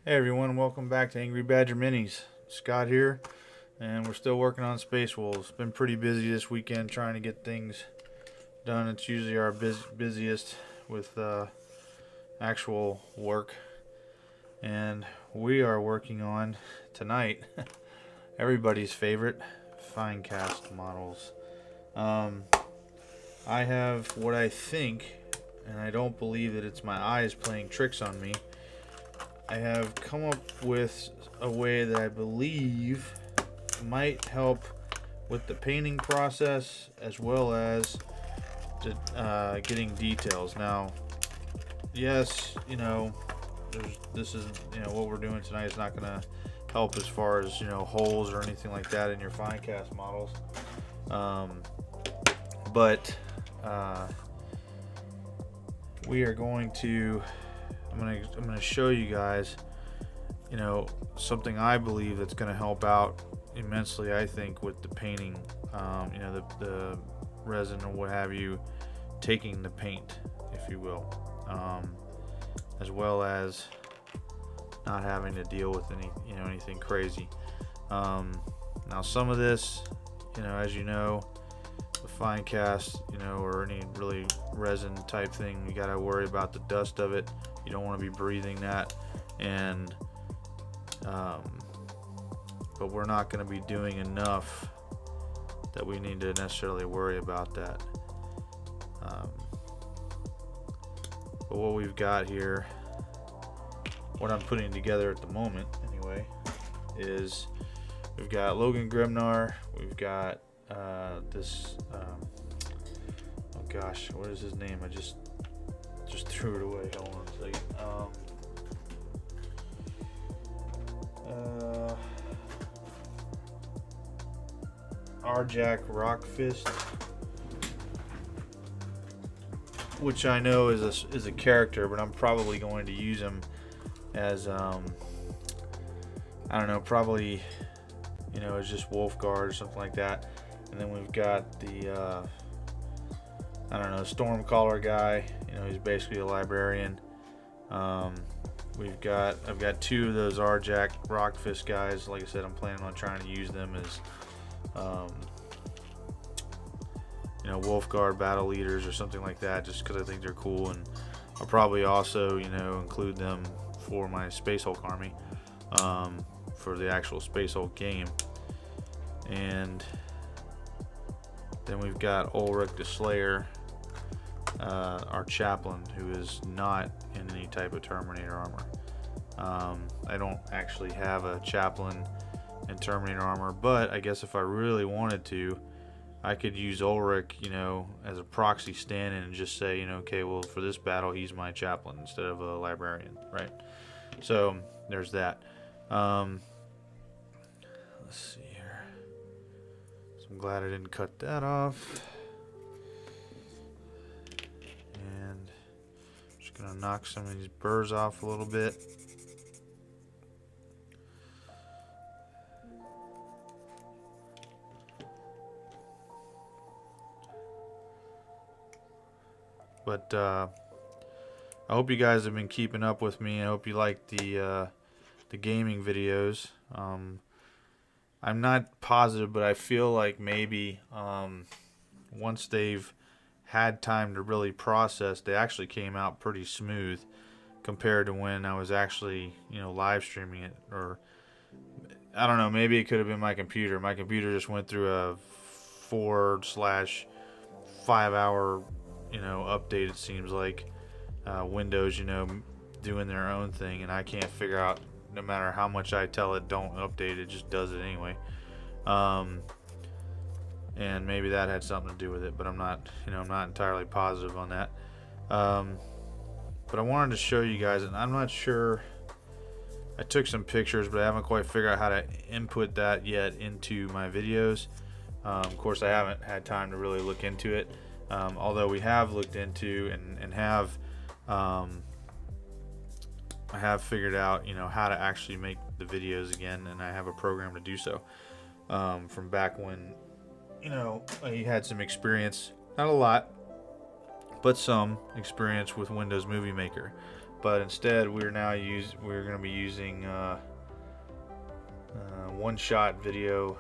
Hey everyone, welcome back to Angry Badger Minis. Scott here, and we're still working on Space Wolves. Been pretty busy this weekend trying to get things done. It's usually our busiest with actual work, and we are working on tonight everybody's favorite fine cast models. I have what I think, and I don't believe that it's my eyes playing tricks on me, I have come up with a way that I believe might help with the painting process as well as getting details. Now, yes, this is, what we're doing tonight is not going to help as far as, holes or anything like that in your fine cast models. But we are going to I'm gonna show you guys, something I believe that's gonna help out immensely. I think with the painting, the resin or what have you, taking the paint, if you will, as well as not having to deal with anything crazy. Now some of this, as you know, the fine cast, or any really resin type thing, you gotta worry about the dust of it. You don't want to be breathing that, and but we're not going to be doing enough that we need to necessarily worry about that. But what we've got here, what I'm putting together at the moment anyway, is we've got Logan Grimnar, we've got this oh gosh, what is his name? I just threw it away. Hold on a second. Arjak Rockfist, which I know is a character, but I'm probably going to use him as I don't know, probably as just Wolfguard or something like that. And then we've got the I don't know, Stormcaller guy. He's basically a librarian. I've got two of those Arjak Rockfist guys. Like I said, I'm planning on trying to use them as Wolfguard battle leaders or something like that, just because I think they're cool. And I'll probably also include them for my Space Hulk army, for the actual Space Hulk game. And then we've got Ulrich the Slayer, our chaplain, who is not in any type of Terminator armor. I don't actually have a chaplain in Terminator armor, but I guess if I really wanted to, I could use Ulrich, as a proxy stand-in and just say, okay, well, for this battle, he's my chaplain instead of a librarian, right? So there's that. Let's see here. So I'm glad I didn't cut that off. And I'm just gonna knock some of these burrs off a little bit. But I hope you guys have been keeping up with me. I hope you like the gaming videos. I'm not positive, but I feel like maybe once they've had time to really process, they actually came out pretty smooth compared to when I was actually live streaming it. Or I don't know, maybe it could have been my computer. My computer just went through a 4/5 hour update, it seems like. Windows doing their own thing, and I can't figure out, no matter how much I tell it don't update, it just does it anyway. And maybe that had something to do with it, but I'm not entirely positive on that. But I wanted to show you guys, and I'm not sure, I took some pictures, but I haven't quite figured out how to input that yet into my videos. Of course, I haven't had time to really look into it. Although we have looked into and have I have figured out how to actually make the videos again, and I have a program to do so, from back when I had some experience, not a lot, but some experience with Windows Movie Maker. but instead we're going to be using one-shot video,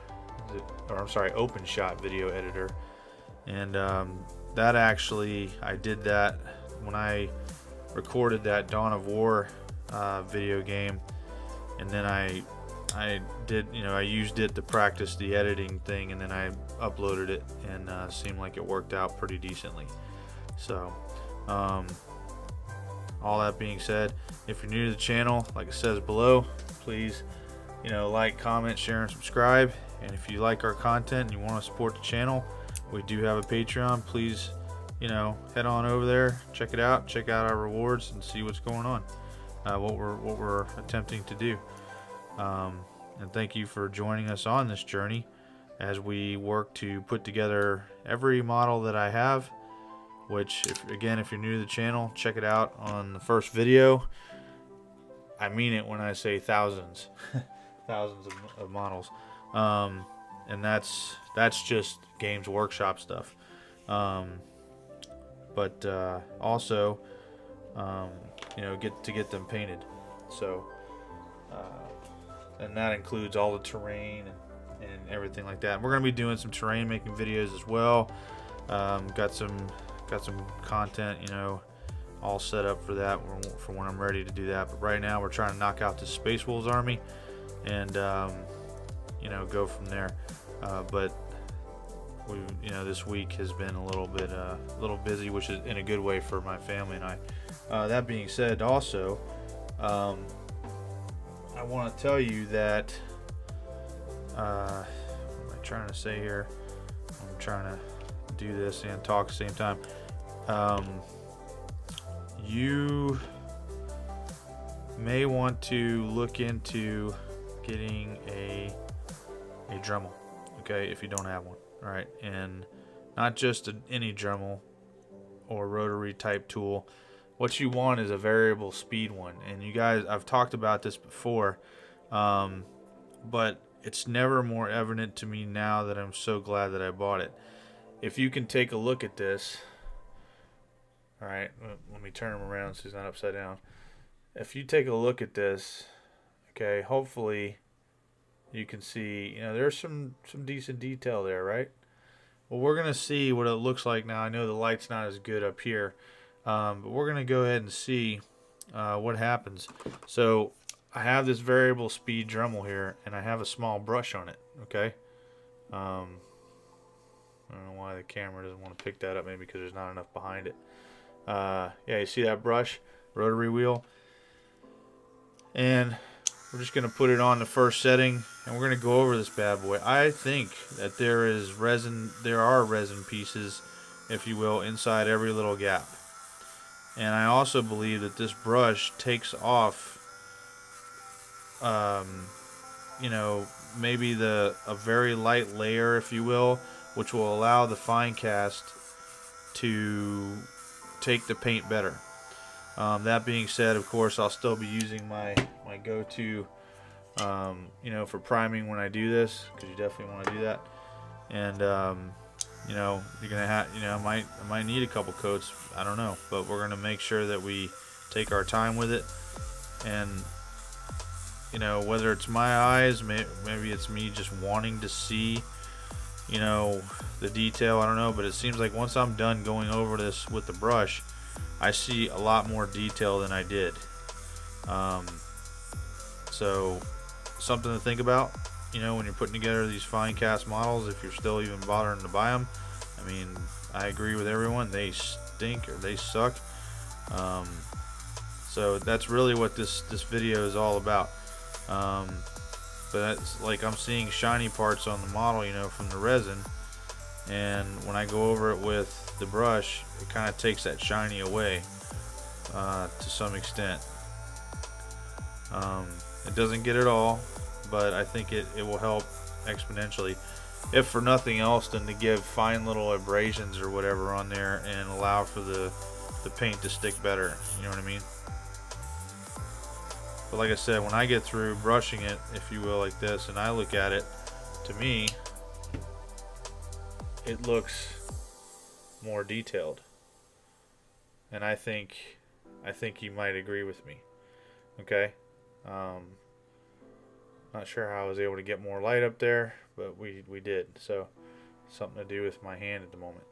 or I'm sorry, open shot video editor. And that actually, I did that when I recorded that Dawn of War video game, and then I did, I used it to practice the editing thing, and then I uploaded it, and seemed like it worked out pretty decently. So all that being said, if you're new to the channel, like it says below, please like, comment, share, and subscribe. And if you like our content and you want to support the channel, we do have a Patreon. Please head on over there, check it out, check out our rewards, and see what's going on, what we're attempting to do. And thank you for joining us on this journey as we work to put together every model that I have, which, if you're new to the channel, check it out on the first video. I mean it when I say thousands. Thousands of models. And that's just Games Workshop stuff. But also get them painted. So and that includes all the terrain and everything like that. We're gonna be doing some terrain making videos as well. Got some content all set up for that, for when I'm ready to do that. But right now we're trying to knock out the Space Wolves army, and go from there. But we this week has been a little busy, which is in a good way for my family and I. That being said, also I want to tell you that what am I trying to say here? I'm trying to do this and talk at the same time. You may want to look into getting a Dremel, okay, if you don't have one. All right, and not just any Dremel or rotary type tool. What you want is a variable speed one, and you guys, I've talked about this before, but it's never more evident to me now that I'm so glad that I bought it. If you can take a look at this, all right, let me turn him around so he's not upside down. If you take a look at this, okay, hopefully you can see, there's some decent detail there, right? Well, we're gonna see what it looks like now. I know the light's not as good up here, but we're gonna go ahead and see what happens. So I have this variable speed Dremel here, and I have a small brush on it, okay? I don't know why the camera doesn't want to pick that up, maybe because there's not enough behind it. Yeah, you see that brush, rotary wheel, and we're just going to put it on the first setting, and we're going to go over this bad boy. I think that there are resin pieces, if you will, inside every little gap. And I also believe that this brush takes off, maybe a very light layer, if you will, which will allow the fine cast to take the paint better. That being said, of course, I'll still be using my go-to, for priming when I do this, because you definitely want to do that. And you're gonna have, I might need a couple coats, I don't know, but we're gonna make sure that we take our time with it. And whether it's my eyes, maybe it's me just wanting to see the detail, I don't know, but it seems like once I'm done going over this with the brush, I see a lot more detail than I did. So something to think about, when you're putting together these fine cast models, if you're still even bothering to buy them. I mean, I agree with everyone, they stink or they suck. So that's really what this video is all about. But that's like, I'm seeing shiny parts on the model, from the resin, and when I go over it with the brush, it kind of takes that shiny away to some extent. It doesn't get it all, but I think it will help exponentially, if for nothing else than to give fine little abrasions or whatever on there and allow for the paint to stick better, you know what I mean? But like I said, when I get through brushing it, if you will, like this, and I look at it, to me, it looks more detailed. And I think I think you might agree with me. Okay. Not sure how I was able to get more light up there, but we did. So something to do with my hand at the moment.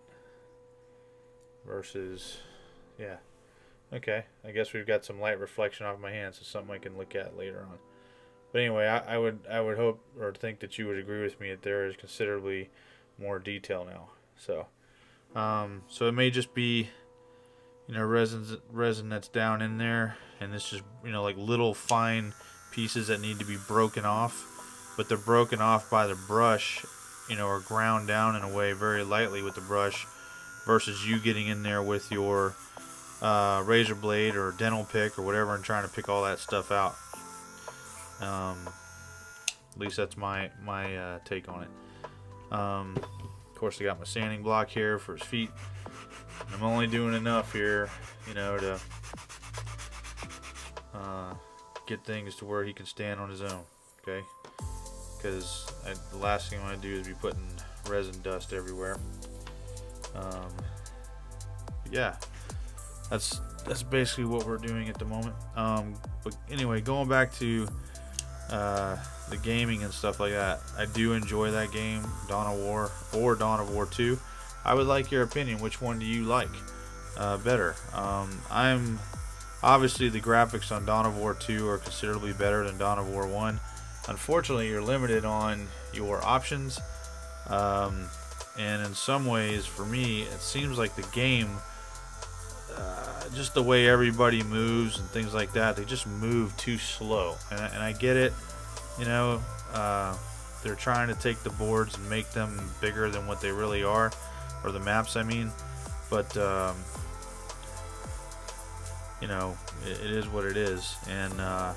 Versus, yeah. Okay, I guess we've got some light reflection off my hand, so something I can look at later on. But anyway, I would hope or think that you would agree with me that there is considerably more detail now. So so it may just be, you know, resin that's down in there, and it's just, you know, like little fine pieces that need to be broken off, but they're broken off by the brush, you know, or ground down in a way very lightly with the brush, versus you getting in there with your razor blade or dental pick or whatever and trying to pick all that stuff out. At least that's my take on it. Of course, I got my sanding block here for his feet. I'm only doing enough here, you know, to get things to where he can stand on his own, okay? Because the last thing I want to do is be putting resin dust everywhere. Yeah, that's basically what we're doing at the moment. But anyway, going back to the gaming and stuff like that, I do enjoy that game, Dawn of War or Dawn of War 2. I would like your opinion. Which one do you like better? I'm obviously, the graphics on Dawn of War 2 are considerably better than Dawn of War 1. Unfortunately, you're limited on your options, and in some ways, for me, it seems like the game, just the way everybody moves and things like that, they just move too slow. And I get it, you know, they're trying to take the boards and make them bigger than what they really are, or the maps, I mean, but you know, it is what it is. And I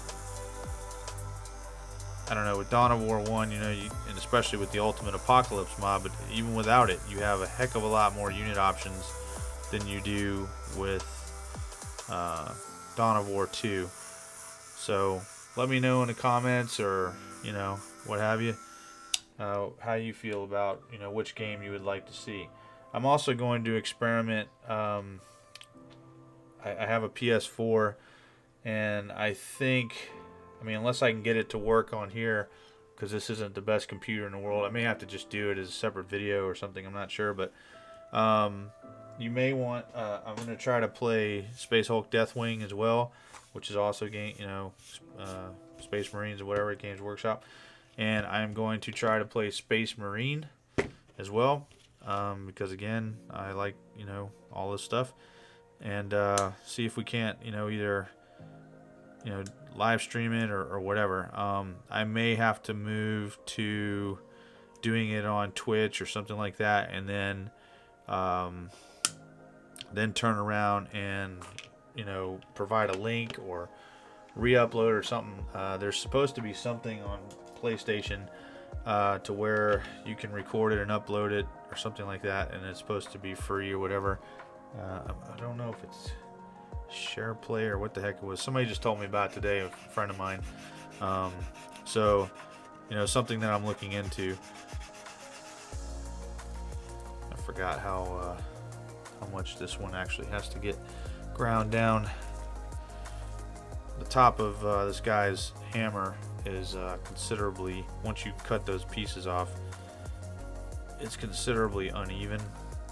don't know, with Dawn of War 1, you know, and especially with the Ultimate Apocalypse mod, but even without it, you have a heck of a lot more unit options than you do with Dawn of War 2. So let me know in the comments, or, you know, what have you, how you feel about, you know, which game you would like to see. I'm also going to experiment. I have a PS4, and I think, I mean, unless I can get it to work on here, because this isn't the best computer in the world, I may have to just do it as a separate video or something. I'm not sure, but you may want. I'm going to try to play Space Hulk Deathwing as well, which is also game, you know, Space Marines or whatever, Games Workshop, and I'm going to try to play Space Marine as well, because again, I like, you know, all this stuff, and see if we can't, you know, either, you know, live stream it or whatever. I may have to move to doing it on Twitch or something like that, and then turn around and, you know, provide a link or re-upload or something. There's supposed to be something on PlayStation to where you can record it and upload it or something like that, and it's supposed to be free or whatever. I don't know if it's Share Play or what the heck it was. Somebody just told me about it today, a friend of mine. So, you know, something that I'm looking into. I forgot how much this one actually has to get ground down. The top of this guy's hammer is considerably, once you cut those pieces off, it's considerably uneven,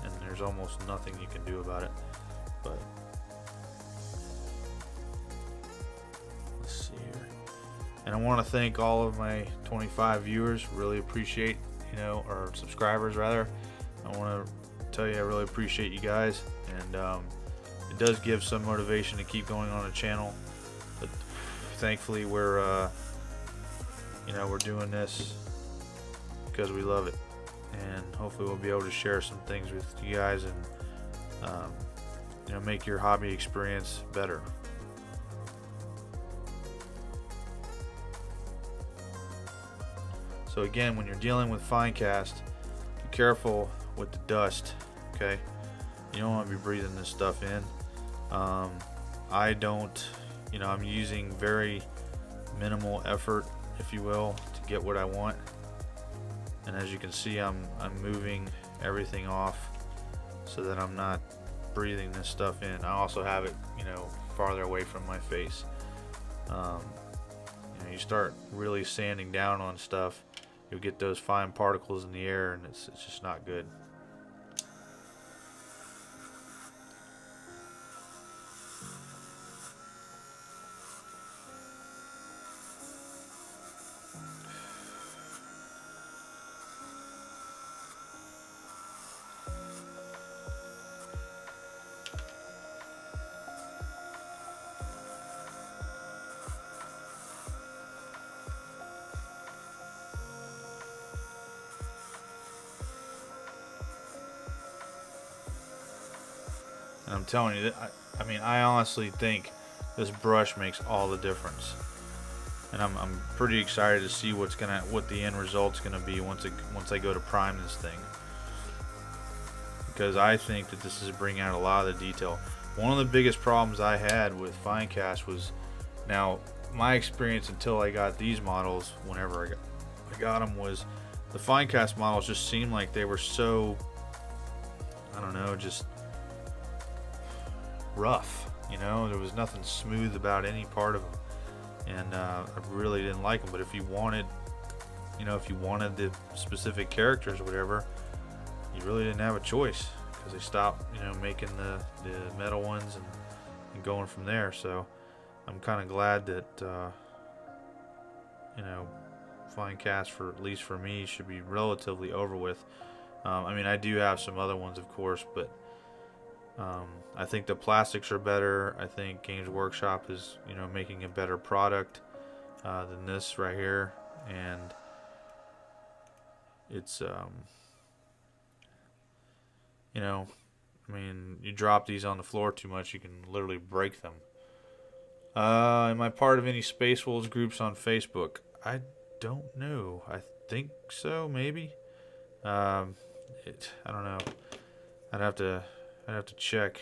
and there's almost nothing you can do about it. But let's see here. And I want to thank all of my 25 viewers. Really appreciate, you know, or subscribers rather. I want to tell you I really appreciate you guys, and it does give some motivation to keep going on the channel. But thankfully, we're you know, we're doing this because we love it, and hopefully we'll be able to share some things with you guys, and you know, make your hobby experience better. So again, when you're dealing with fine cast, be careful with the dust, okay? You don't want to be breathing this stuff in. I don't, you know, I'm using very minimal effort, if you will, to get what I want. And as you can see, I'm moving everything off so that I'm not breathing this stuff in. I also have it, you know, farther away from my face. You know, you start really sanding down on stuff, you'll get those fine particles in the air, and it's just not good. And I'm telling you, I mean, I honestly think this brush makes all the difference. And I'm pretty excited to see what the end result's gonna be once I go to prime this thing. Because I think that this is bringing out a lot of the detail. One of the biggest problems I had with Finecast was, now my experience until I got these models, whenever I got them, was the Finecast models just seemed like they were so, I don't know, just rough. You know, there was nothing smooth about any part of them, and I really didn't like them. But if you wanted, you know, if you wanted the specific characters or whatever, you really didn't have a choice, because they stopped, you know, making the metal ones and going from there. So I'm kind of glad that you know, Finecast, for at least for me, should be relatively over with. I mean, I do have some other ones, of course, but I think the plastics are better. I think Games Workshop is, you know, making a better product than this right here, and it's you know, I mean, you drop these on the floor too much, you can literally break them. Am I part of any Space Wolves groups on Facebook? I don't know. I think so, maybe. I don't know. I'd have to check.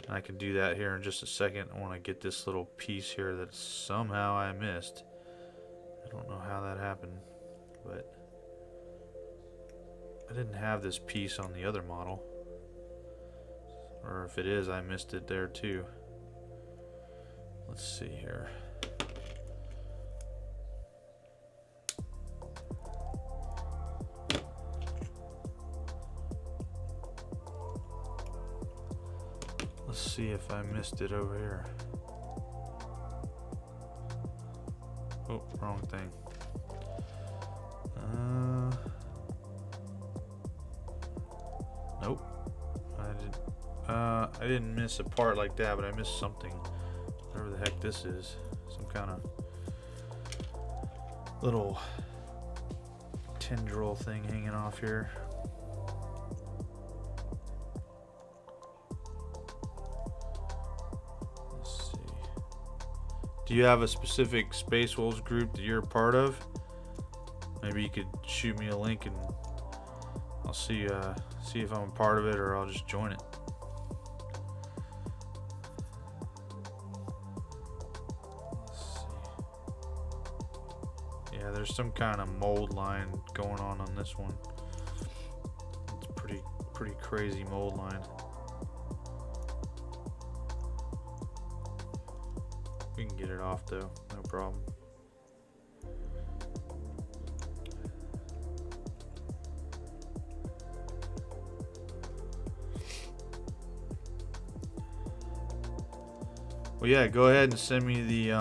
I can do that here in just a second. I want to get this little piece here that somehow I missed. I don't know how that happened, but I didn't have this piece on the other model. Or if it is, I missed it there too. Let's see here. Let's see if I missed it over here. Oh, wrong thing. Nope. I didn't miss a part like that, but I missed something. Whatever the heck this is. Some kind of little tendril thing hanging off here. Let's see. Do you have a specific Space Wolves group that you're a part of? Maybe you could shoot me a link and I'll see if I'm a part of it, or I'll just join it. Yeah, there's some kind of mold line going on this one. It's pretty crazy mold line. We can get it off though, no problem. Well, yeah, go ahead and send me the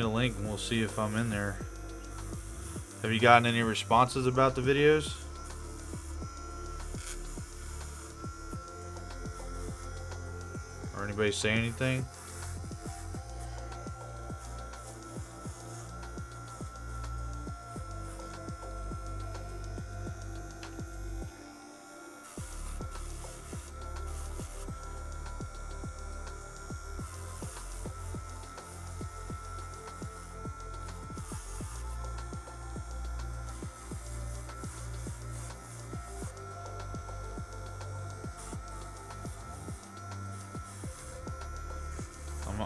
link and we'll see if I'm in there. Have you gotten any responses about the videos? Or anybody say anything?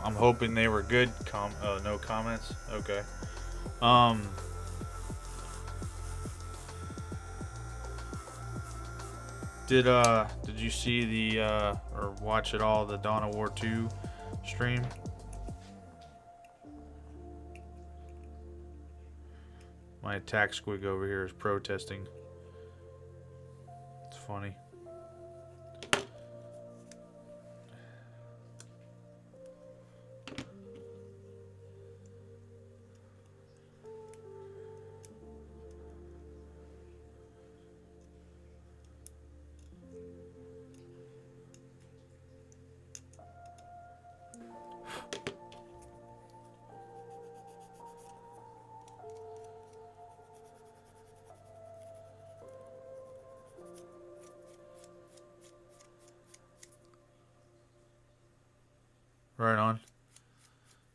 I'm hoping they were good. No comments. Okay. Did you see the or watch at all the Dawn of War 2 stream? My attack squig over here is protesting. It's funny. Right on.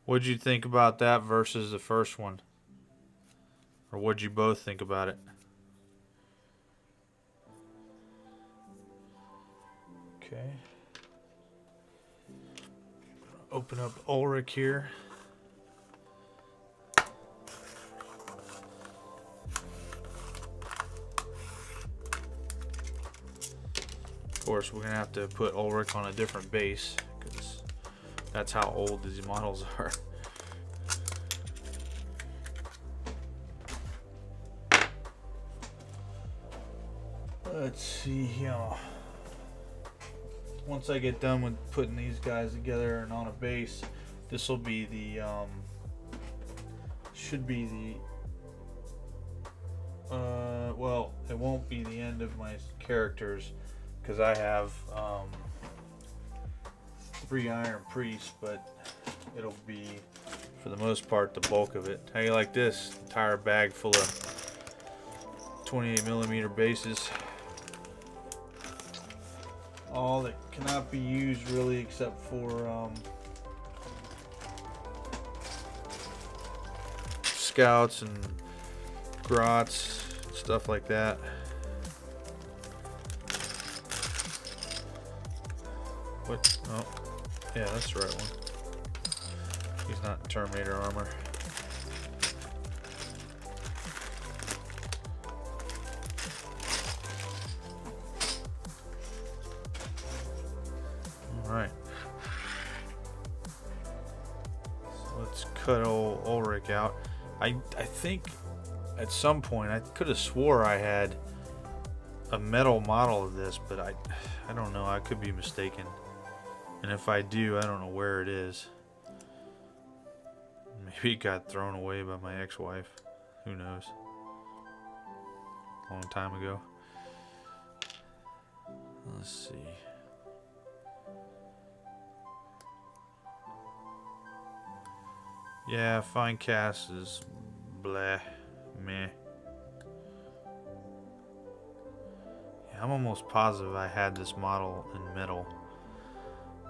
What'd you think about that versus the first one? Or what'd you both think about it? Okay. Open up Ulrich here. Of course, we're gonna have to put Ulrich on a different base because that's how old these models are. Let's see here. Once I get done with putting these guys together and on a base, this will be the should be the well, it won't be the end of my characters because I have 3 Iron Priests, but it'll be for the most part the bulk of it. How you like this? Entire bag full of 28mm bases. All that cannot be used really except for scouts and grots, stuff like that. What? Oh, yeah, that's the right one. He's not in Terminator armor. Alright. So let's cut old Ulrich out. I think at some point I could have swore I had a metal model of this, but I don't know. I could be mistaken. And if I do, I don't know where it is. Maybe it got thrown away by my ex-wife. Who knows? A long time ago. Let's see. Yeah, fine cast is blah, meh. Yeah, I'm almost positive I had this model in metal,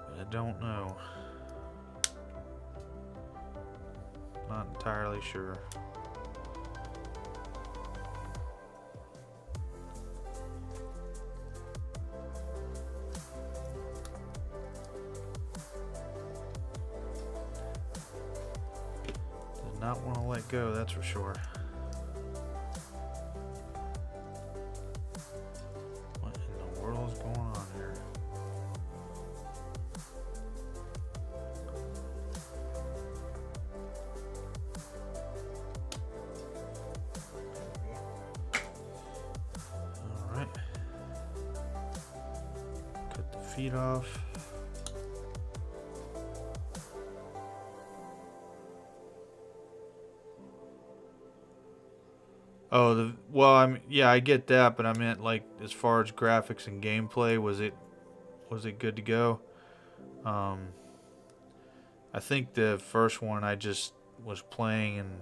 but I don't know. Not entirely sure. Did not want to let go, that's for sure. What in the world is going on here? Alright. Cut the feet off. Oh, well, yeah, I get that, but I meant like as far as graphics and gameplay, was it good to go? I think the first one I just was playing, and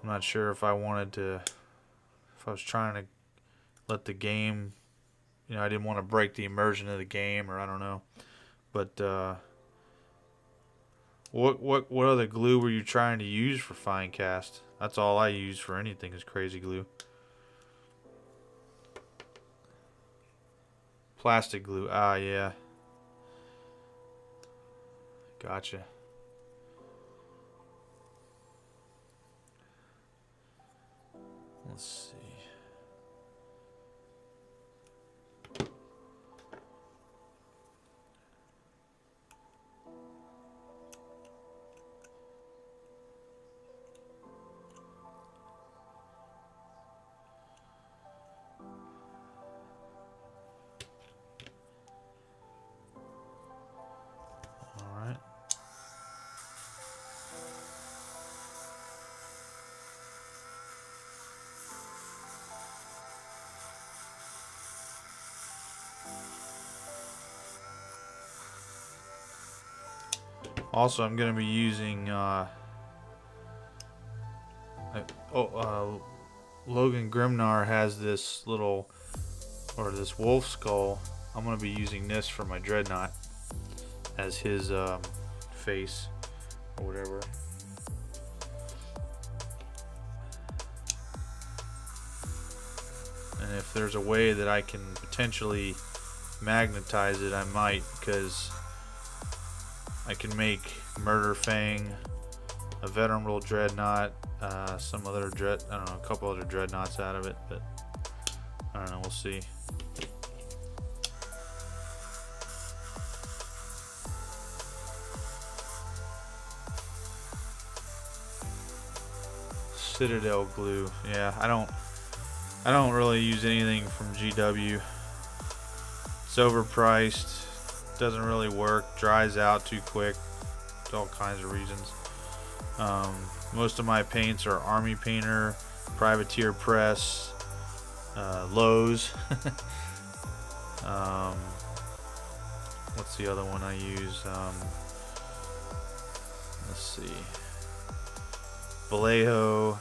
I'm not sure if I wanted to, if I was trying to let the game, you know, I didn't want to break the immersion of the game, or I don't know. But what other glue were you trying to use for fine cast? That's all I use for anything is crazy glue. Plastic glue. Ah, yeah. Gotcha. Let's see. Also, I'm going to be using Logan Grimnar has this little, or this wolf skull. I'm going to be using this for my Dreadnought as his face or whatever. And if there's a way that I can potentially magnetize it, I might, because I can make Murder Fang, a Veteran Rule Dreadnought, some other I don't know, a couple other Dreadnoughts out of it, but I don't know, we'll see. Citadel glue, yeah, I don't really use anything from GW. It's overpriced, doesn't really work, dries out too quick, all kinds of reasons. Most of my paints are Army Painter, Privateer Press, Lowe's. What's the other one I use? Let's see, Vallejo.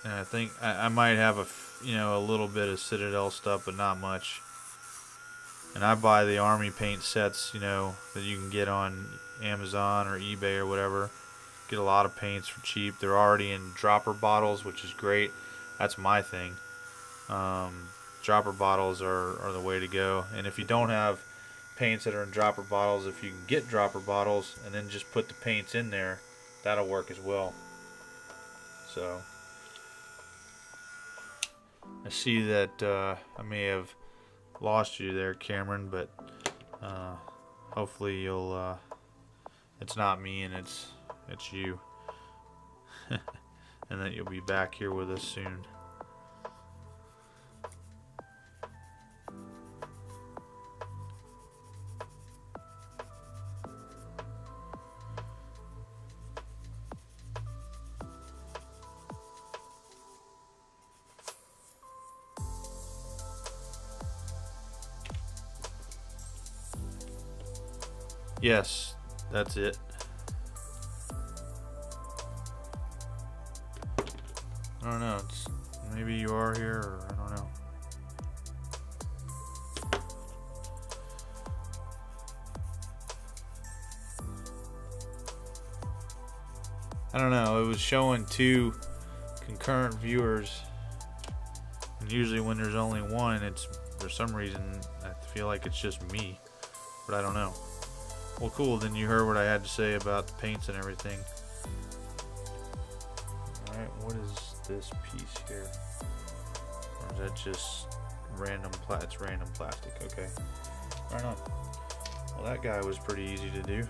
And I think I might have a little bit of Citadel stuff, but not much. And I buy the Army paint sets, that you can get on Amazon or eBay or whatever. Get a lot of paints for cheap. They're already in dropper bottles, which is great. That's my thing. Dropper bottles are the way to go. And if you don't have paints that are in dropper bottles, if you can get dropper bottles and then just put the paints in there, that'll work as well. So I see that I may have lost you there, Cameron, but hopefully you'll it's not me and it's you. And that you'll be back here with us soon. Yes, that's it. I don't know. Maybe you are here, or I don't know. I don't know. It was showing 2 concurrent viewers, and usually when there's only one, it's for some reason I feel like it's just me, but I don't know. Well, cool, then you heard what I had to say about the paints and everything. Alright, what is this piece here? Or is that just random it's random plastic, okay. Right on. Well, that guy was pretty easy to do.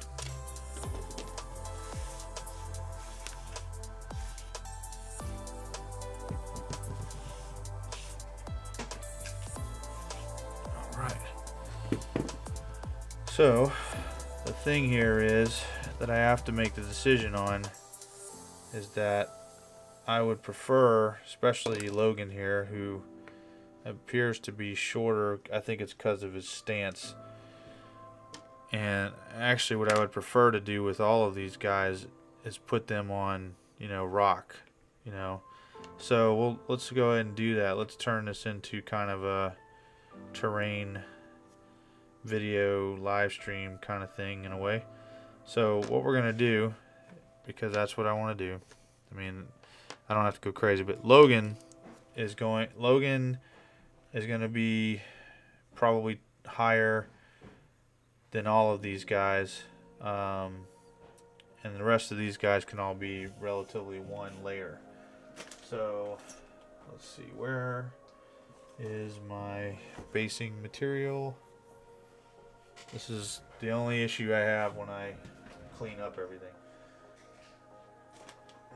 Alright. So the thing here is that I have to make the decision on is that I would prefer, especially Logan here, who appears to be shorter. I think it's because of his stance. And actually what I would prefer to do with all of these guys is put them on, rock, So let's go ahead and do that. Let's turn this into kind of a terrain video live stream kind of thing in a way. So what we're gonna do, because that's what I want to do, I mean, I don't have to go crazy, but Logan is going to be probably higher than all of these guys, and the rest of these guys can all be relatively one layer. So let's see, where is my basing material? This is the only issue I have when I clean up everything.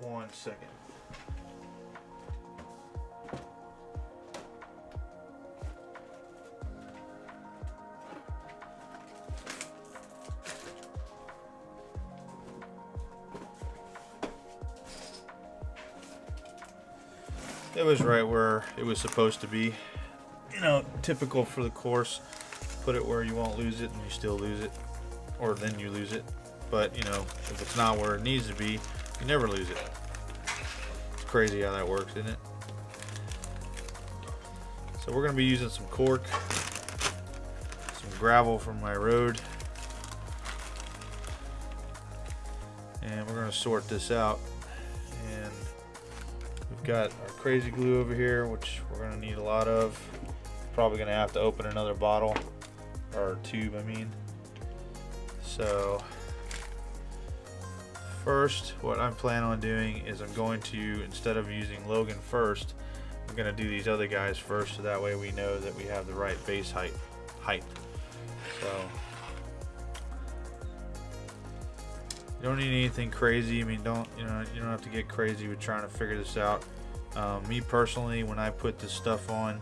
1 second. It was right where it was supposed to be. typical for the course. Put it where you won't lose it and you still lose it, or then you lose it. But you know, if it's not where it needs to be, you never lose it. It's crazy how that works, isn't it? So we're going to be using some cork, some gravel from my road, and we're going to sort this out. And we've got our crazy glue over here, which we're going to need a lot of. Probably going to have to open another bottle, or tube I mean. So first, what I'm planning on doing is I'm going to, instead of using Logan first, I'm going to do these other guys first, so that way we know that we have the right base height. So you don't need anything crazy. I mean, you don't have to get crazy with trying to figure this out. Me personally, when I put this stuff on,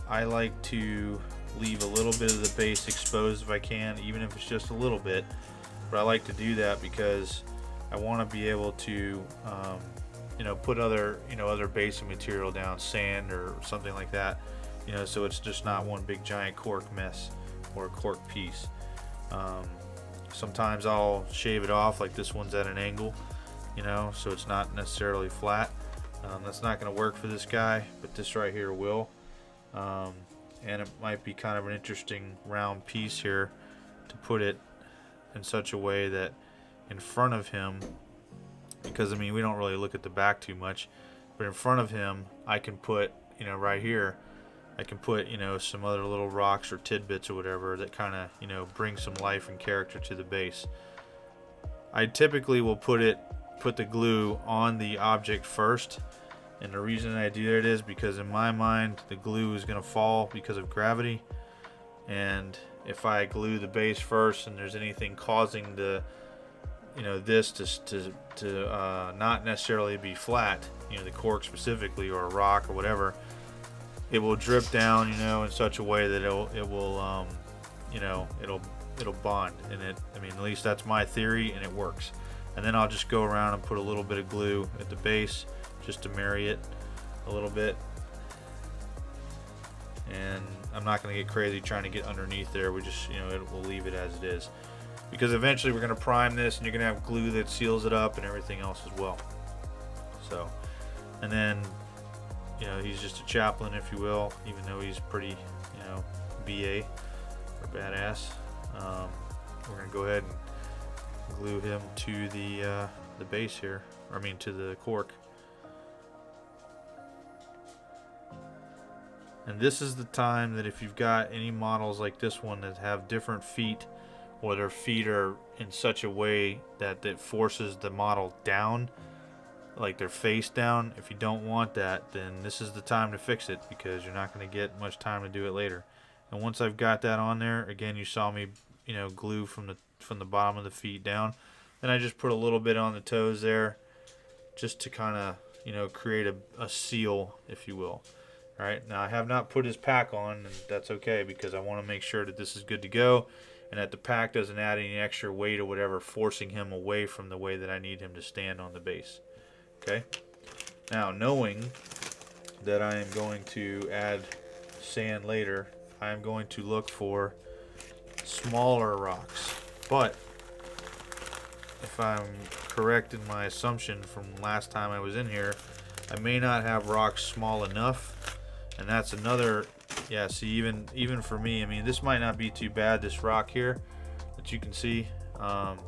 I like to leave a little bit of the base exposed if I can, even if it's just a little bit. But I like to do that because I want to be able to put other basing material down, sand or something like that, so it's just not one big giant cork mess or a cork piece. Sometimes I'll shave it off, like this one's at an angle, so it's not necessarily flat. That's not going to work for this guy, but this right here will. And it might be kind of an interesting round piece here to put it in such a way that in front of him, because I mean we don't really look at the back too much, but in front of him I can put, right here I can put some other little rocks or tidbits or whatever that kind of bring some life and character to the base. I typically will put the glue on the object first, and the reason I do that is because in my mind the glue is going to fall because of gravity, and if I glue the base first and there's anything causing the this to not necessarily be flat, the cork specifically or a rock or whatever, it will drip down in such a way that it'll bond. And at least that's my theory, and it works. And then I'll just go around and put a little bit of glue at the base just to marry it a little bit. And I'm not going to get crazy trying to get underneath there. We just we'll leave it as it is, because eventually we're going to prime this and you're going to have glue that seals it up and everything else as well. So, and then he's just a chaplain, if you will, even though he's pretty BA or badass. We're going to go ahead and glue him to the base here, or I mean to the cork. And this is the time that if you've got any models like this one that have different feet, or their feet are in such a way that it forces the model down, like their face down, if you don't want that, then this is the time to fix it, because you're not going to get much time to do it later. And once I've got that on there, again, you saw me glue from the bottom of the feet down. Then I just put a little bit on the toes there, just to kind of create a seal, if you will. All right, now I have not put his pack on, and that's okay, because I want to make sure that this is good to go and that the pack doesn't add any extra weight or whatever, forcing him away from the way that I need him to stand on the base. Okay, now knowing that I am going to add sand later, I am going to look for smaller rocks. But if I'm correct in my assumption from last time I was in here, I may not have rocks small enough. And that's another, yeah, see, even for me, I mean, this might not be too bad, this rock here that you can see. Let's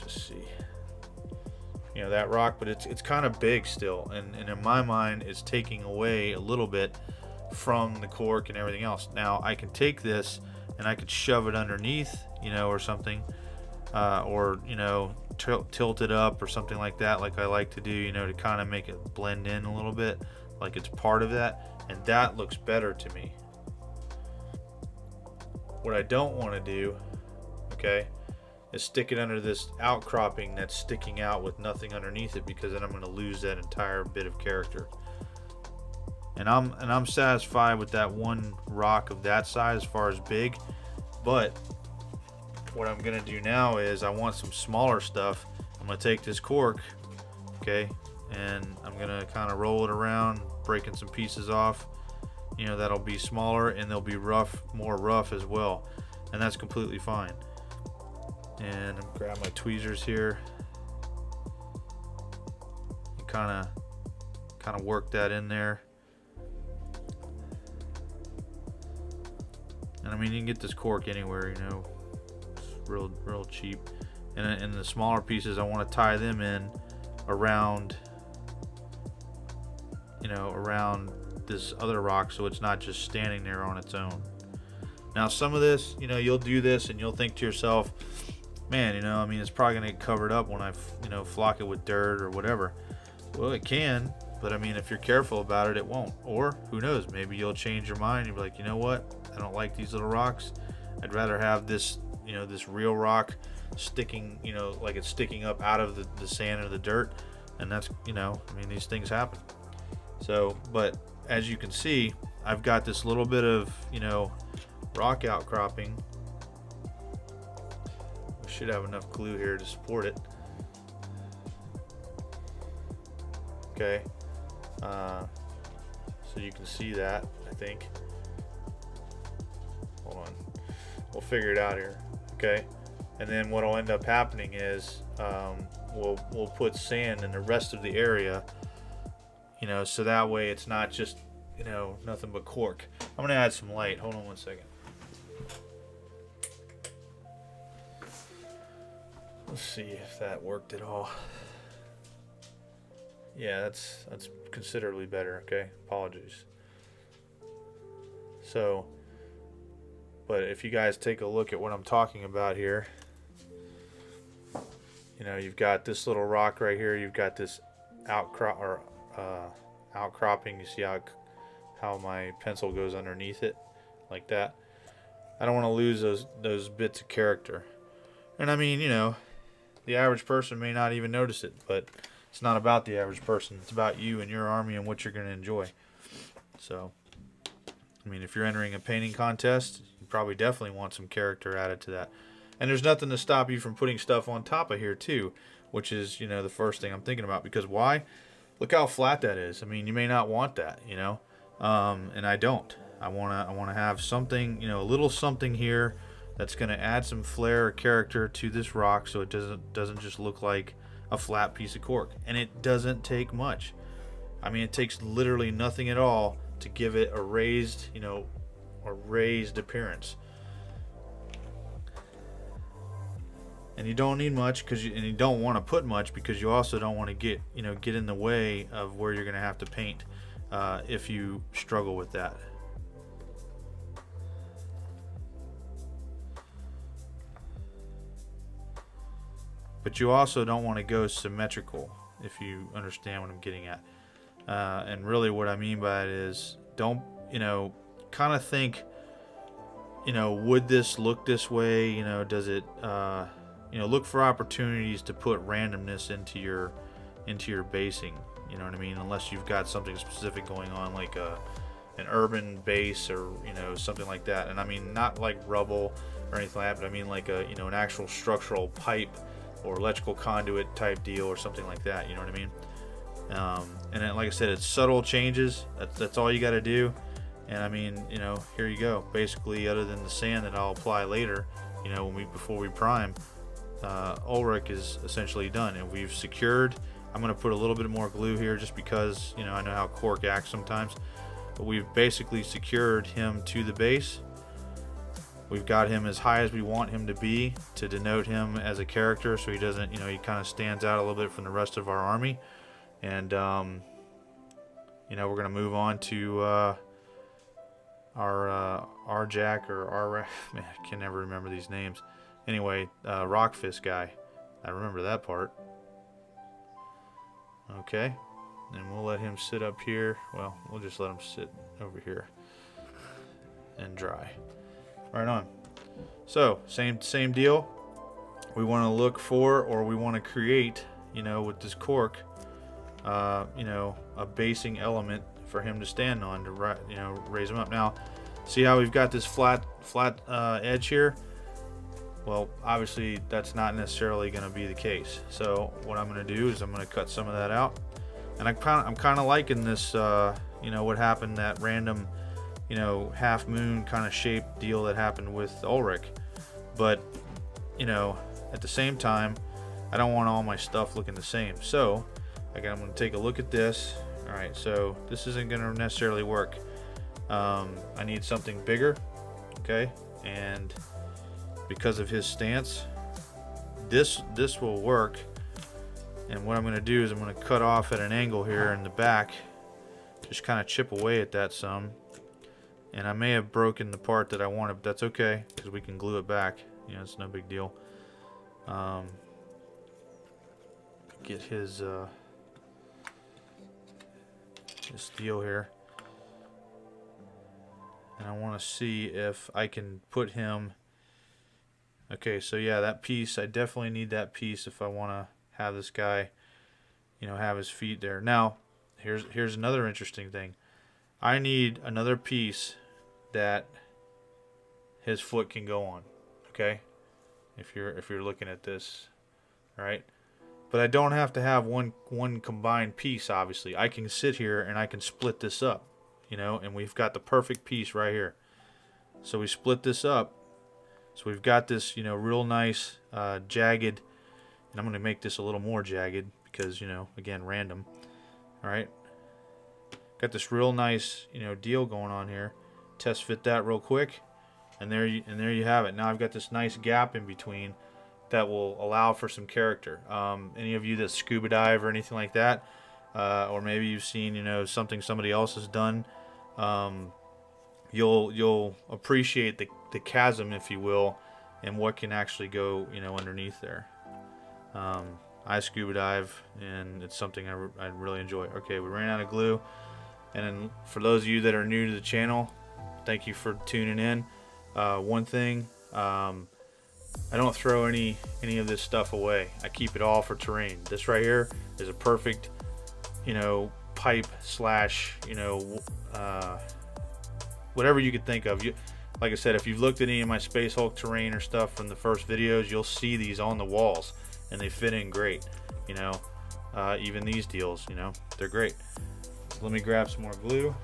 just see. That rock, but it's kind of big still. And in my mind, it's taking away a little bit from the cork and everything else. Now, I can take this and I could shove it underneath, or something. Or, tilt it up or something like that, like I like to do, to kind of make it blend in a little bit, like it's part of that, and that looks better to me. What I don't want to do, okay, is stick it under this outcropping that's sticking out with nothing underneath it, because then I'm going to lose that entire bit of character. And I'm satisfied with that one rock of that size as far as big, but what I'm going to do now is I want some smaller stuff. I'm going to take this cork, okay, and I'm going to kind of roll it around, breaking some pieces off, you know, that'll be smaller and they'll be rough, more rough as well, and that's completely fine. And I'm grab my tweezers here and kind of work that in there. And I mean, you can get this cork anywhere, you know, it's real cheap. And in the smaller pieces, I want to tie them in around, you know, around this other rock, so it's not just standing there on its own. Now, some of this, you know, you'll do this and you'll think to yourself, man, you know, I mean, it's probably gonna get covered up when I, you know, flock it with dirt or whatever. Well, it can, but I mean, if you're careful about it, it won't. Or who knows, maybe you'll change your mind. You'll be like, you know what, I don't like these little rocks. I'd rather have this, you know, this real rock sticking, you know, like it's sticking up out of the sand or the dirt. And that's, you know, I mean, these things happen. So, but as you can see, I've got this little bit of, you know, rock outcropping. We should have enough glue here to support it. Okay, so you can see that, I think. Hold on, we'll figure it out here. Okay, and then what will end up happening is we'll put sand in the rest of the area, you know, so that way it's not just, you know, nothing but cork. I'm gonna add some light. Hold on one second. Let's see if that worked at all. Yeah, that's considerably better. Okay, apologies. So, but if you guys take a look at what I'm talking about here, you know, you've got this little rock right here. You've got this outcropping. You see how my pencil goes underneath it, like that. I don't want to lose those bits of character. And I mean, you know, the average person may not even notice it, but it's not about the average person. It's about you and your army and what you're going to enjoy. So, I mean, if you're entering a painting contest, you probably definitely want some character added to that. And there's nothing to stop you from putting stuff on top of here too, which is, you know, the first thing I'm thinking about. Because why? Look how flat that is. I mean, you may not want that, you know, and I don't. I wanna have something, you know, a little something here that's going to add some flair or character to this rock, so it doesn't just look like a flat piece of cork. And it doesn't take much. I mean, it takes literally nothing at all to give it a raised, you know, a raised appearance. And you don't need much and you don't want to put much, because you also don't want to get in the way of where you're going to have to paint if you struggle with that. But you also don't want to go symmetrical, if you understand what I'm getting at. And really what I mean by it is, don't, you know, kind of think, you know, would this look this way? You know, does it, you know, look for opportunities to put randomness into your basing. You know what I mean? Unless you've got something specific going on, like an urban base or, you know, something like that. And I mean, not like rubble or anything like that, but I mean like a, you know, an actual structural pipe or electrical conduit type deal or something like that, you know what I mean? And then, like I said, it's subtle changes. That's all you got to do. And I mean, you know, here you go. Basically, other than the sand that I'll apply later, you know, before we prime, Ulrich is essentially done, and we've secured. I'm going to put a little bit more glue here just because, you know, I know how cork acts sometimes. But we've basically secured him to the base. We've got him as high as we want him to be to denote him as a character, so he doesn't, you know, he kind of stands out a little bit from the rest of our army. And, you know, we're going to move on to our Jack or our, man, I can never remember these names. Anyway, Rock Fist guy. I remember that part. Okay. And we'll let him sit up here. Well, we'll just let him sit over here and dry. Right on. So, same deal. We want to look for, or we want to create, you know, with this cork, you know, a basing element for him to stand on to, you know, raise him up. Now, see how we've got this flat edge here? Well, obviously that's not necessarily going to be the case. So what I'm going to do is I'm going to cut some of that out. And I'm kind of liking this, you know, what happened, that random you know, half moon kind of shaped deal that happened with Ulrich. But, you know, at the same time, I don't want all my stuff looking the same. So, again, I'm going to take a look at this. All right, so this isn't going to necessarily work. I need something bigger, okay? And because of his stance, this will work. And what I'm going to do is I'm going to cut off at an angle here in the back, just kind of chip away at that some. And I may have broken the part that I wanted, but that's okay because we can glue it back. You know, it's no big deal. Get his steel here, and I want to see if I can put him. Okay, so yeah, that piece, I definitely need that piece if I want to have this guy, you know, have his feet there. Now, here's another interesting thing. I need another piece that his foot can go on. Okay, if you're looking at this, all right. But I don't have to have one combined piece. Obviously, I can sit here and I can split this up, you know, and we've got the perfect piece right here. So we split this up. So we've got this, you know, real nice jagged, and I'm going to make this a little more jagged because, you know, again, random. All right, got this real nice, you know, deal going on here. Test fit that real quick, and there you have it. Now I've got this nice gap in between that will allow for some character. Any of you that scuba dive or anything like that, or maybe you've seen, you know, something somebody else has done, you'll appreciate the chasm, if you will, and what can actually go, you know, underneath there. I scuba dive, and it's something I really enjoy. Okay, we ran out of glue, and then for those of you that are new to the channel, thank you for tuning in. One thing, I don't throw any of this stuff away. I keep it all for terrain. This right here is a perfect, you know, pipe slash, you know, whatever you could think of. Like I said, if you've looked at any of my Space Hulk terrain or stuff from the first videos, you'll see these on the walls, and they fit in great. You know, even these deals, you know, they're great. So let me grab some more glue.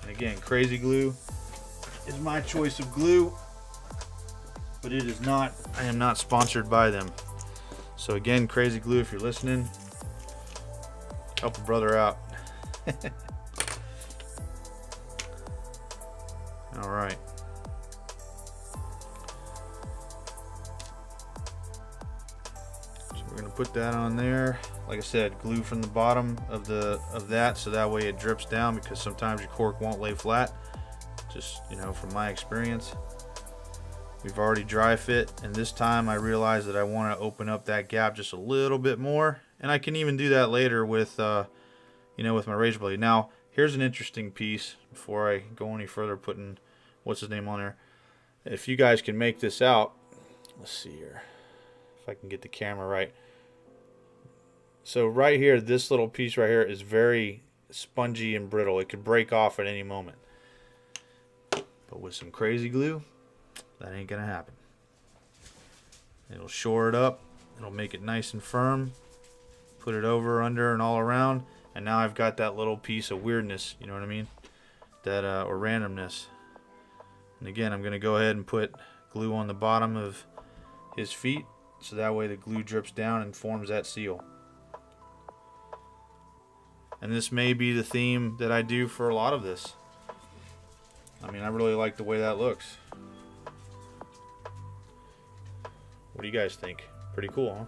Again, Crazy Glue is my choice of glue, but it is not, I am not sponsored by them. So again, Crazy Glue, if you're listening, help a brother out. All right. So we're gonna put that on there. Like I said, glue from the bottom of that, so that way it drips down, because sometimes your cork won't lay flat. Just, you know, from my experience. We've already dry fit, and this time I realized that I want to open up that gap just a little bit more, and I can even do that later with, you know, with my razor blade. Now, here's an interesting piece before I go any further, putting what's his name on there. If you guys can make this out, let's see here, if I can get the camera right. So right here, this little piece right here is very spongy and brittle. It could break off at any moment. But with some Crazy Glue, that ain't gonna happen. It'll shore it up. It'll make it nice and firm. Put it over, under, and all around. And now I've got that little piece of weirdness, you know what I mean? That or randomness. And again, I'm gonna go ahead and put glue on the bottom of his feet, so that way the glue drips down and forms that seal. And this may be the theme that I do for a lot of this. I mean, I really like the way that looks. What do you guys think? Pretty cool, huh?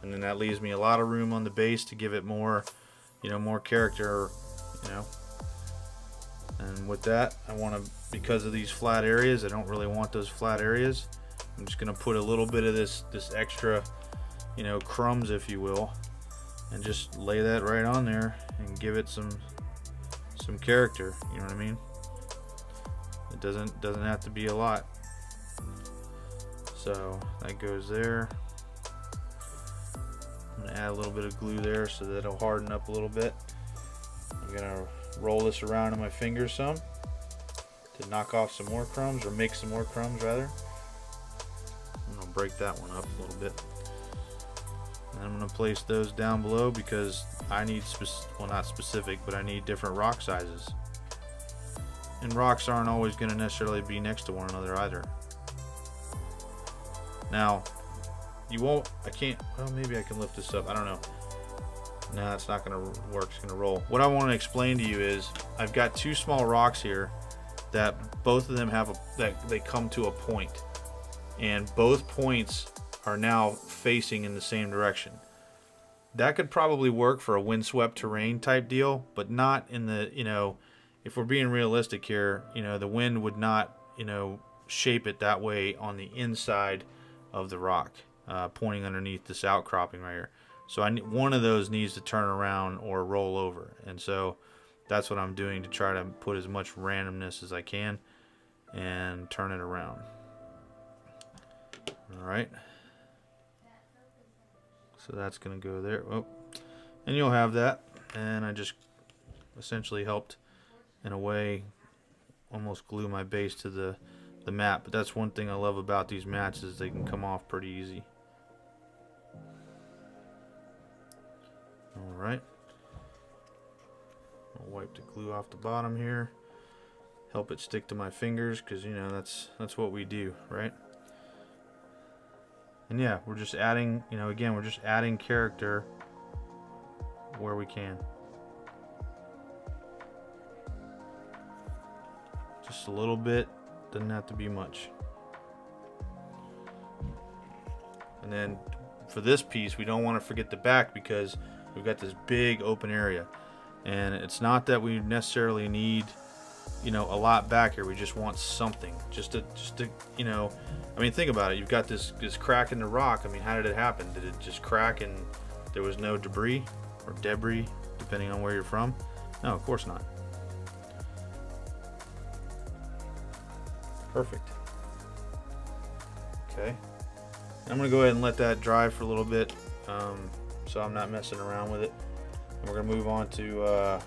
And then that leaves me a lot of room on the base to give it more, you know, more character, you know. And with that, I want to, because of these flat areas, I don't really want those flat areas. I'm just going to put a little bit of this extra, you know, crumbs, if you will, and just lay that right on there and give it some character, you know what I mean? It doesn't have to be a lot. So that goes there. I'm gonna add a little bit of glue there so that it'll harden up a little bit. I'm gonna roll this around in my fingers some to knock off some more crumbs, or make some more crumbs rather. I'm gonna break that one up a little bit. And I'm gonna place those down below because I need well, not specific, but I need different rock sizes. And rocks aren't always gonna necessarily be next to one another either. Now, you won't, I can't, well, maybe I can lift this up, I don't know. No, it's not gonna work, it's gonna roll. What I wanna explain to you is, I've got two small rocks here that both of them have that they come to a point. And both points are now facing in the same direction. That could probably work for a windswept terrain type deal, but not in the, you know, if we're being realistic here, you know, the wind would not, you know, shape it that way on the inside of the rock, pointing underneath this outcropping right here. So one of those needs to turn around or roll over, and so that's what I'm doing to try to put as much randomness as I can and turn it around. All right. So that's gonna go there. Oh, and you'll have that. And I just essentially helped, in a way, almost glue my base to the mat. But that's one thing I love about these mats, is they can come off pretty easy. All right. I'll wipe the glue off the bottom here. Help it stick to my fingers, because you know that's what we do, right? And yeah, we're just adding, you know, again, we're just adding character where we can. Just a little bit, doesn't have to be much. And then for this piece, we don't want to forget the back, because we've got this big open area. And it's not that we necessarily need, you know, a lot back here. We just want something, just to you know, I mean, think about it. You've got this crack in the rock. I mean, how did it happen? Did it just crack and there was no debris, or debris, depending on where you're from? No, of course not. Perfect. Okay, I'm gonna go ahead and let that dry for a little bit, so I'm not messing around with it. And we're gonna move on to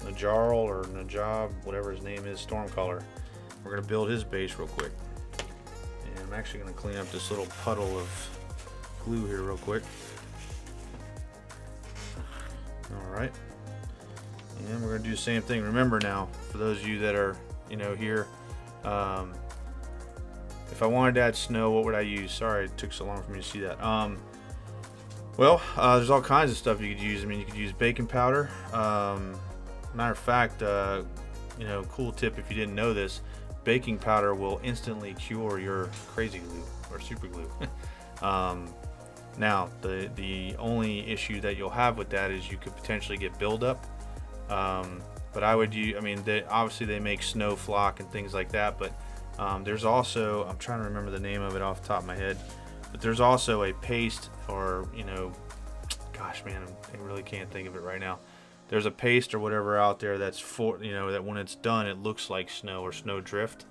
Najarl, or Najab, whatever his name is, Stormcaller. We're gonna build his base real quick. And I'm actually gonna clean up this little puddle of glue here real quick. Alright. And we're gonna do the same thing. Remember now, for those of you that are, you know, here, if I wanted to add snow, what would I use? Sorry it took so long for me to see that. Well, there's all kinds of stuff you could use. I mean, you could use baking powder. Matter of fact, you know, cool tip if you didn't know this, baking powder will instantly cure your crazy glue or super glue. Now, the only issue that you'll have with that is you could potentially get buildup. But I would use, I mean, obviously they make snow flock and things like that, but there's also, I'm trying to remember the name of it off the top of my head, but there's also a paste, or, you know, gosh, man, I really can't think of it right now. There's a paste or whatever out there that's for, you know, that when it's done, it looks like snow or snow drift.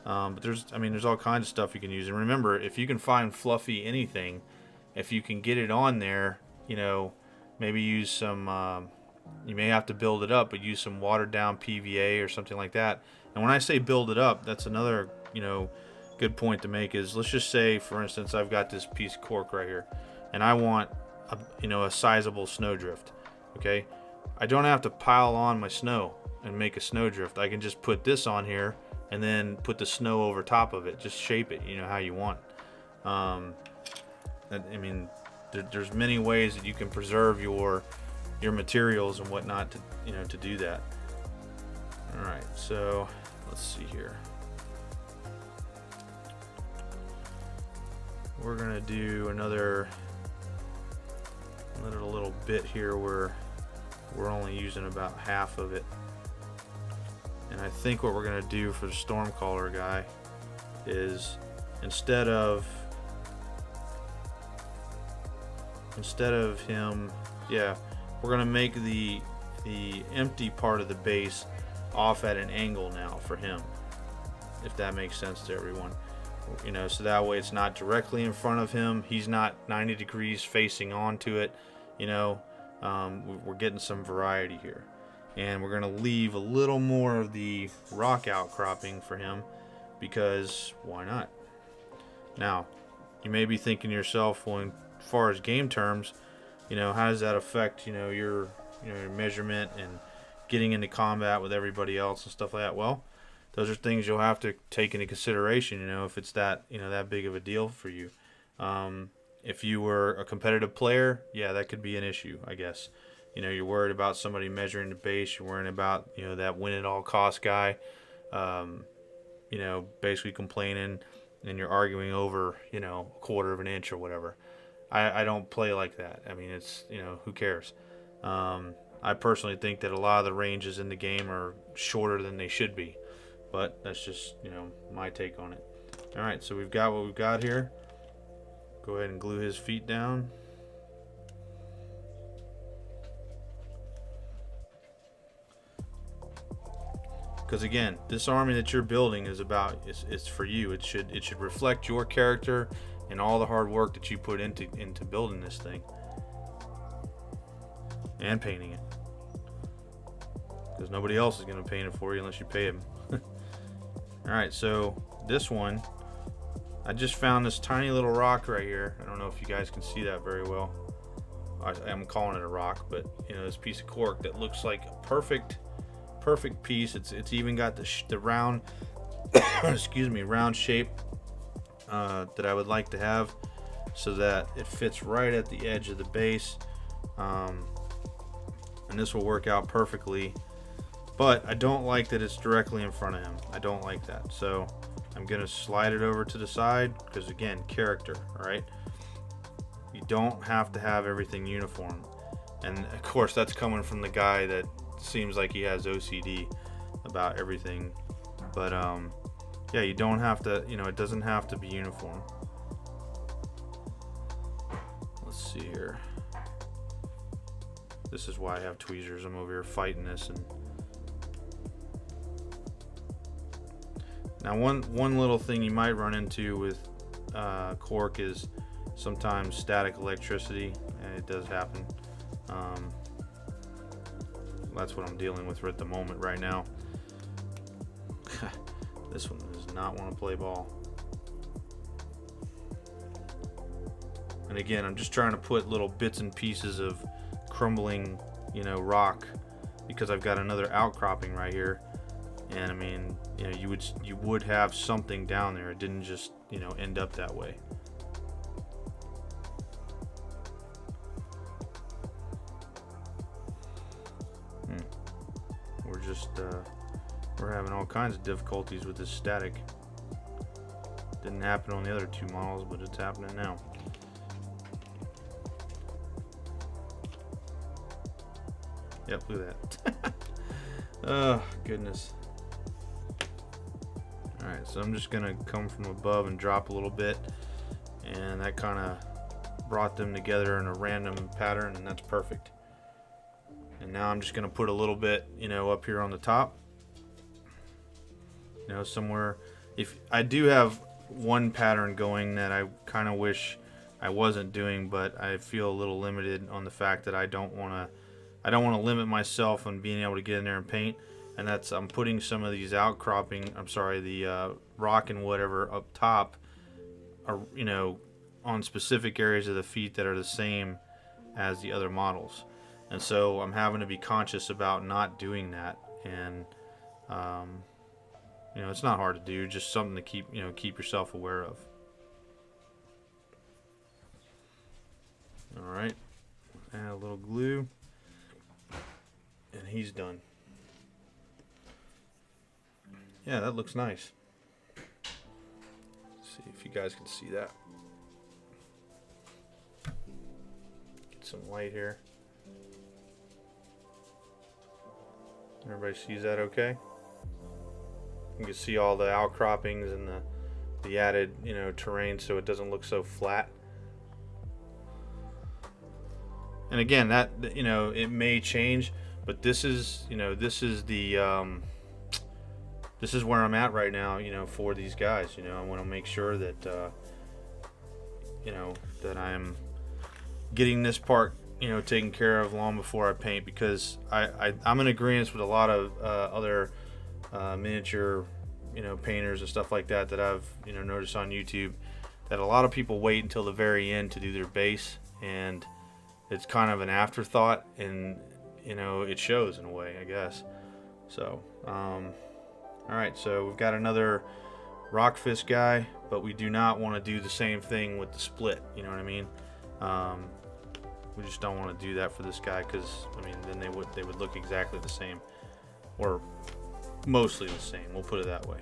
But there's all kinds of stuff you can use. And remember, if you can find fluffy anything, if you can get it on there, you know, maybe use some, you may have to build it up, but use some watered down PVA or something like that. And when I say build it up, that's another, you know, good point to make is, let's just say, for instance, I've got this piece of cork right here, and I want, you know, a sizable snowdrift. Okay, I don't have to pile on my snow and make a snowdrift. I can just put this on here and then put the snow over top of it. Just shape it, you know, how you want. I mean, there's many ways that you can preserve your materials and whatnot to, you know, to do that. All right, so let's see here. We're gonna do another little bit here where we're only using about half of it. And I think what we're gonna do for the Stormcaller guy is, instead of him, yeah, we're gonna make the empty part of the base off at an angle now for him, if that makes sense to everyone. You know, so that way it's not directly in front of him. He's not 90 degrees facing onto it. You know, we're getting some variety here. and we're gonna leave a little more of the rock outcropping for him, because why not? Now, you may be thinking to yourself, well, as far as game terms, how does that affect, your measurement and getting into combat with everybody else and stuff like that? Well, those are things you'll have to take into consideration, if it's that, that big of a deal for you. If you were a competitive player, yeah, that could be an issue, I guess. You're worried about somebody measuring the base. You're worrying about, that win at all cost guy, basically complaining, and you're arguing over, a quarter of an inch or whatever. I don't play like that. I mean, it's, who cares? I personally think that a lot of the ranges in the game are shorter than they should be. But that's just, my take on it. Alright, so we've got what we've got here. Go ahead and glue his feet down. Because again, this army that you're building is about, it's for you. It should reflect your character and all the hard work that you put into building this thing. And painting it. Because nobody else is going to paint it for you unless you pay them. Alright, so this one, I just found this tiny little rock right here. I don't know if you guys can see that very well. I'm calling it a rock, but this piece of cork that looks like a perfect piece. It's even got the round excuse me, round shape that I would like to have, so that it fits right at the edge of the base, and this will work out perfectly. But I don't like that it's directly in front of him. I don't like that. So I'm going to slide it over to the side, because again, character, alright? You don't have to have everything uniform. And of course, that's coming from the guy that seems like he has OCD about everything. But yeah, you don't have to, it doesn't have to be uniform. Let's see here. This is why I have tweezers. I'm over here fighting this. And now, one little thing you might run into with cork is sometimes static electricity, and it does happen. That's what I'm dealing with at the moment right now. This one does not want to play ball. And again, I'm just trying to put little bits and pieces of crumbling, rock, because I've got another outcropping right here. And I mean, you would have something down there. It didn't just, end up that way. We're just we're having all kinds of difficulties with this static. Didn't happen on the other two models, but it's happening now. Yep, look at that. Oh goodness. Alright, so I'm just gonna come from above and drop a little bit, and that kind of brought them together in a random pattern, and that's perfect. And now I'm just gonna put a little bit, up here on the top, somewhere. If I do have one pattern going that I kind of wish I wasn't doing, but I feel a little limited on the fact that I don't want to limit myself on being able to get in there and paint. And that's, I'm putting some of these the rock and whatever up top, on specific areas of the feet that are the same as the other models. And so I'm having to be conscious about not doing that. And, it's not hard to do, just something to keep yourself aware of. All right, add a little glue, and he's done. Yeah, that looks nice. Let's see if you guys can see that. Get some light here. Everybody sees that okay? You can see all the outcroppings and the added, terrain, so it doesn't look so flat. And again, that, it may change, but this is, this is where I'm at right now, for these guys. I want to make sure that, that I'm getting this part you know, taken care of long before I paint, because I'm in agreement with a lot of other miniature, you know, painters and stuff like that I've, you know, noticed on YouTube, that a lot of people wait until the very end to do their base, and it's kind of an afterthought, and you know, it shows in a way, I guess. So all right, so we've got another rock fist guy, but we do not want to do the same thing with the split, you know what I mean? We just don't want to do that for this guy, because I mean, then they would look exactly the same, or mostly the same, we'll put it that way.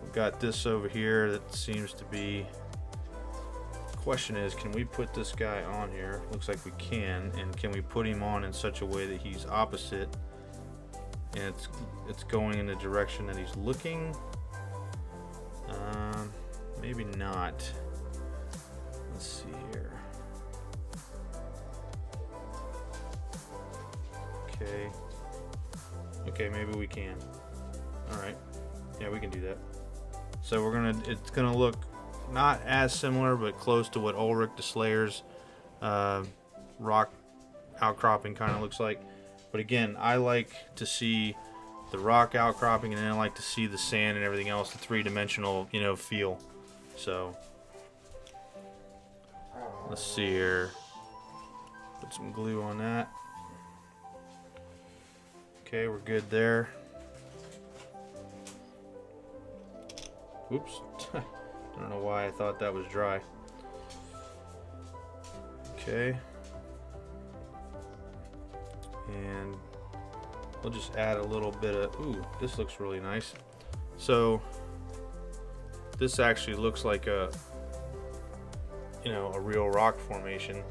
We've got this over here that seems to be, the question is, can we put this guy on here? Looks like we can. And can we put him on in such a way that he's opposite and it's going in the direction that he's looking? Maybe not. Let's see here. Okay, maybe we can. All right, yeah, we can do that. So it's gonna look not as similar, but close to what Ulrich the Slayer's rock outcropping kind of looks like. But again, I like to see the rock outcropping, and then I like to see the sand and everything else, the three-dimensional, you know, feel. So let's see here. Put some glue on that. Okay, we're good there. Oops. I don't know why I thought that was dry. Okay. And we'll just add a little bit of, ooh, this looks really nice. So this actually looks like a, you know, a real rock formation,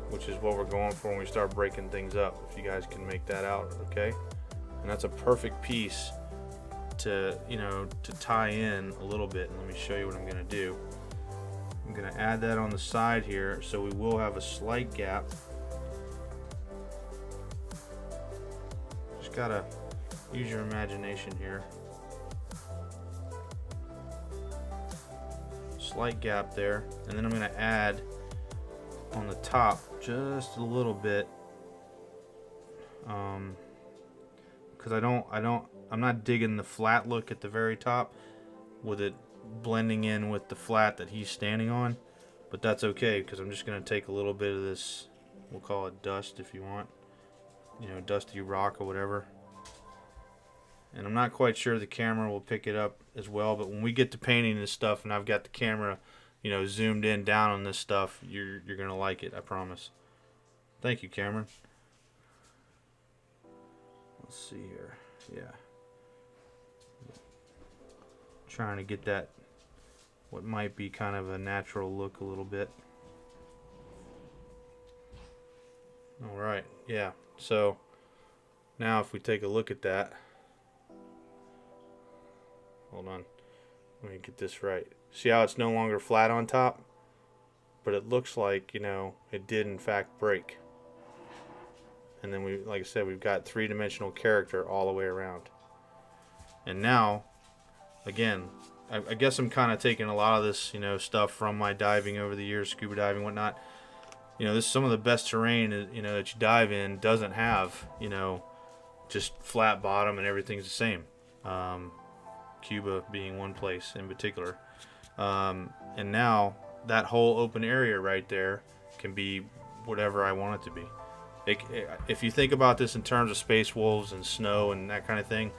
which is what we're going for when we start breaking things up, if you guys can make that out, okay? And that's a perfect piece to, you know, to tie in a little bit. And let me show you what I'm gonna do. I'm gonna add that on the side here, so we will have a slight gap. Just gotta use your imagination here. Slight gap there, and then I'm gonna add on the top just a little bit, because I'm not digging the flat look at the very top with it blending in with the flat that he's standing on, but that's okay, because I'm just going to take a little bit of this, we'll call it dust if you want, you know, dusty rock or whatever. And I'm not quite sure the camera will pick it up as well, but when we get to painting this stuff and I've got the camera, you know, zoomed in down on this stuff, you're going to like it, I promise. Thank you, Cameron. Let's see here. Yeah. Trying to get that, what might be kind of a natural look a little bit. All right, yeah. So now if we take a look at that, hold on, let me get this right. See how it's no longer flat on top, but it looks like, you know, it did in fact break. And then we, like I said, we've got three-dimensional character all the way around. And now, again, I guess I'm kind of taking a lot of this, you know, stuff from my diving over the years, scuba diving, whatnot. You know, this is some of the best terrain, you know, that you dive in doesn't have, you know, just flat bottom and everything's the same. Cuba being one place in particular. And now that whole open area right there can be whatever I want it to be. If you think about this in terms of space wolves and snow and that kind of thing,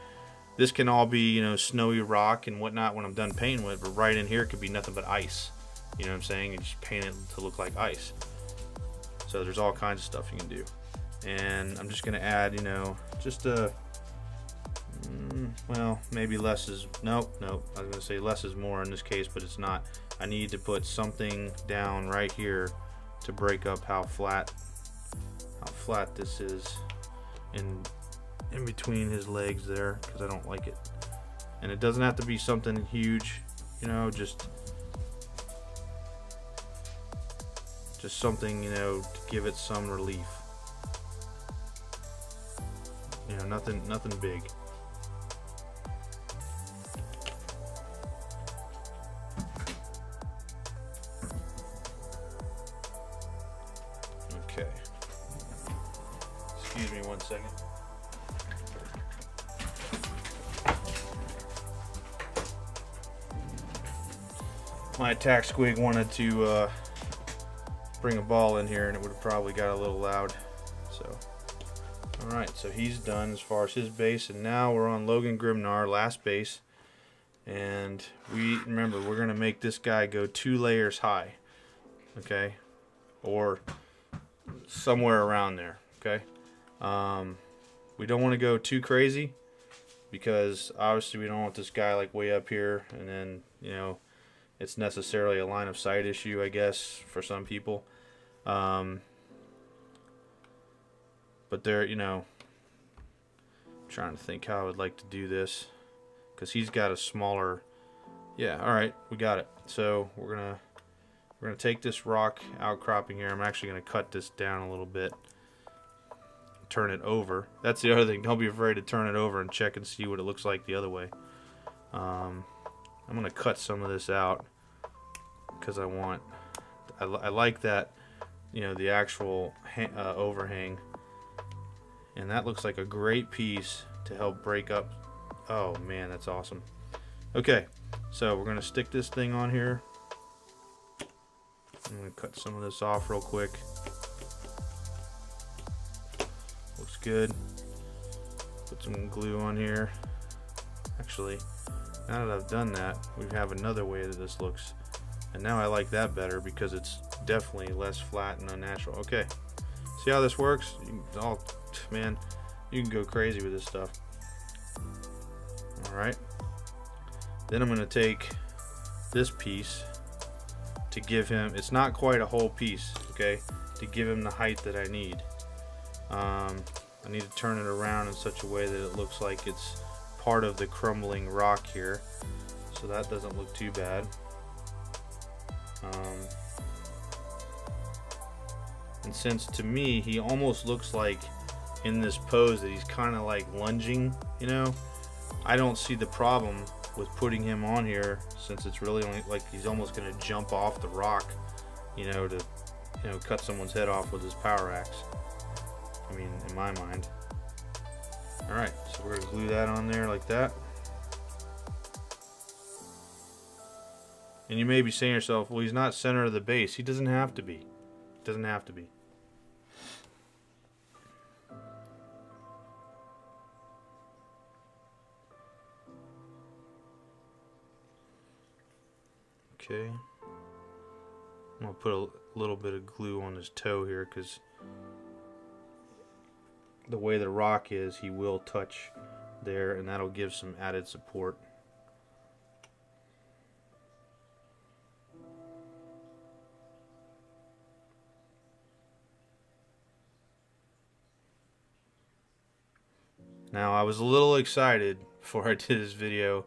this can all be, you know, snowy rock and whatnot when I'm done painting with it, but right in here could be nothing but ice. You know what I'm saying? And just paint it to look like ice. So there's all kinds of stuff you can do. And I'm just going to add, you know, just a, well, maybe less is, nope, I was going to say less is more in this case, but it's not. I need to put something down right here to break up how flat this is in between his legs there, because I don't like it. And it doesn't have to be something huge, you know, just something, you know, to give it some relief. You know, nothing big. Okay. Excuse me 1 second. My attack squig wanted to bring a ball in here and it would have probably got a little loud. So, alright, so he's done as far as his base, and now we're on Logan Grimnar, last base. And remember, we're going to make this guy go 2 layers high. Okay? Or somewhere around there. Okay? We don't want to go too crazy, because obviously we don't want this guy like way up here, and then, you know, it's necessarily a line of sight issue, I guess, for some people. But there, you know, I'm trying to think how I would like to do this, because he's got a smaller. Yeah, all right, we got it. So we're gonna take this rock outcropping here. I'm actually gonna cut this down a little bit, turn it over. That's the other thing. Don't be afraid to turn it over and check and see what it looks like the other way. I'm gonna cut some of this out because I like that, you know, the actual overhang, and that looks like a great piece to help break up. Oh man, that's awesome. Okay, so we're gonna stick this thing on here. I'm gonna cut some of this off real quick. Looks good. Put some glue on here. Actually, now that I've done that, we have another way that this looks, and now I like that better because it's definitely less flat and unnatural. Okay, see how this works? Man, you can go crazy with this stuff. All right, then I'm going to take this piece to give him, it's not quite a whole piece, okay, to give him the height that I need. I need to turn it around in such a way that it looks like it's part of the crumbling rock here, so that doesn't look too bad. And since to me he almost looks like in this pose that he's kind of like lunging, you know, I don't see the problem with putting him on here, since it's really only like he's almost going to jump off the rock, you know, to, you know, cut someone's head off with his power axe. I mean, in my mind. Alright, so we're going to glue that on there like that. And you may be saying to yourself, well, he's not center of the base. He doesn't have to be. Doesn't have to be. Okay. I'm going to put a little bit of glue on his toe here, because the way the rock is, he will touch there, and that'll give some added support. Now, I was a little excited before I did this video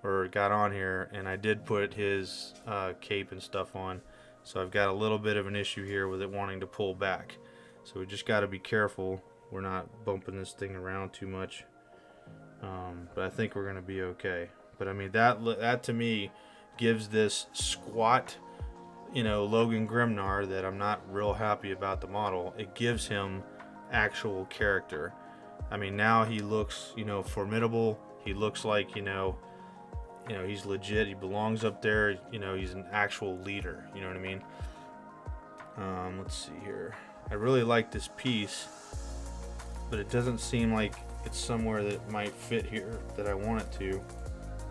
or got on here, and I did put his cape and stuff on, so I've got a little bit of an issue here with it wanting to pull back. So we just got to be careful we're not bumping this thing around too much, but I think we're gonna be okay. But I mean, that to me gives this squat, you know, Logan Grimnar that I'm not real happy about the model. It gives him actual character. I mean, now he looks, you know, formidable. He looks like, you know, he's legit. He belongs up there. You know, he's an actual leader. You know what I mean? Let's see here. I really like this piece, but it doesn't seem like it's somewhere that might fit here that I want it to,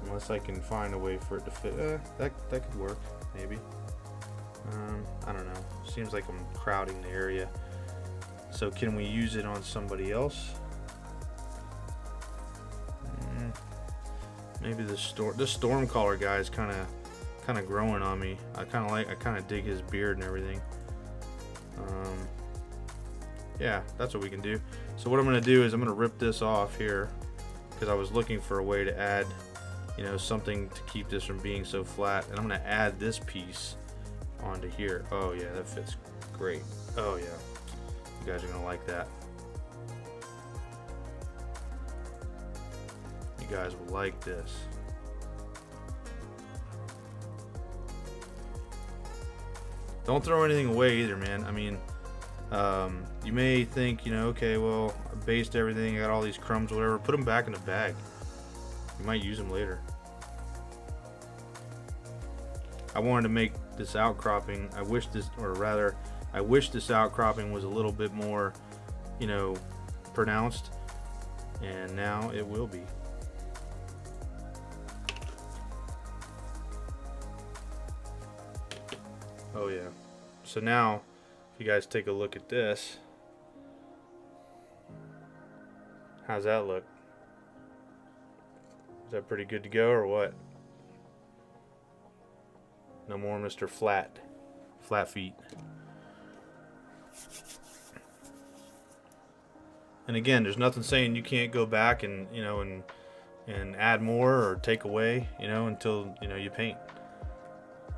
unless I can find a way for it to fit. That could work, maybe. I don't know. Seems like I'm crowding the area. So can we use it on somebody else? Maybe this Stormcaller guy is kind of growing on me. I kind of dig his beard and everything. Yeah, that's what we can do. So what I'm going to do is I'm going to rip this off here, because I was looking for a way to add, you know, something to keep this from being so flat, and I'm going to add this piece onto here. Oh yeah, that fits great. Oh yeah, you guys are going to like that. You guys will like this. Don't throw anything away either, man. I mean, You may think, you know, okay, well, I based everything, I got all these crumbs, whatever. Put them back in the bag. You might use them later. I wanted to make this outcropping. I wish this outcropping was a little bit more, you know, pronounced, and now it will be. Oh yeah. So now, if you guys take a look at this, how's that look? Is that pretty good to go or what? No more Mr. Flat feet. And again, there's nothing saying you can't go back and, you know, and add more or take away, you know, until, you know, you paint.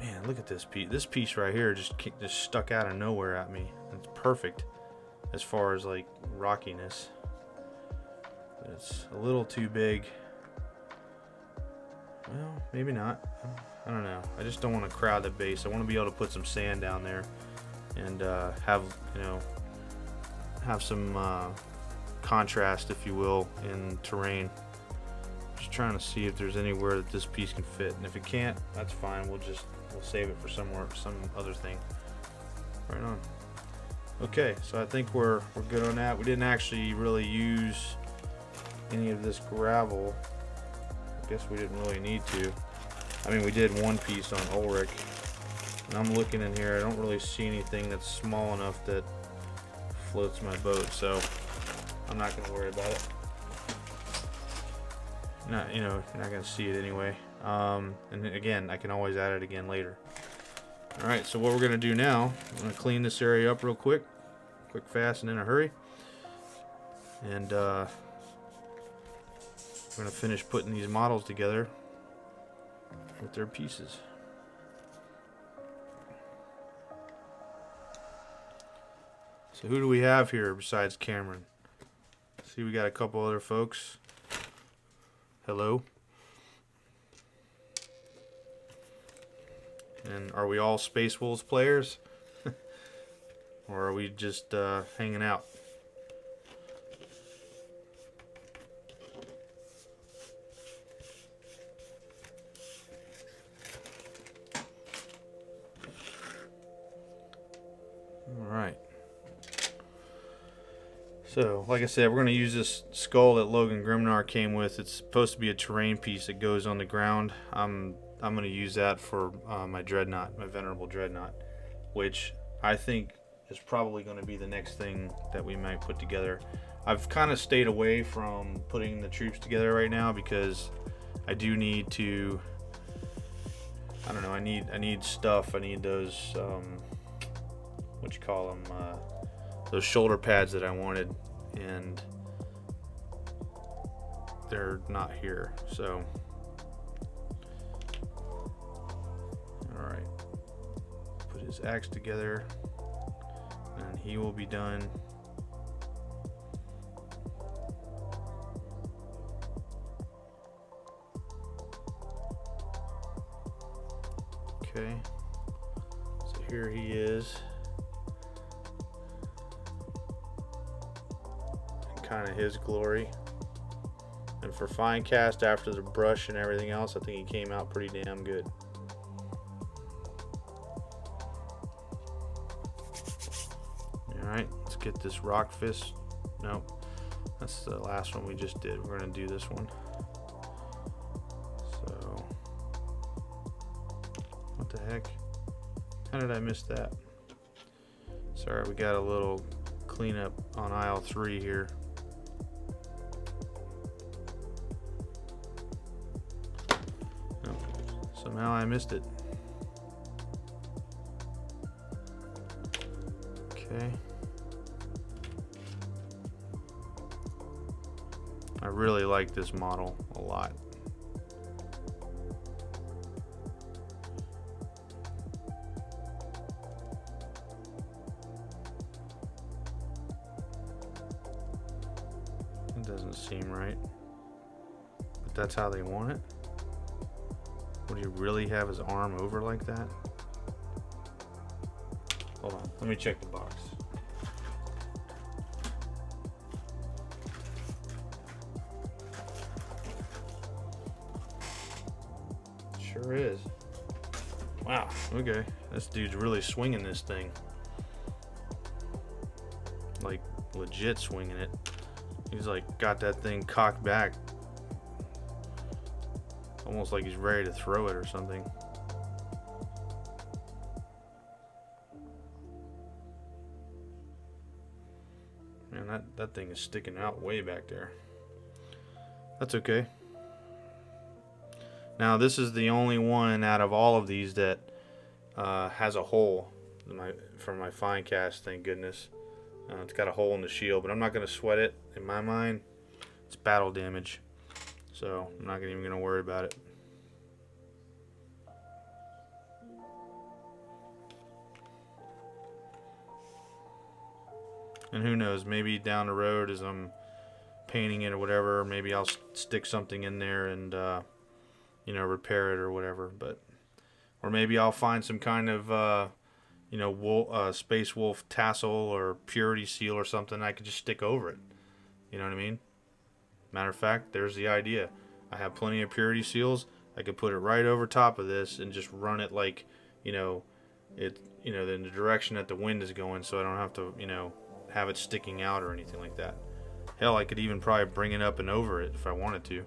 Man, look at this piece. This piece right here just stuck out of nowhere at me. It's perfect as far as like rockiness. It's a little too big. Well, maybe not. I don't know. I just don't want to crowd the base. I want to be able to put some sand down there and have, you know, have some contrast, if you will, in terrain. Just trying to see if there's anywhere that this piece can fit, and if it can't, that's fine. We'll save it for somewhere, some other thing. Right on. Okay, so I think we're good on that. We didn't actually really use any of this gravel. I guess we didn't really need to. I mean, we did one piece on Ulrich, and I'm looking in here. I don't really see anything that's small enough that floats my boat, so I'm not going to worry about it. Not, you know, you're not going to see it anyway. And again, I can always add it again later. All right, so what we're going to do now, I'm going to clean this area up real quick, fast, and in a hurry. And we're going to finish putting these models together with their pieces. So who do we have here besides Cameron? See, we got a couple other folks. Hello. And are we all Space Wolves players? Or are we just hanging out? Alright. So, like I said, we're going to use this skull that Logan Grimnar came with. It's supposed to be a terrain piece that goes on the ground. I'm going to use that for my Dreadnought, my Venerable Dreadnought, which I think is probably going to be the next thing that we might put together. I've kind of stayed away from putting the troops together right now because I do need to, I don't know, I need stuff. I need those, what you call them, those shoulder pads that I wanted, and they're not here. So alright, put his axe together and he will be done. Okay, so here he is. Kind of his glory. And for fine cast after the brush and everything else, I think he came out pretty damn good. Alright, let's get this rock fist. Nope, that's the last one we just did. We're going to do this one. So, what the heck? How did I miss that? Sorry, we got a little cleanup on aisle 3 here. Somehow I missed it. Okay. I really like this model a lot. It doesn't seem right, but that's how they want it. Would he really have his arm over like that? Hold on, let me check the box. Sure is. Wow, okay. This dude's really swinging this thing. Like, legit swinging it. He's like got that thing cocked back. Almost like he's ready to throw it or something. Man, that thing is sticking out way back there. That's okay. Now this is the only one out of all of these that has a hole for my fine cast, thank goodness. It's got a hole in the shield, but I'm not going to sweat it. In my mind, it's battle damage, so I'm not even going to worry about it. And who knows, maybe down the road as I'm painting it or whatever, maybe I'll stick something in there and you know, repair it or whatever. But or maybe I'll find some kind of you know, Space Wolf tassel or purity seal or something I could just stick over it. You know what I mean? Matter of fact, there's the idea. I have plenty of purity seals. I could put it right over top of this and just run it like, you know, in the direction that the wind is going, so I don't have to, you know, have it sticking out or anything like that. Hell, I could even probably bring it up and over it if I wanted to.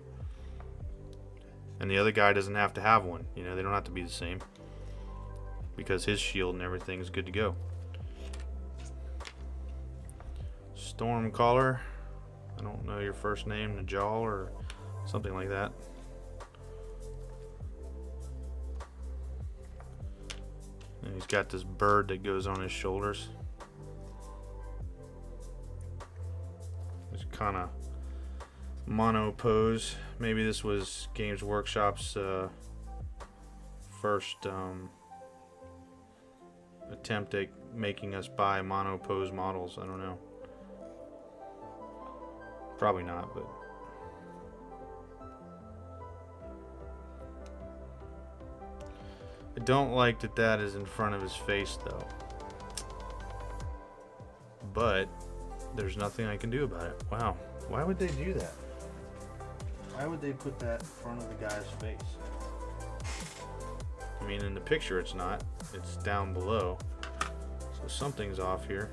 And the other guy doesn't have to have one. You know, they don't have to be the same, because his shield and everything is good to go. Stormcaller. I don't know your first name, Najal or something like that. And he's got this bird that goes on his shoulders. It's kind of mono pose. Maybe this was Games Workshop's first attempt at making us buy mono pose models. I don't know. Probably not, but I don't like that that is in front of his face though. But there's nothing I can do about it. Wow. Why would they do that? Why would they put that in front of the guy's face? I mean, in the picture it's not. It's down below. So something's off here.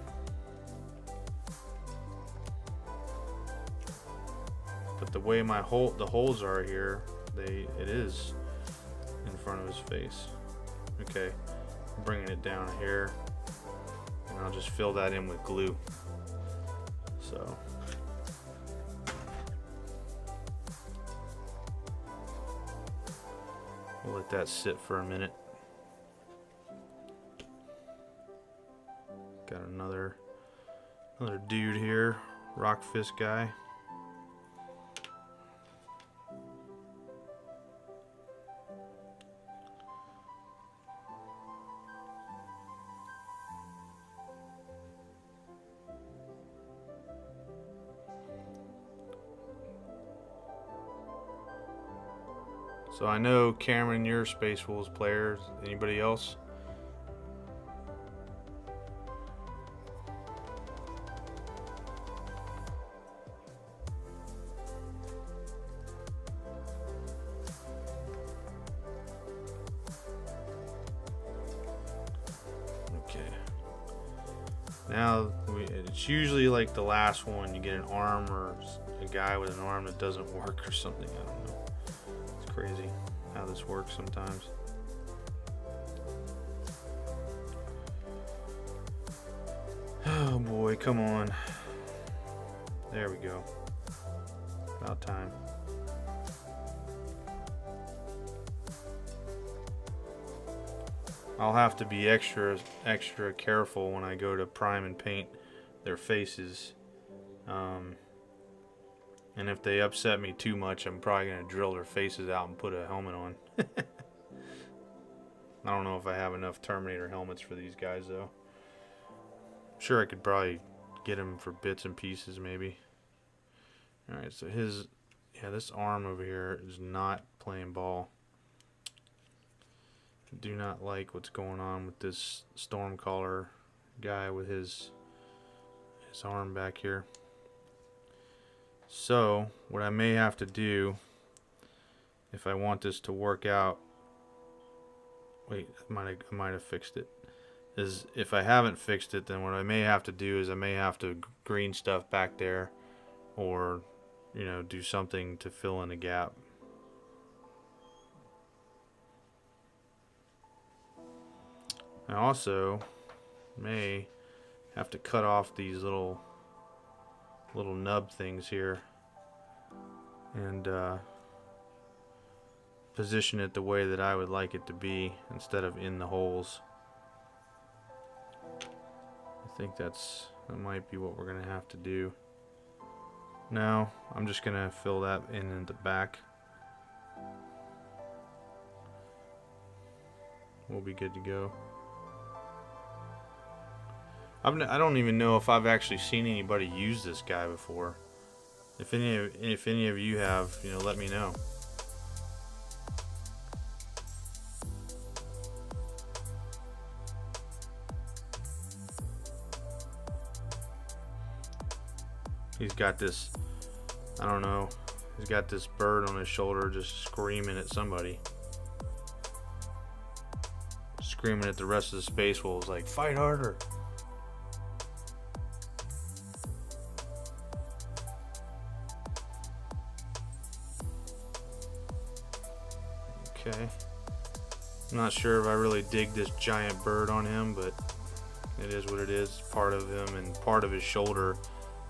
But the way the holes are here, it is in front of his face. Okay, I'm bringing it down here, and I'll just fill that in with glue. So we'll let that sit for a minute. Got another dude here, rock fist guy. So I know, Cameron, you're Space Wolves players. Anybody else? Okay. Now, it's usually like the last one. You get an arm or a guy with an arm that doesn't work or something. I don't know. Crazy how this works sometimes. Oh boy, come on. There we go. About time. I'll have to be extra careful when I go to prime and paint their faces. And if they upset me too much, I'm probably going to drill their faces out and put a helmet on. I don't know if I have enough Terminator helmets for these guys, though. I'm sure I could probably get them for bits and pieces, maybe. Alright, so this arm over here is not playing ball. I do not like what's going on with this Stormcaller guy with his arm back here. So what I may have to do, if I want this to work out wait, I might have fixed it. Is if I haven't fixed it, then what I may have to do is I may have to green stuff back there, or you know, do something to fill in a gap. I also may have to cut off these little nub things here and position it the way that I would like it to be instead of in the holes. I think that might be what we're gonna have to do. No, I'm just gonna fill that in the back. We'll be good to go. I don't even know if I've actually seen anybody use this guy before. If any of you have, you know, let me know. He's got this, I don't know, he's got this bird on his shoulder just screaming at somebody. Screaming at the rest of the Space Wolves like, fight harder. Okay. I'm not sure if I really dig this giant bird on him, but it is what it is. Part of him and part of his shoulder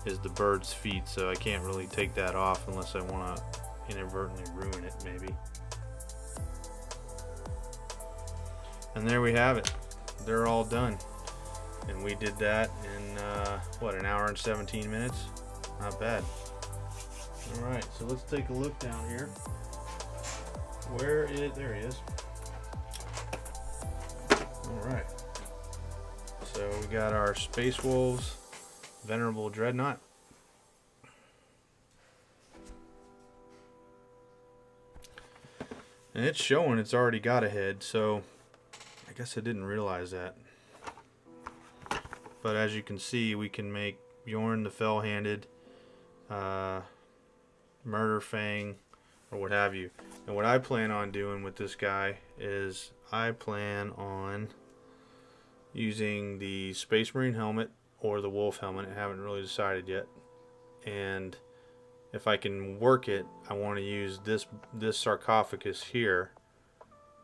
is the bird's feet, so I can't really take that off unless I want to inadvertently ruin it, maybe. And there we have it. They're all done. And we did that in, what, an hour and 17 minutes? Not bad. Alright, so let's take a look down here. There he is. Alright. So we got our Space Wolves Venerable Dreadnought. And it's showing it's already got a head, so I guess I didn't realize that. But as you can see, we can make Bjorn the Fell-Handed, Murder Fang, or what have you. And what I plan on doing with this guy is I plan on using the Space Marine helmet or the Wolf helmet. I haven't really decided yet. And if I can work it, I want to use this sarcophagus here.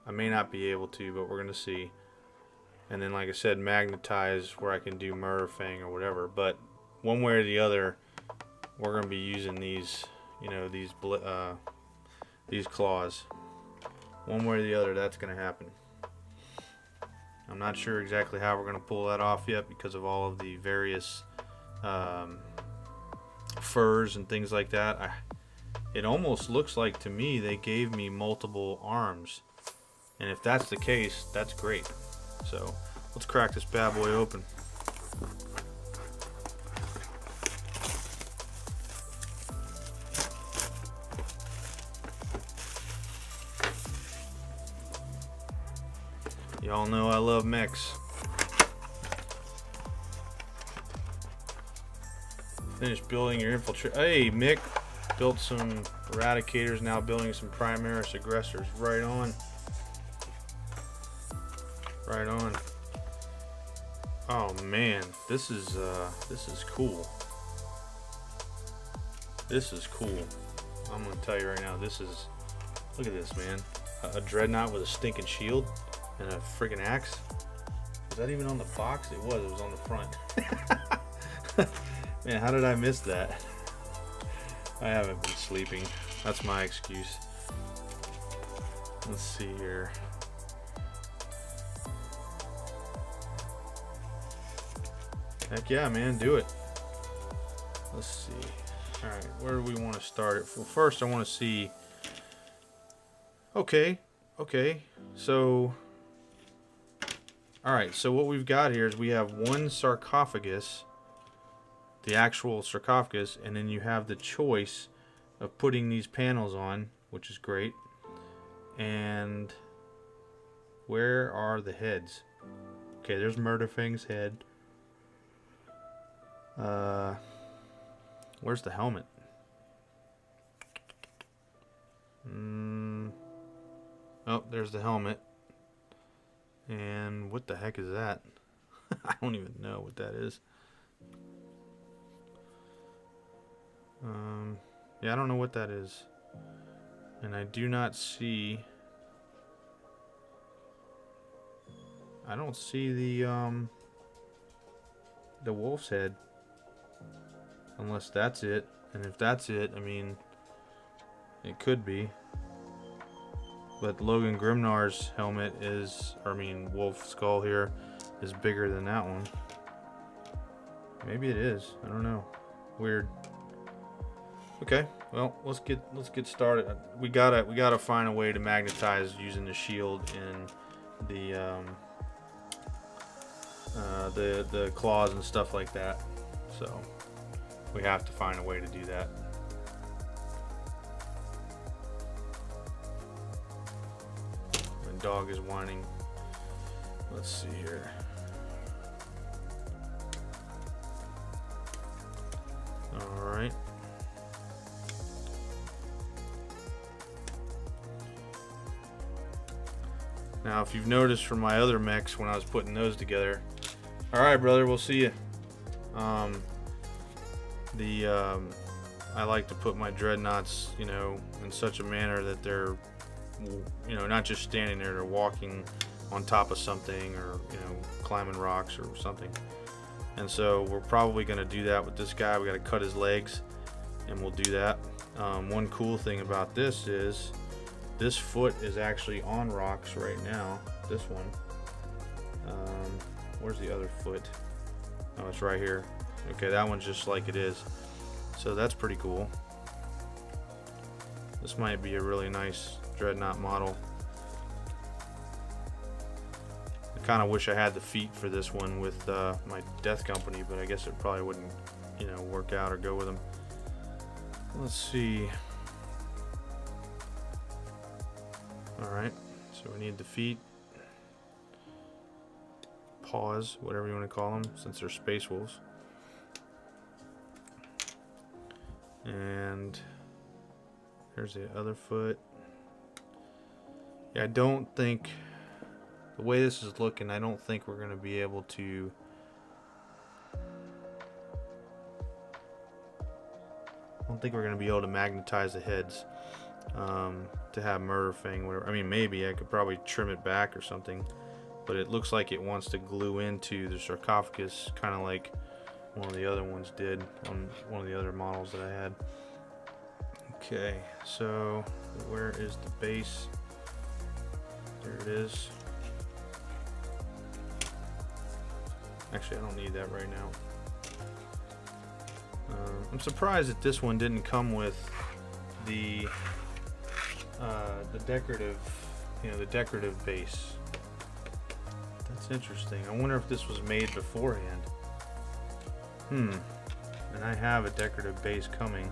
I may not be able to, but we're going to see. And then, like I said, magnetize where I can do Murder Fang or whatever. But one way or the other, we're going to be using these, you know, these claws. One way or the other, that's going to happen. I'm not sure exactly how we're going to pull that off yet because of all of the various furs and things like that. It almost looks like to me they gave me multiple arms. And if that's the case, that's great. So let's crack this bad boy open. Y'all know I love mechs. Finish building your infiltrator. Hey, Mick built some eradicators, now building some Primaris aggressors. Right on. Right on. Oh man, this is cool. This is cool. I'm gonna tell you right now, this is, look at this, man. A dreadnought with a stinking shield and a freaking axe. Was that even on the box? It was on the front. Man, how did I miss that? I haven't been sleeping. That's my excuse. Let's see here. Heck yeah, man, do it. Let's see. Alright, where do we want to start it? Well, first I want to see. Okay. So, alright, so what we've got here is we have one sarcophagus, the actual sarcophagus, and then you have the choice of putting these panels on, which is great. And where are the heads? Okay, there's Murderfang's head. Where's the helmet? Oh, there's the helmet. And what the heck is that? I don't even know what that is. Yeah, I don't know what that is. And I do not see... I don't see the wolf's head. Unless that's it. And if that's it, I mean, it could be. But Logan Grimnar's helmet is, or I mean, wolf skull here is bigger than that one. Maybe it is. I don't know. Weird. Okay, well, let's get started. We gotta find a way to magnetize using the shield and the claws and stuff like that. So we have to find a way to do that. My dog is whining. Let's see here. All right. Now, if you've noticed from my other mechs when I was putting those together, all right, brother, we'll see you. I like to put my dreadnoughts, you know, in such a manner that they're, you know, not just standing there, they're walking on top of something, or, you know, climbing rocks or something. And so we're probably going to do that with this guy. We got to cut his legs, and we'll do that. One cool thing about this is this foot is actually on rocks right now. This one. Where's the other foot? Oh, it's right here. Okay, that one's just like it is. So that's pretty cool. This might be a really nice dreadnought model. I kind of wish I had the feet for this one with my Death Company, but I guess it probably wouldn't, you know, work out or go with them. Let's see. Alright, so we need the feet, paws, whatever you want to call them, since they're space wolves. And there's the other foot. Yeah, I don't think, the way this is looking, I don't think we're going to be able to magnetize the heads. To have Murder Fang, whatever. I mean, maybe I could probably trim it back or something, but it looks like it wants to glue into the sarcophagus, kind of like one of the other ones did on one of the other models that I had. Okay, so where is the base? There it is. Actually, I don't need that right now. I'm surprised that this one didn't come with the decorative, you know, the decorative base. That's interesting. I wonder if this was made beforehand. And I have a decorative base coming.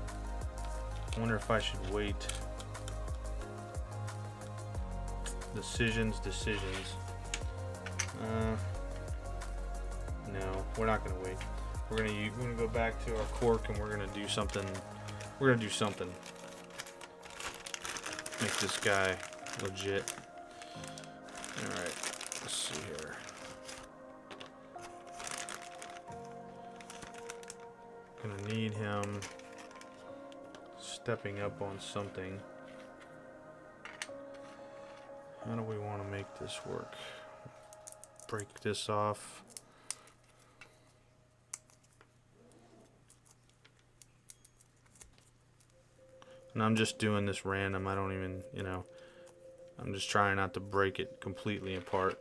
I wonder if I should wait. Decisions. No, we're not gonna wait. We're gonna go back to our cork, and we're gonna do something. Make this guy legit. Alright, let's see here. Gonna need him stepping up on something. How do we want to make this work? Break this off. And I'm just doing this random. I don't even, you know, I'm just trying not to break it completely apart.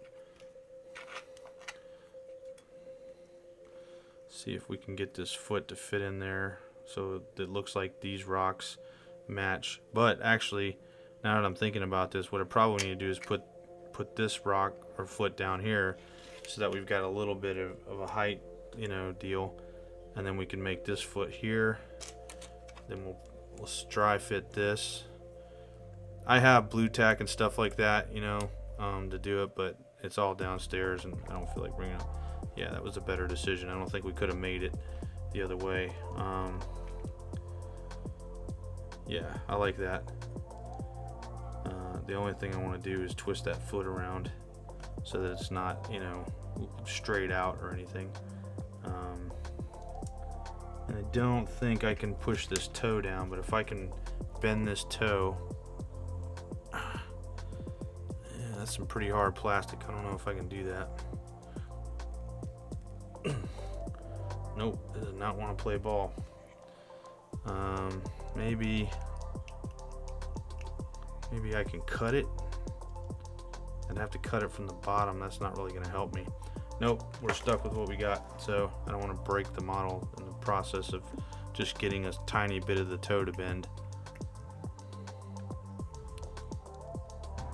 See if we can get this foot to fit in there so it looks like these rocks match. But actually, now that I'm thinking about this, what I probably need to do is put this rock or foot down here so that we've got a little bit of a height, you know, deal. And then we can make this foot here. Then we'll dry fit this. I have blue tack and stuff like that, you know, to do it, but it's all downstairs and I don't feel like bringing it up. Yeah, that was a better decision. I don't think we could have made it the other way. Yeah, I like that. The only thing I want to do is twist that foot around so that it's not, you know, straight out or anything. And I don't think I can push this toe down, but if I can bend this toe, yeah, that's some pretty hard plastic. I don't know if I can do that. Nope, it does not want to play ball. Maybe I can cut it. I'd have to cut it from the bottom. That's not really going to help me. Nope, we're stuck with what we got, so I don't want to break the model in the process of just getting a tiny bit of the toe to bend.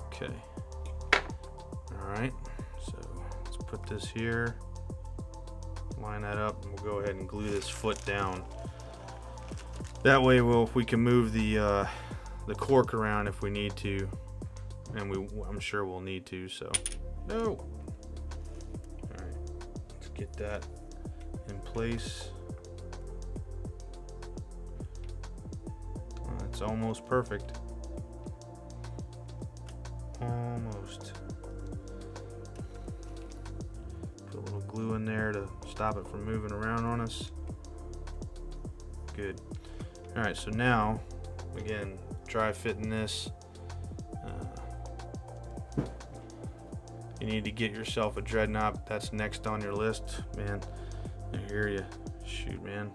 Okay. Alright, so let's put this here, line that up, and we'll go ahead and glue this foot down. That way we can move the cork around if we need to, and I'm sure we'll need to, so no. Get that in place. It's almost perfect. Almost. Put a little glue in there to stop it from moving around on us. Good. Alright, so now, again, try fitting this. You need to get yourself a dreadnought. That's next on your list, man. I hear you. Shoot, man.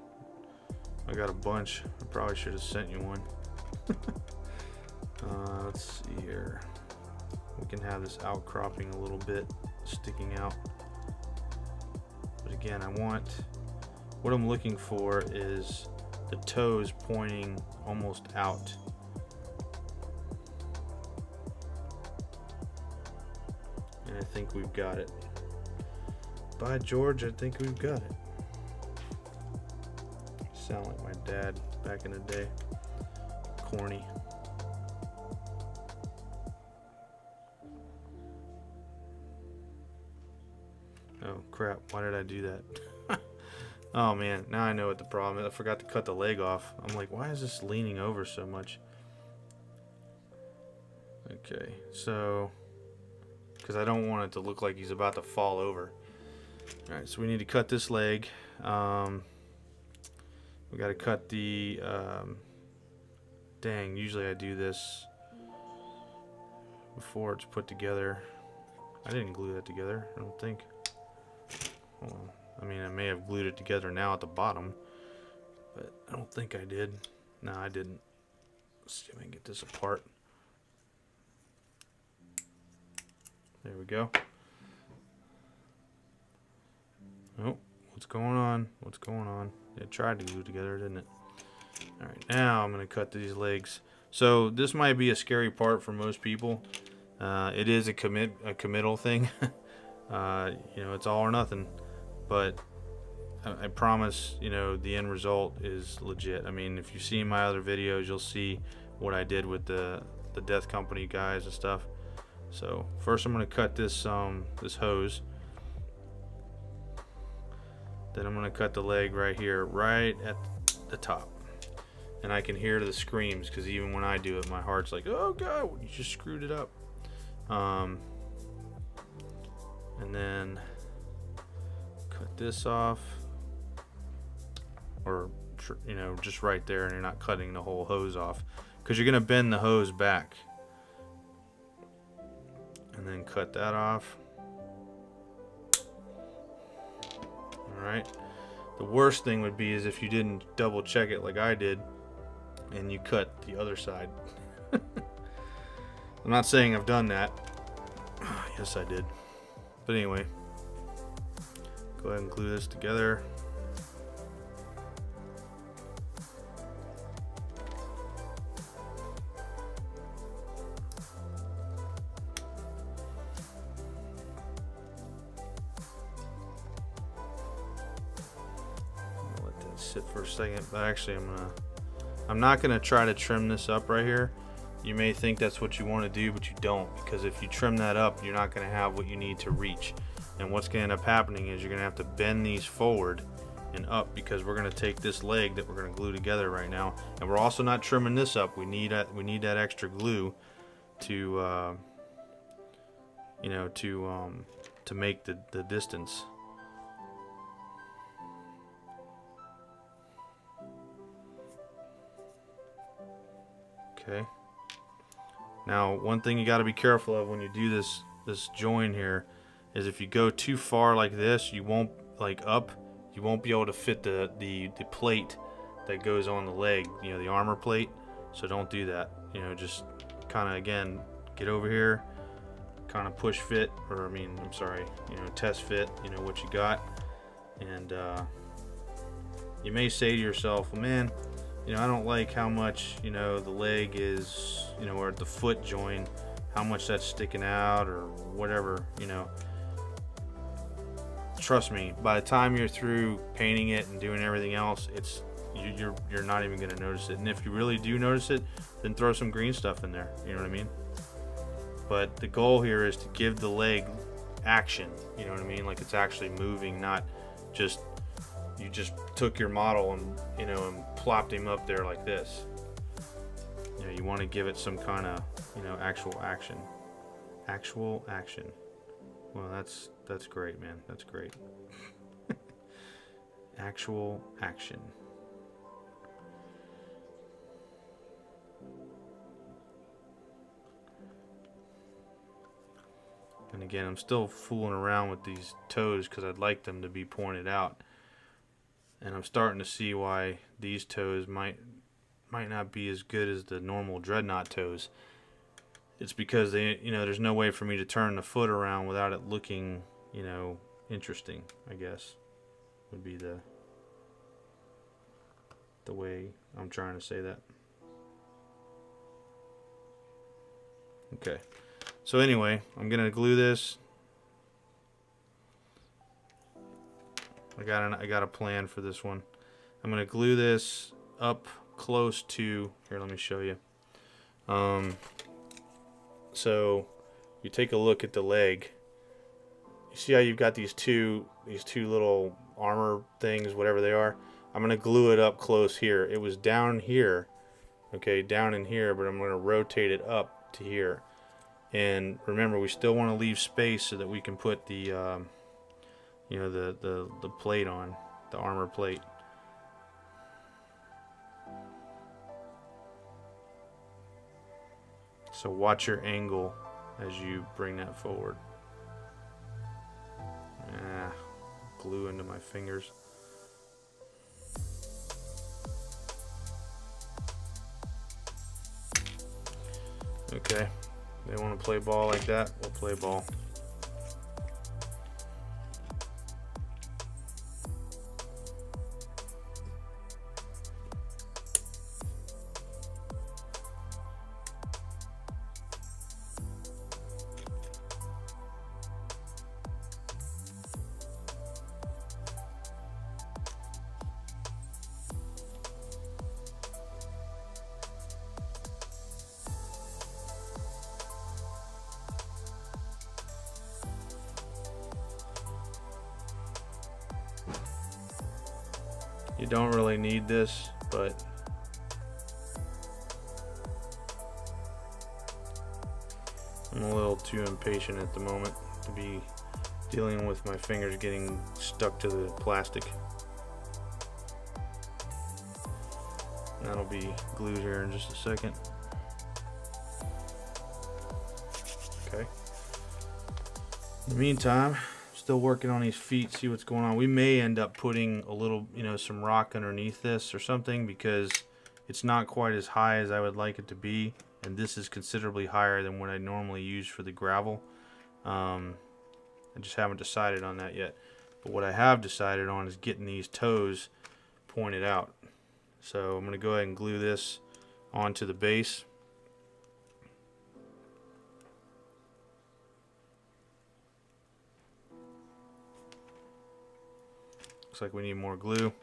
I got a bunch. I probably should have sent you one. Let's see here. We can have this outcropping a little bit, sticking out. But again, what I'm looking for is the toes pointing almost out. And I think we've got it. By George, I think we've got it. Sound like my dad back in the day. Corny. Oh crap, why did I do that? Oh man, now I know what the problem is. I forgot to cut the leg off. I'm like, why is this leaning over so much? Okay, so because I don't want it to look like he's about to fall over. Alright, so we need to cut this leg. We got to cut the dang, usually I do this before it's put together. I didn't glue that together, I don't think. Hold on. I mean, I may have glued it together now at the bottom, but I don't think I did. No, I didn't. Let's see if I can get this apart. There we go. Oh, what's going on? What's going on? It tried to glue together, didn't it? Alright, now I'm going to cut these legs. So this might be a scary part for most people. It is a committal thing. You know, it's all or nothing. But I promise, you know, the end result is legit. I mean, if you see my other videos, you'll see what I did with the Death Company guys and stuff. So first I'm going to cut this this hose. Then I'm going to cut the leg right here, right at the top. And I can hear the screams, because even when I do it, my heart's like, oh god, you just screwed it up. And then cut this off, or you know, just right there, and you're not cutting the whole hose off, because you're going to bend the hose back. And then cut that off. Alright. The worst thing would be is if you didn't double check it like I did and you cut the other side. I'm not saying I've done that. Yes, I did. But anyway, go ahead and glue this together. Sit for a second, but actually I'm not gonna try to trim this up right here. You may think that's what you want to do, but you don't, because if you trim that up, you're not gonna have what you need to reach. And what's gonna end up happening is you're gonna have to bend these forward and up, because we're gonna take this leg that we're gonna glue together right now, and we're also not trimming this up. We need that extra glue to you know, to make the distance. Okay. Now, one thing you got to be careful of when you do this join here is if you go too far like this, you won't you won't be able to fit the plate that goes on the leg, you know, the armor plate. So don't do that. You know, just kind of, again, get over here, kind of push fit, or I mean, I'm sorry, you know, test fit, you know, what you got. And you may say to yourself, well, man, you know, I don't like how much, you know, the leg is, you know, or the foot join, how much that's sticking out or whatever, you know. Trust me, by the time you're through painting it and doing everything else, you're not even going to notice it. And if you really do notice it, then throw some green stuff in there, you know what I mean? But the goal here is to give the leg action, you know what I mean? Like it's actually moving, not just, you just took your model and, you know, and plopped him up there like this. You know, you want to give it some kind of, you know, actual action. Actual action. Well, that's great, man. That's great. Actual action. And again, I'm still fooling around with these toes because I'd like them to be pointed out. And I'm starting to see why these toes might not be as good as the normal dreadnought toes. It's because they, you know, there's no way for me to turn the foot around without it looking, you know, interesting, I guess, would be the way I'm trying to say that. Okay. So anyway, I'm gonna glue this. I got a plan for this one. I'm gonna glue this up close to here. Let me show you. So you take a look at the leg. You see how you've got these two little armor things, whatever they are. I'm gonna glue it up close here. It was down here, okay, down in here, but I'm gonna rotate it up to here. And remember, we still want to leave space so that we can put the you know, the plate on, the armor plate. So watch your angle as you bring that forward. Glue into my fingers. Okay, they want to play ball like that, we'll play ball. You don't really need this, but I'm a little too impatient at the moment to be dealing with my fingers getting stuck to the plastic. That'll be glued here in just a second. Okay. In the meantime, still working on these feet, see what's going on. We may end up putting a little, you know, some rock underneath this or something, because it's not quite as high as I would like it to be, and this is considerably higher than what I normally use for the gravel. I just haven't decided on that yet, but what I have decided on is getting these toes pointed out. So I'm going to go ahead and glue this onto the base. Looks like we need more glue.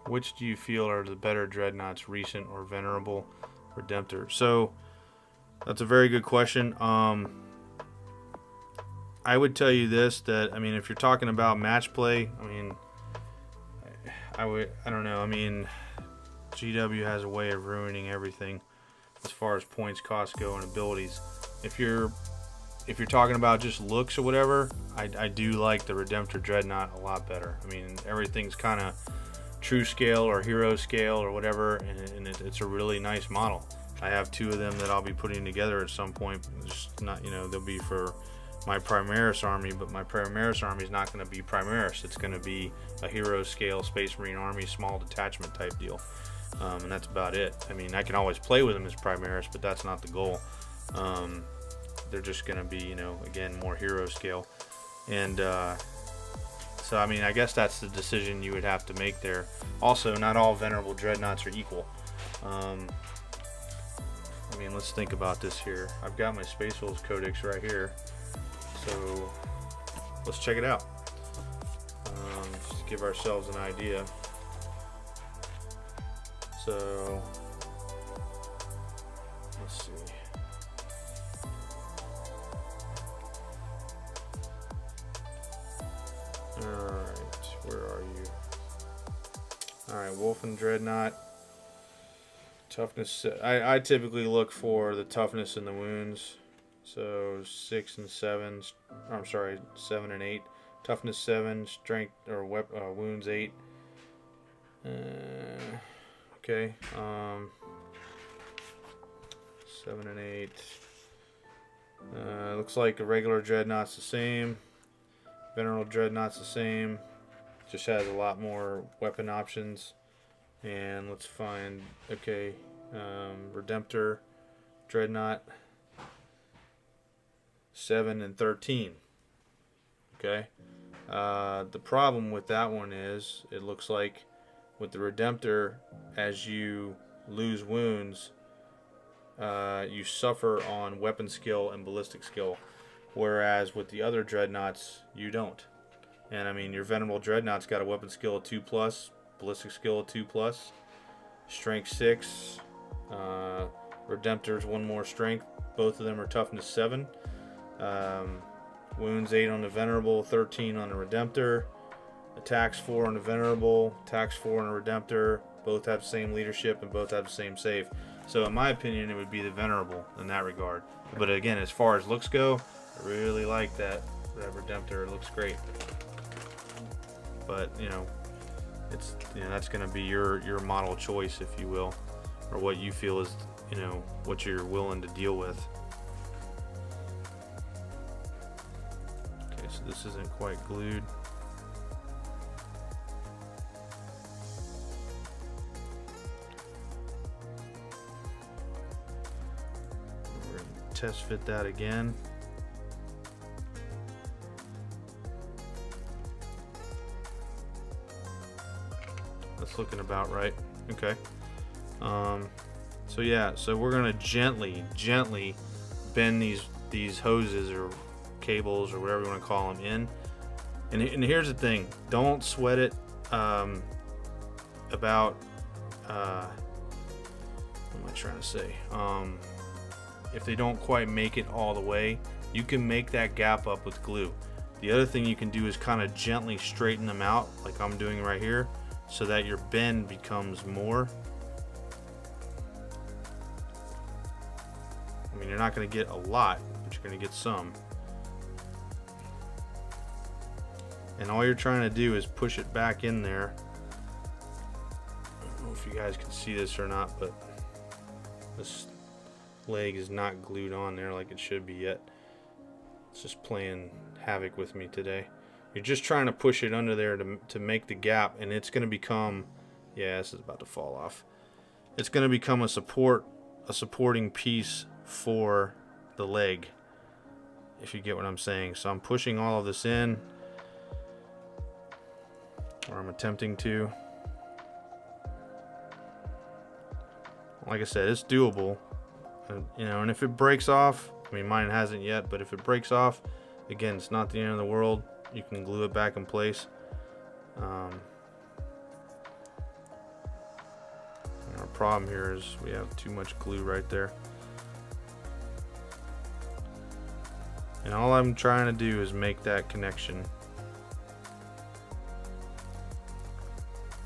Which do you feel are the better dreadnoughts, recent or venerable redemptor? So that's a very good question. I would tell you this, that I mean, if you're talking about match play, I mean, I don't know. I mean, GW has a way of ruining everything as far as points, costs go, and abilities. If you're talking about just looks or whatever, I do like the Redemptor Dreadnought a lot better. I mean, everything's kind of true scale or hero scale or whatever, and it's a really nice model. I have 2 of them that I'll be putting together at some point. Just not, you know, they'll be for my Primaris army, but my Primaris army is not going to be Primaris. It's going to be a hero scale Space Marine army, small detachment type deal, and that's about it. I mean, I can always play with them as Primaris, but that's not the goal. They're just going to be, you know, again, more hero scale. And so, I mean, I guess that's the decision you would have to make there. Also, not all Venerable Dreadnoughts are equal. I mean, let's think about this here. I've got my Space Wolves Codex right here. So, let's check it out. Just to give ourselves an idea. So, let's see. Alright, where are you? Alright, Wolf and Dreadnought. Toughness. I typically look for the toughness and the wounds. So 6 and 7. I'm sorry, 7 and 8. Toughness 7, strength or wounds 8. Okay. 7 and 8. Looks like a regular Dreadnought's the same. Venerable Dreadnought's the same. Just has a lot more weapon options. And let's find, okay, Redemptor Dreadnought 7 and 13. Okay. The problem with that one is it looks like with the Redemptor, as you lose wounds, you suffer on weapon skill and ballistic skill. Whereas with the other Dreadnoughts, you don't. And I mean, your Venerable Dreadnought's got a weapon skill of 2+, ballistic skill of 2+, strength 6. Redemptor's 1 more strength. Both of them are toughness 7. Wounds 8 on the Venerable, 13 on the Redemptor. Attacks 4 on the Venerable, attacks 4 on the Redemptor. Both have the same leadership and both have the same save. So in my opinion, it would be the Venerable in that regard. But again, as far as looks go, I really like that Redemptor. It looks great. But you know, it's, you know, that's going to be your model choice, if you will, or what you feel is, you know, what you're willing to deal with. Okay, so this isn't quite glued. We're going to test fit that again. That's looking about right. Okay. So yeah, so we're gonna gently bend these hoses or cables or whatever you want to call them in. And here's the thing: don't sweat it about what am I trying to say? If they don't quite make it all the way, you can make that gap up with glue. The other thing you can do is kind of gently straighten them out, like I'm doing right here, so that your bend becomes more. I mean, you're not going to get a lot, but you're going to get some. And all you're trying to do is push it back in there. I don't know if you guys can see this or not, but this leg is not glued on there like it should be yet. It's just playing havoc with me today. You're just trying to push it under there to make the gap, and it's going to become, yeah, this is about to fall off. It's going to become a supporting piece for the leg, if you get what I'm saying. So I'm pushing all of this in, or I'm attempting to. Like I said, it's doable, you know. And if it breaks off, I mean, mine hasn't yet, but if it breaks off, again, it's not the end of the world. You can glue it back in place. Our problem here is we have too much glue right there. And all I'm trying to do is make that connection.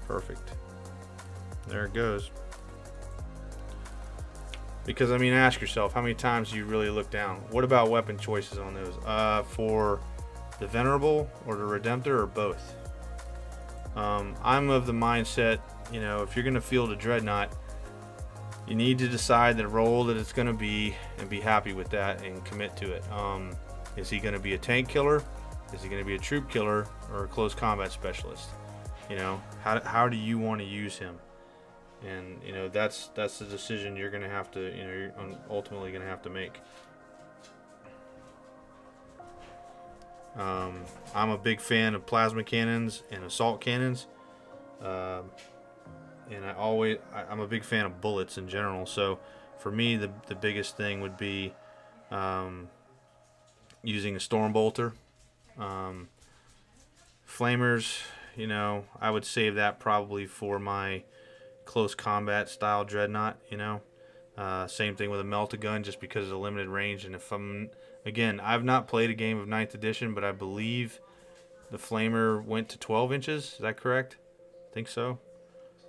Perfect. There it goes. Because, I mean, ask yourself, how many times do you really look down? What about weapon choices on those? For the Venerable or the Redemptor, or both? I'm of the mindset, you know, if you're going to field a Dreadnought, you need to decide the role that it's going to be and be happy with that and commit to it. Is he going to be a tank killer? Is he going to be a troop killer or a close combat specialist? You know, how do you want to use him? And, you know, that's the decision you're going to have to, you know, you're ultimately going to have to make. I'm a big fan of plasma cannons and assault cannons. And I'm a big fan of bullets in general. So for me, the biggest thing would be using a storm bolter. Flamers, you know, I would save that probably for my close combat style dreadnought, you know. Same thing with a melt-a-gun, just because of the limited range. And if again, I've not played a game of 9th edition, but I believe the flamer went to 12 inches. Is that correct? I think so.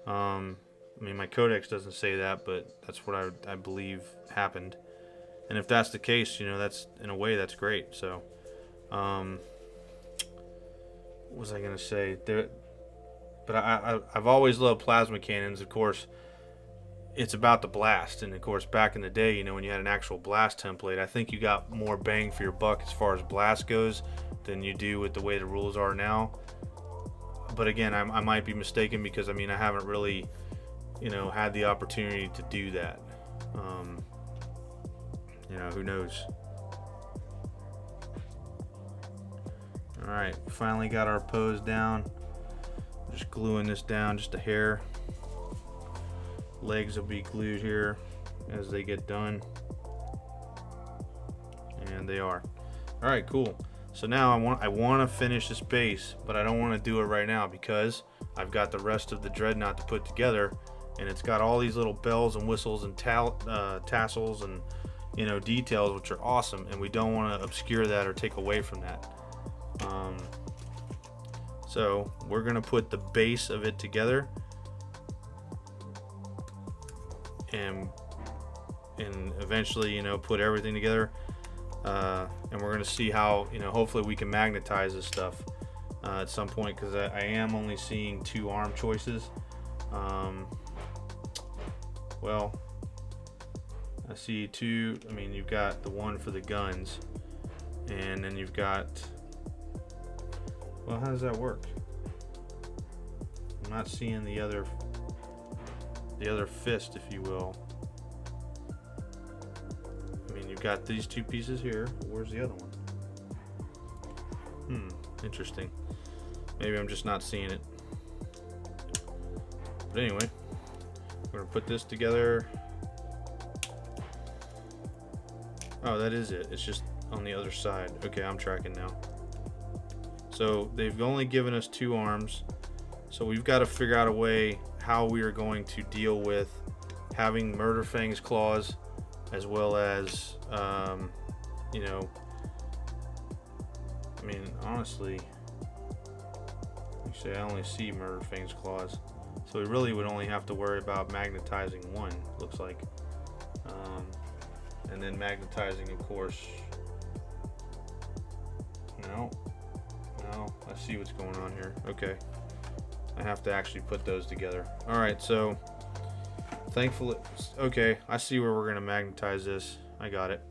I mean, my codex doesn't say that, but that's what I believe happened. And if that's the case, you know, that's, in a way, that's great. So, what was I gonna say? But I've always loved plasma cannons. Of course, it's about the blast, and of course, back in the day, you know, when you had an actual blast template, I think you got more bang for your buck as far as blast goes than you do with the way the rules are now. But again, I might be mistaken, because I mean, I haven't really, you know, had the opportunity to do that. You know, who knows? All right, finally got our pose down. Just gluing this down just a hair. Legs will be glued here as they get done, and they are. All right, cool. So now I want to finish this base, but I don't want to do it right now because I've got the rest of the dreadnought to put together, and it's got all these little bells and whistles and tassels and, you know, details, which are awesome, and we don't want to obscure that or take away from that. So we're gonna put the base of it together, and eventually, you know, put everything together. And we're going to see how, you know, hopefully we can magnetize this stuff at some point, because I am only seeing 2 arm choices. Well, I see 2. I mean, you've got the one for the guns, and then you've got, well, how does that work? I'm not seeing the other fist, if you will. I mean, you've got these 2 pieces here. Where's the other one? Interesting. Maybe I'm just not seeing it. But anyway, we're gonna put this together. Oh, that is it. It's just on the other side. Okay, I'm tracking now. So they've only given us 2 arms. So we've got to figure out a way how we are going to deal with having Murderfang's claws, as well as, you know, I mean, honestly, you say I only see Murderfang's claws, so we really would only have to worry about magnetizing one, looks like, and then magnetizing, of course. No, I see what's going on here. Okay, I have to actually put those together. All right, so thankfully, okay, I see where we're gonna magnetize this. I got it.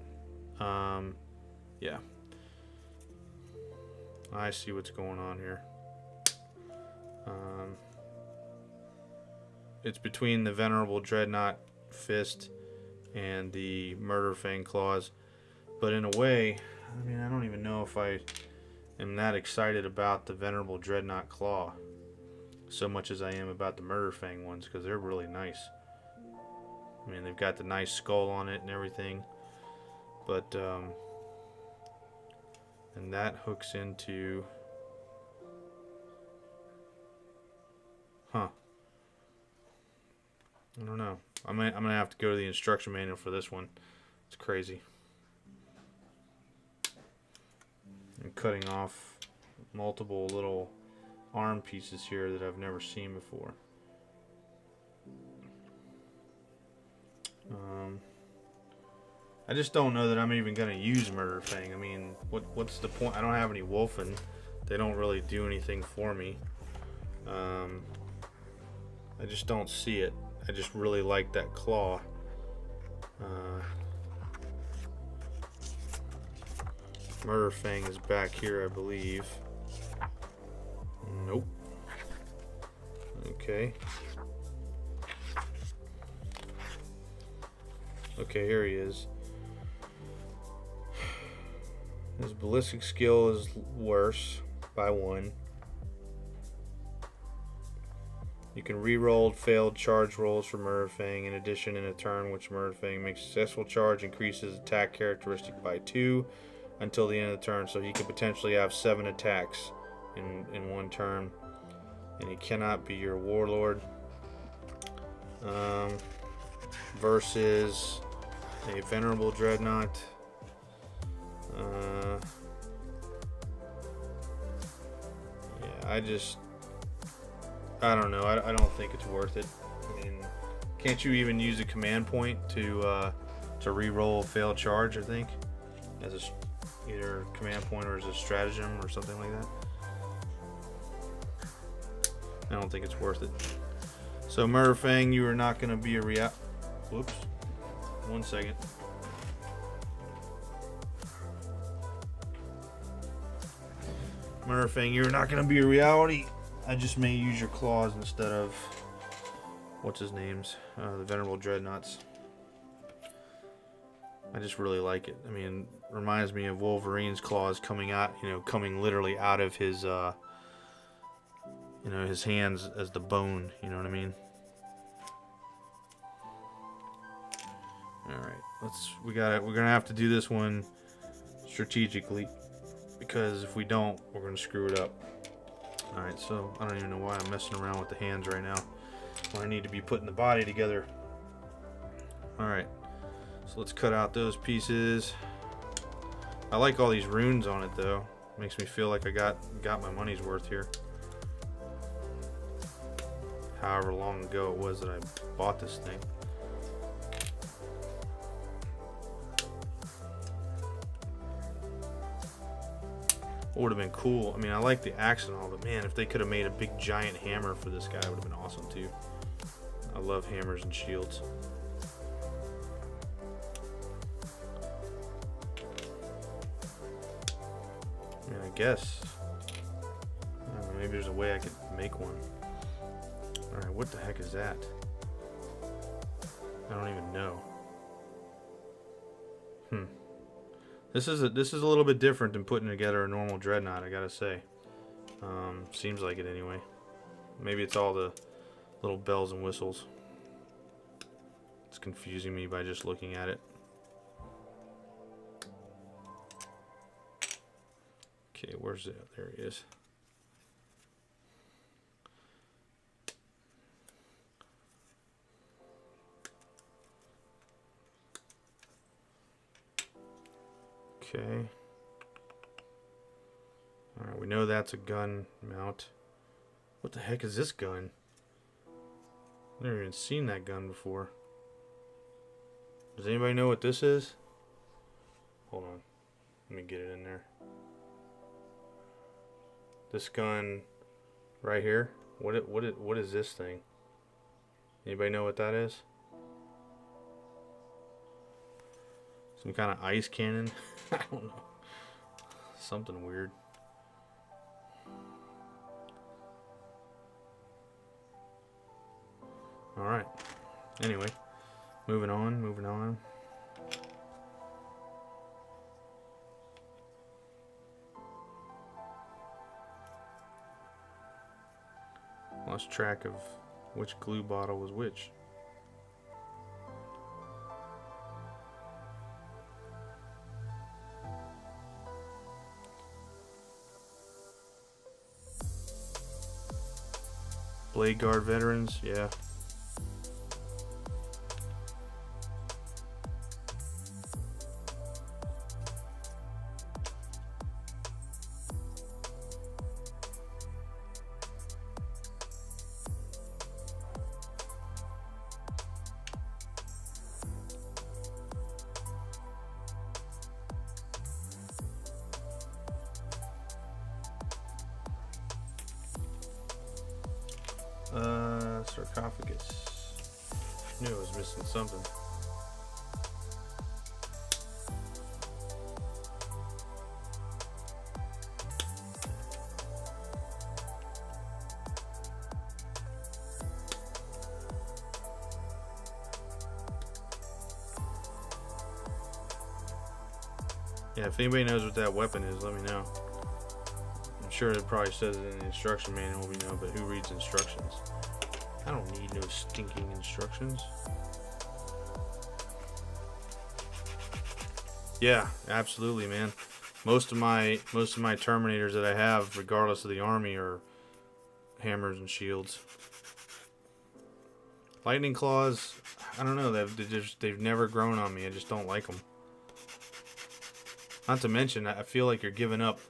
Yeah, I see what's going on here. It's between the Venerable Dreadnought fist and the Murderfang claws, but in a way, I mean, I don't even know if I am that excited about the Venerable Dreadnought claw so much as I am about the Murderfang ones, because they're really nice. I mean, they've got the nice skull on it and everything, but and that hooks into, I don't know. I'm gonna have to go to the instruction manual for this one. It's crazy. and cutting off multiple little arm pieces here that I've never seen before. I just don't know that I'm even going to use Murder Fang. I mean, what's the point? I don't have any Wolfen. They don't really do anything for me. I just don't see it. I just really like that claw. Murder Fang is back here, I believe. Nope. Okay. Okay, here he is. His ballistic skill is worse by 1. You can re-roll failed charge rolls for Murder Fang. In addition, in a turn which Murder Fang makes a successful charge, increases attack characteristic by 2 until the end of the turn. So he could potentially have 7 attacks in one turn. And he cannot be your Warlord. Versus a Venerable Dreadnought. Yeah, I don't know. I don't think it's worth it. I mean, can't you even use a command point to re-roll a failed charge? I think as either a command point or as a stratagem or something like that. I don't think it's worth it. So Murder Fang, you are not going to be a Whoops. 1 second. Murder Fang, you're not going to be a reality. I just may use your claws instead of what's his name's, the Venerable Dreadnoughts. I just really like it. I mean, it reminds me of Wolverine's claws coming out, coming literally out of his, his hands as the bone. You know what I mean? All right, we're gonna have to do this one strategically, because if we don't, we're gonna screw it up. All right, so I don't even know why I'm messing around with the hands right now when I need to be putting the body together. All right, so let's cut out those pieces. I like all these runes on it though. Makes me feel like I got my money's worth here. However long ago it was that I bought this thing. Would have been cool. I mean, I like the axe and all, but man, if they could have made a big giant hammer for this guy, it would have been awesome too. I love hammers and shields. I mean, I guess. I don't know, maybe there's a way I could make one. Alright, what the heck is that? I don't even know. This is a little bit different than putting together a normal dreadnought, I gotta say. Seems like it anyway. Maybe it's all the little bells and whistles. It's confusing me by just looking at it. Okay, where's it? There he is. Okay. Alright, we know that's a gun mount. What the heck is this gun? I've never even seen that gun before. Does anybody know what this is? Hold on. Let me get it in there. This gun right here. What is this thing? Anybody know what that is? Some kind of ice cannon? I don't know. Something weird. Alright. Anyway. Moving on. Lost track of which glue bottle was which. Blade Guard veterans, yeah. Focus. Knew I was missing something. Yeah, if anybody knows what that weapon is, let me know. I'm sure it probably says it in the instruction manual, we know, but who reads instructions? I don't need no stinking instructions. Yeah, absolutely, man. Most of my Terminators that I have, regardless of the army, are hammers and shields. Lightning claws, I don't know. They've never grown on me. I just don't like them. Not to mention, I feel like you're giving up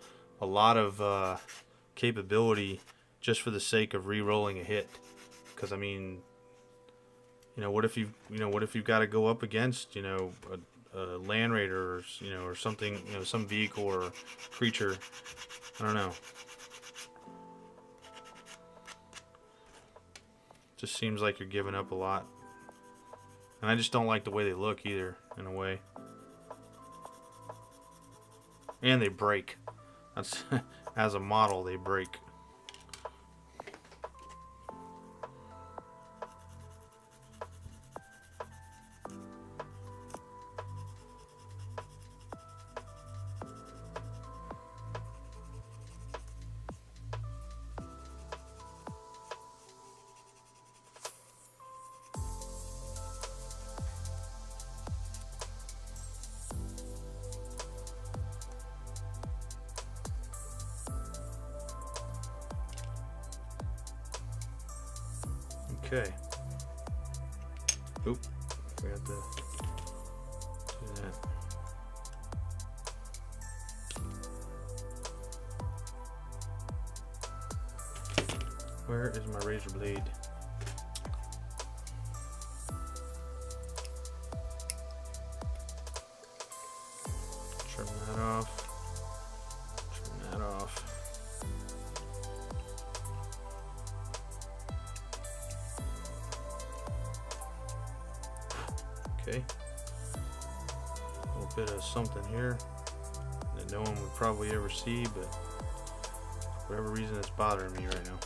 a lot of capability just for the sake of re-rolling a hit. Because I mean, what if you've got to go up against, a land raider, or or something, some vehicle or creature. I don't know. Just seems like you're giving up a lot, and I just don't like the way they look either. In a way. And they break. That's as a model, they break. Okay. Oop. Forgot to do that. Where is my razor blade? Trim that off. Trim that off. Okay, a little bit of something here that no one would probably ever see, but for whatever reason it's bothering me right now.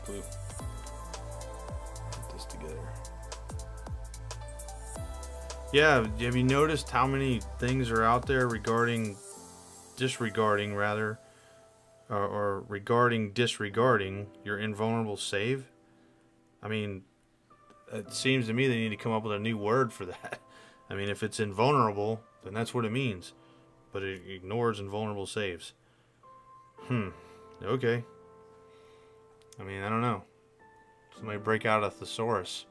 Glue. Put this together. Yeah, have you noticed how many things are out there regarding disregarding your invulnerable save? I mean, it seems to me they need to come up with a new word for that. I mean, if it's invulnerable, then that's what it means. But it ignores invulnerable saves. Okay. I mean, I don't know. Somebody break out a thesaurus.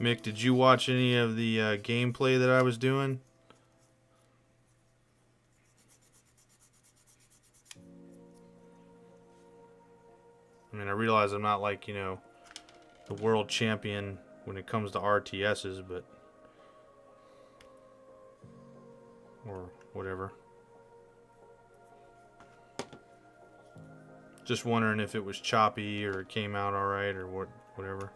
Mick, did you watch any of the gameplay that I was doing? I mean, I realize I'm not like, the world champion when it comes to RTSs, but... or whatever. Just wondering if it was choppy or it came out alright or whatever.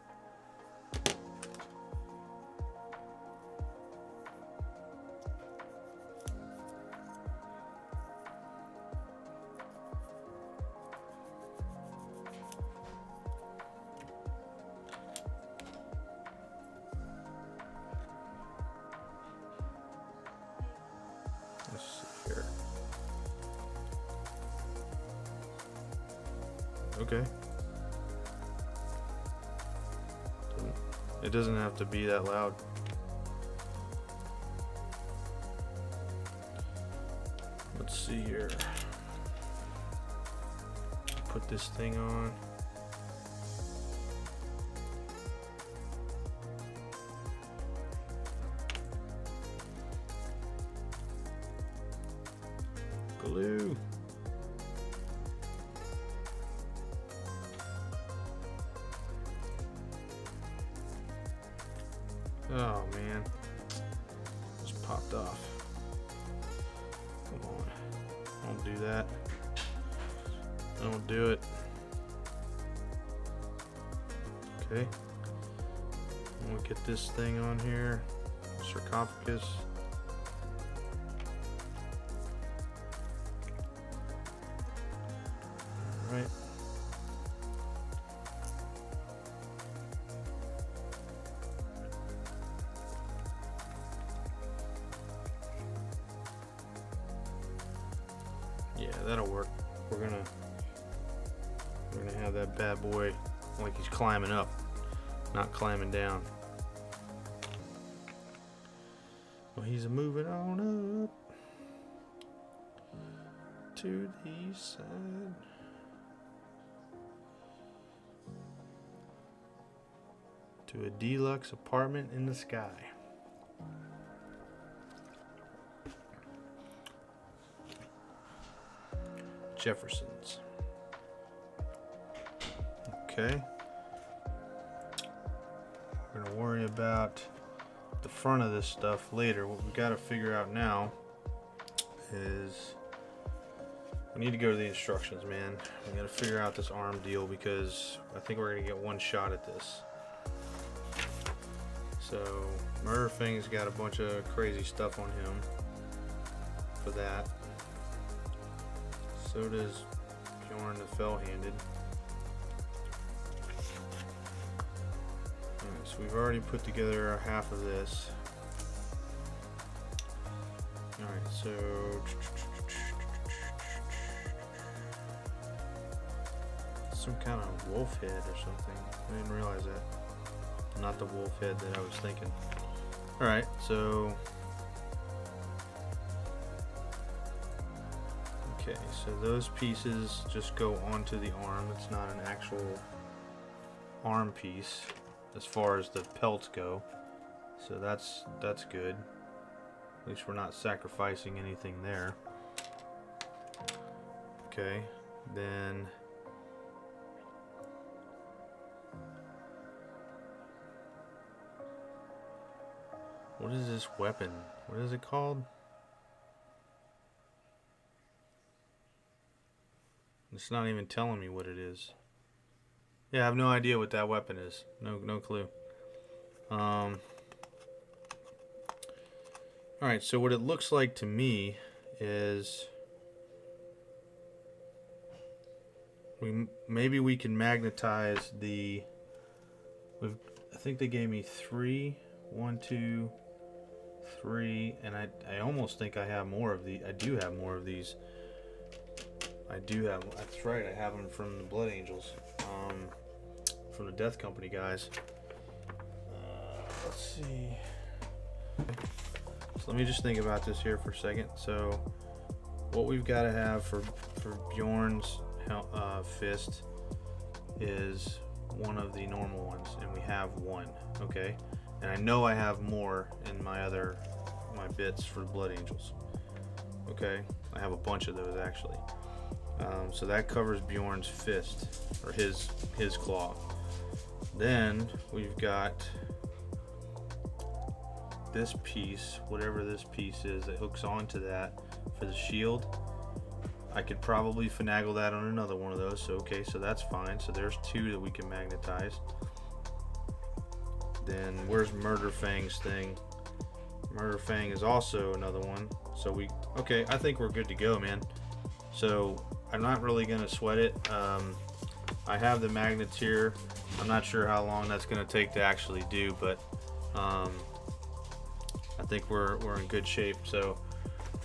Okay. It doesn't have to be that loud. Let's see here. Put this thing on. Glue. Oh man. off. Come on. Don't do that. Don't do it. Okay. I'm gonna get this thing on here. Sarcophagus. All right. Yeah, that'll work. We're gonna have that bad boy like he's climbing up, not climbing down. Well, he's moving on up to the east side. To a deluxe apartment in the sky. Jefferson's. Okay. We're gonna worry about the front of this stuff later. What we gotta figure out now is we need to go to the instructions, man. We gotta figure out this arm deal because I think we're gonna get one shot at this. So Murderfang's got a bunch of crazy stuff on him for that. So does Bjorn the Fell-Handed. Alright, so we've already put together a half of this. Alright, so some kind of wolf head or something. I didn't realize that. Not the wolf head that I was thinking. Alright, so okay, so those pieces just go onto the arm. It's not an actual arm piece as far as the pelts go. So that's good. At least we're not sacrificing anything there. Okay, then what is this weapon? What is it called? It's not even telling me what it is. Yeah, I have no idea what that weapon is. No clue. Alright, so what it looks like to me is maybe we can magnetize the I think they gave me 3. 1, 2, 3, and I almost think I have more of the. I do have more of these. I do have. That's right. I have them from the Blood Angels, from the Death Company guys. Let's see. So let me just think about this here for a second. So, what we've got to have for Bjorn's fist is one of the normal ones, and we have one. Okay. And I know I have more in my bits for Blood Angels. Okay, I have a bunch of those actually. So that covers Bjorn's fist, or his claw. Then we've got this piece, whatever this piece is, that hooks onto that for the shield. I could probably finagle that on another one of those. So okay, so that's fine. So there's 2 that we can magnetize. Then where's Murderfang's thing? Murderfang is also another one. So okay, I think we're good to go, man. So I'm not really gonna sweat it. I have the magnets here. I'm not sure how long that's gonna take to actually do, but I think we're in good shape. So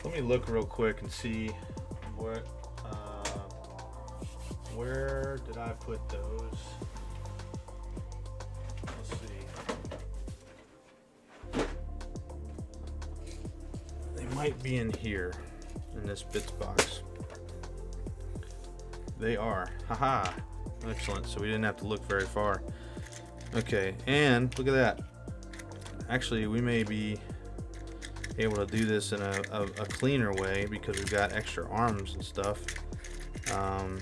let me look real quick and see what where did I put those? Might be in here in this bits box. They are. Haha. Excellent. So we didn't have to look very far. Okay, and look at that. Actually, we may be able to do this in a cleaner way because we've got extra arms and stuff. Come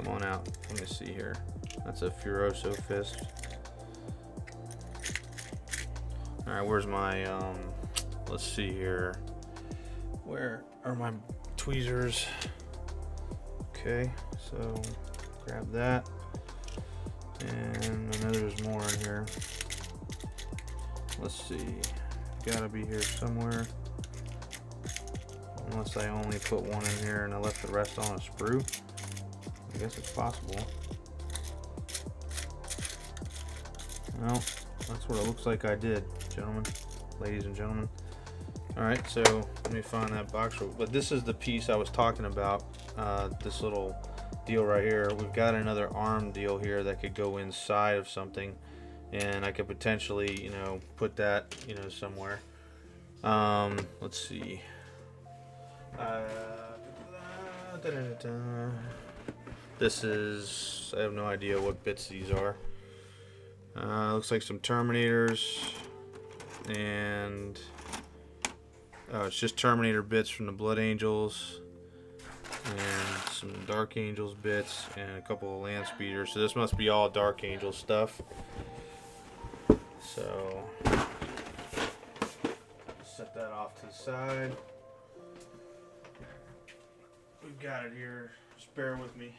on out. Let me see here. That's a Furioso fist. Alright, where's my, let's see here. Where are my tweezers? Okay, so grab that. And I know there's more in here. Let's see. Gotta be here somewhere. Unless I only put one in here and I left the rest on a sprue. I guess it's possible. Well, that's what it looks like I did, gentlemen, ladies and gentlemen. Alright, so let me find that box. But this is the piece I was talking about, this little deal right here. We've got another arm deal here that could go inside of something, and I could potentially, you know, put that, you know, somewhere. Let's see. This is, I have no idea what bits these are. Looks like some Terminators, and oh, it's just Terminator bits from the Blood Angels, and some Dark Angels bits, and a couple of Land Speeders. So this must be all Dark Angel stuff. So set that off to the side. We've got it here. Just bear with me.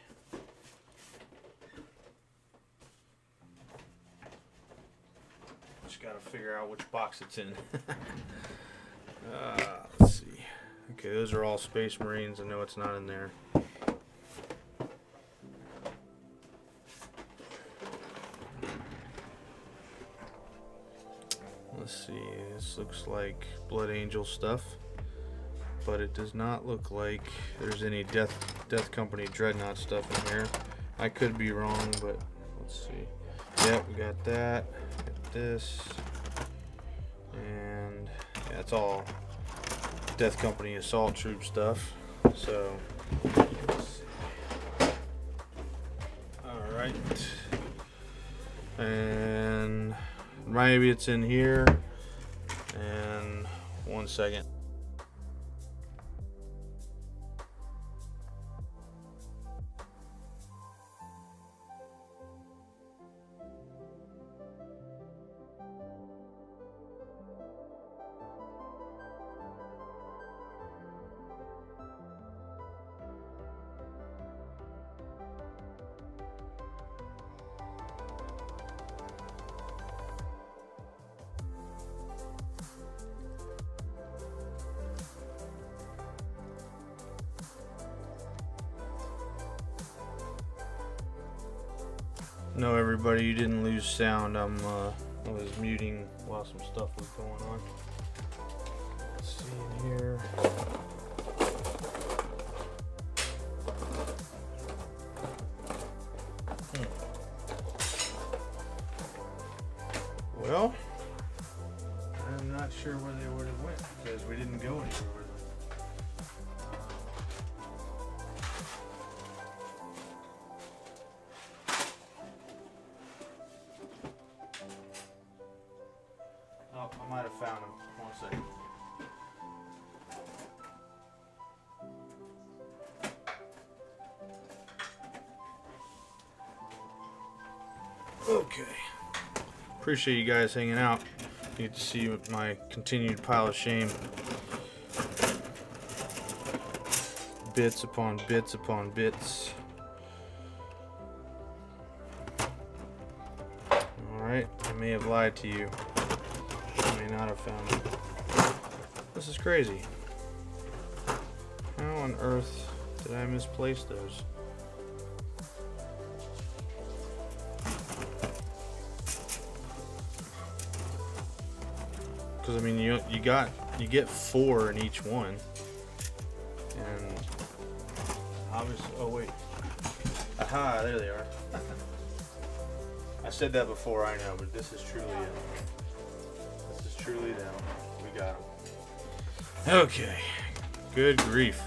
Just gotta figure out which box it's in. Let's see. Okay, those are all Space Marines. I know it's not in there. Let's see. This looks like Blood Angel stuff, but it does not look like there's any Death Company Dreadnought stuff in here. I could be wrong, but let's see. Yep, we got that. Got this, and yeah, it's all Death Company Assault Troop stuff. So, let's see. All right, and maybe it's in here. And 1 second. No, everybody, you didn't lose sound. I was muting while some stuff was going on. Let's see in here. Well, I'm not sure where they would have went because we didn't go anywhere with them. Oh, I might have found them. 1 second. Okay. Appreciate you guys hanging out. You get to see my continued pile of shame. Bits upon bits upon bits. Alright, I may have lied to you. I may not have found it. This is crazy. How on earth did I misplace those? Because I mean, you get 4 in each one, and obviously, oh wait, aha, there they are. I said that before, I know, but this is truly them. This is truly them. We got them. Okay, good grief,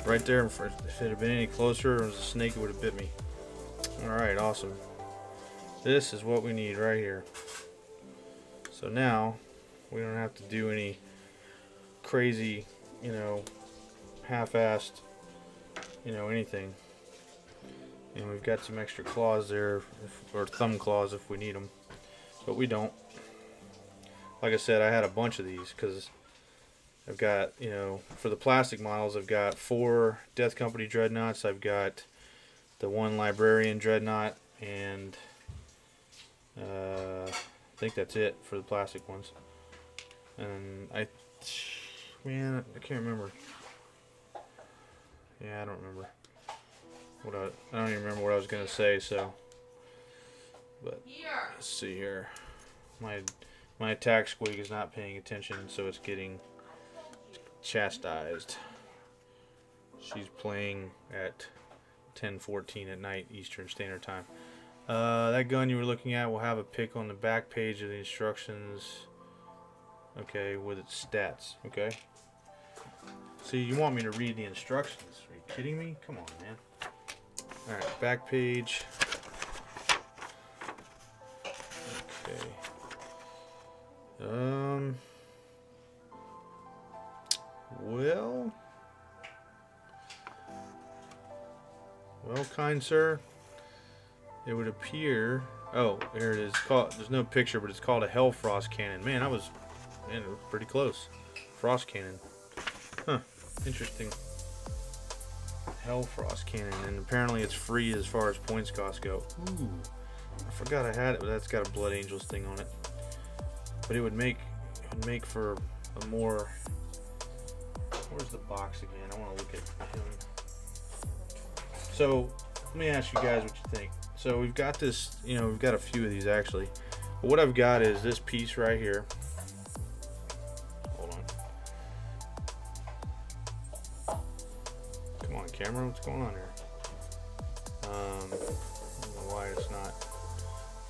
right there. If it had been any closer, it was a snake, it would have bit me. All right, awesome. This is what we need right here. So now we don't have to do any crazy, you know, half-assed, you know, anything. And we've got some extra claws there, or thumb claws if we need them, but we don't. like I said, I had a bunch of these because I've got, you know, for the plastic models, I've got 4 Death Company Dreadnoughts. I've got the 1 Librarian Dreadnought, and I think that's it for the plastic ones. And man, I can't remember. Yeah, I don't remember. I don't even remember what I was gonna say. So, but let's see here. My attack squig is not paying attention, so it's getting chastised. She's playing at 10:14 at night Eastern Standard Time. That gun you were looking at will have a pic on the back page of the instructions. Okay, with its stats. Okay. See, you want me to read the instructions? Are you kidding me? Come on, man. All right, back page. Okay. Well, kind sir, it would appear. Oh, here it is. There's no picture, but it's called a Hellfrost cannon. Man, it was pretty close. Frost cannon. Huh. Interesting. Hellfrost cannon, and apparently it's free as far as points cost go. Ooh, I forgot I had it, but that's got a Blood Angels thing on it. But it would make for a more. Where's the box again? I want to look at him. So let me ask you guys what you think. So we've got this, you know, we've got a few of these actually. But what I've got is this piece right here. Hold on. Come on, camera, what's going on here? I don't know why it's not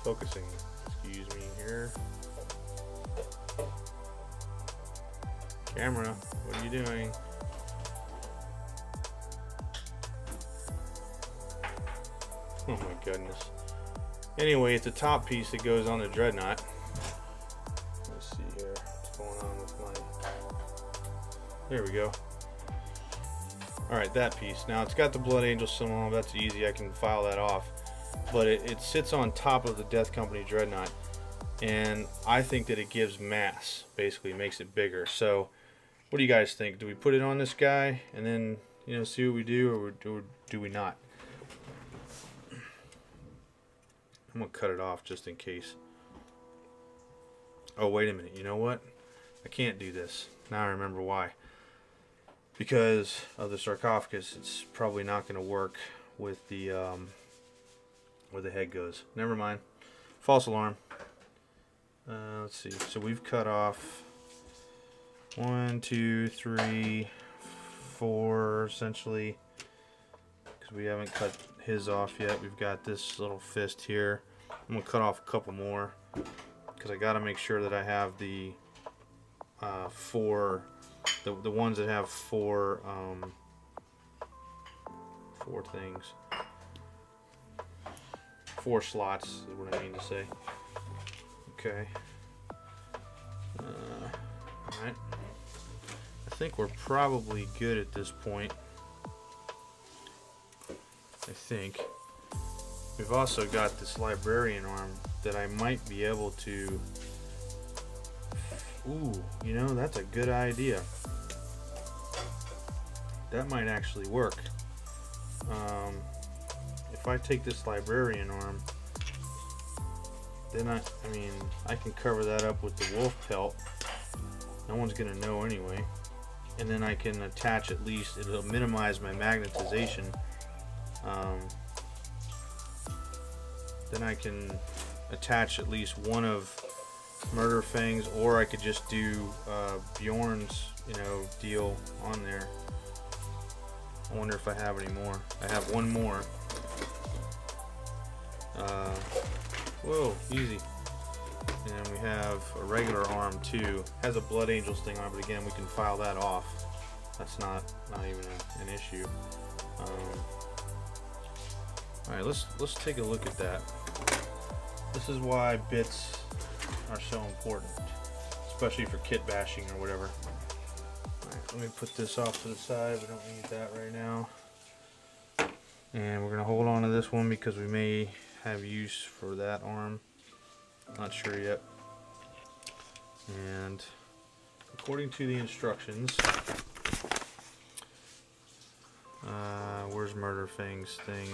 focusing. Excuse me here. Camera, what are you doing? Oh my goodness. Anyway, it's a top piece that goes on the Dreadnought. Let's see here. What's going on with my... There we go. Alright, that piece. Now, it's got the Blood Angel symbol on. That's easy. I can file that off. But it sits on top of the Death Company Dreadnought. And I think that it gives mass. Basically, makes it bigger. So, what do you guys think? Do we put it on this guy and then, you know, see what we do, or do we not? I'm going to cut it off just in case. Oh, wait a minute. You know what? I can't do this. Now I remember why. Because of the sarcophagus, it's probably not going to work with the where the head goes. Never mind. False alarm. Let's see. So we've cut off 1, 2, 3, 4 essentially. Because we haven't cut his off yet. We've got this little fist here. I'm gonna cut off a couple more because I got to make sure that I have the 4, the ones that have 4 things, 4 slots is what I mean to say. Okay. Alright. I think we're probably good at this point. I think. We've also got this Librarian arm that I might be able to... Ooh, you know, that's a good idea. That might actually work. If I take this Librarian arm, then I mean, I can cover that up with the wolf pelt. No one's gonna know anyway. And then I can attach at least, it'll minimize my magnetization. Then I can attach at least one of Murder Fang's, or I could just do Bjorn's, you know, deal on there. I wonder if I have any more. I have one more. Whoa, easy. And we have a regular arm too. Has a Blood Angels thing on it, but again, we can file that off. That's not even an issue. All right, let's take a look at that. This is why bits are so important, especially for kit bashing or whatever. All right, let me put this off to the side. We don't need that right now. And we're gonna hold on to this one because we may have use for that arm. Not sure yet. And according to the instructions, where's Murder Fang's thing?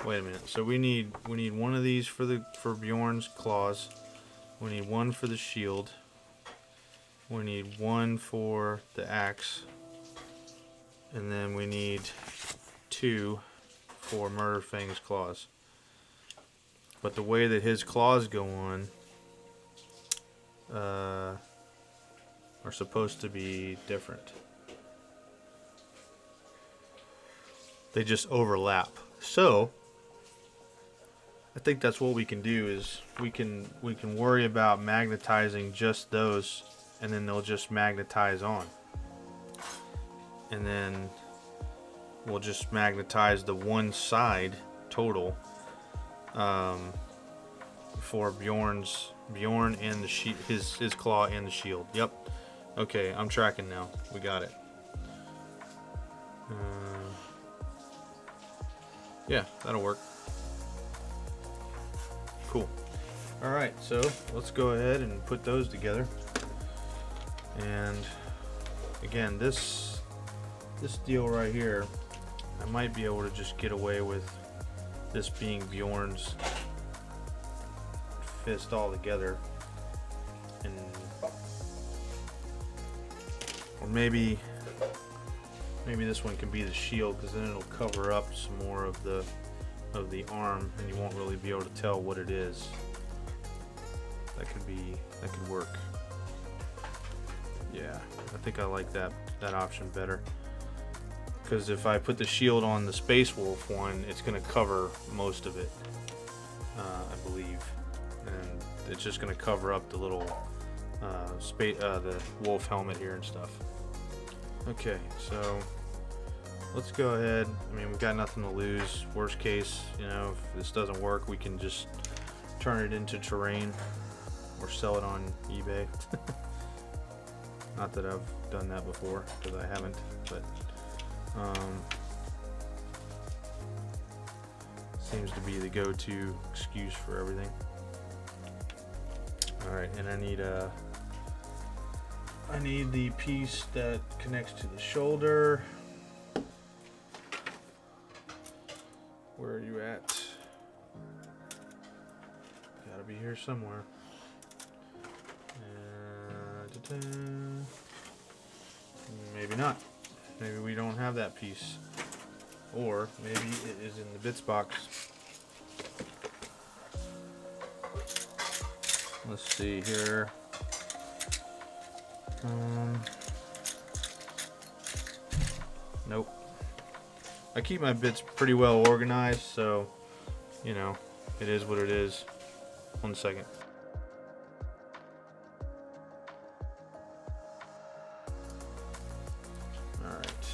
Wait a minute. So we need one of these for Bjorn's claws. We need one for the shield. We need one for the axe. And then we need 2 for Murder Fang's claws. But the way that his claws go on are supposed to be different. They just overlap. So I think that's what we can do is we can worry about magnetizing just those, and then they'll just magnetize on. And then we'll just magnetize the one side total for Bjorn and the his claw and the shield. Yep. Okay, I'm tracking now. We got it. Yeah, that'll work. Cool. Alright, so let's go ahead and put those together. And again, this deal right here, I might be able to just get away with this being Bjorn's fist all together. Or maybe this one can be the shield, because then it'll cover up some more of the arm, and you won't really be able to tell what it is. That could work. Yeah, I think I like that option better, because if I put the shield on the Space Wolf one, it's going to cover most of it, I believe, and it's just going to cover up the little the wolf helmet here and stuff. Okay, so let's go ahead. I mean, we've got nothing to lose. Worst case, you know, if this doesn't work, we can just turn it into terrain or sell it on eBay. Not that I've done that before, because I haven't, but seems to be the go-to excuse for everything. Alright, and I need the piece that connects to the shoulder. Where are you at? Gotta be here somewhere. Maybe not. Maybe we don't have that piece. Or maybe it is in the bits box. Let's see here. Nope. I keep my bits pretty well organized, so you know, it is what it is. 1 second. Alright.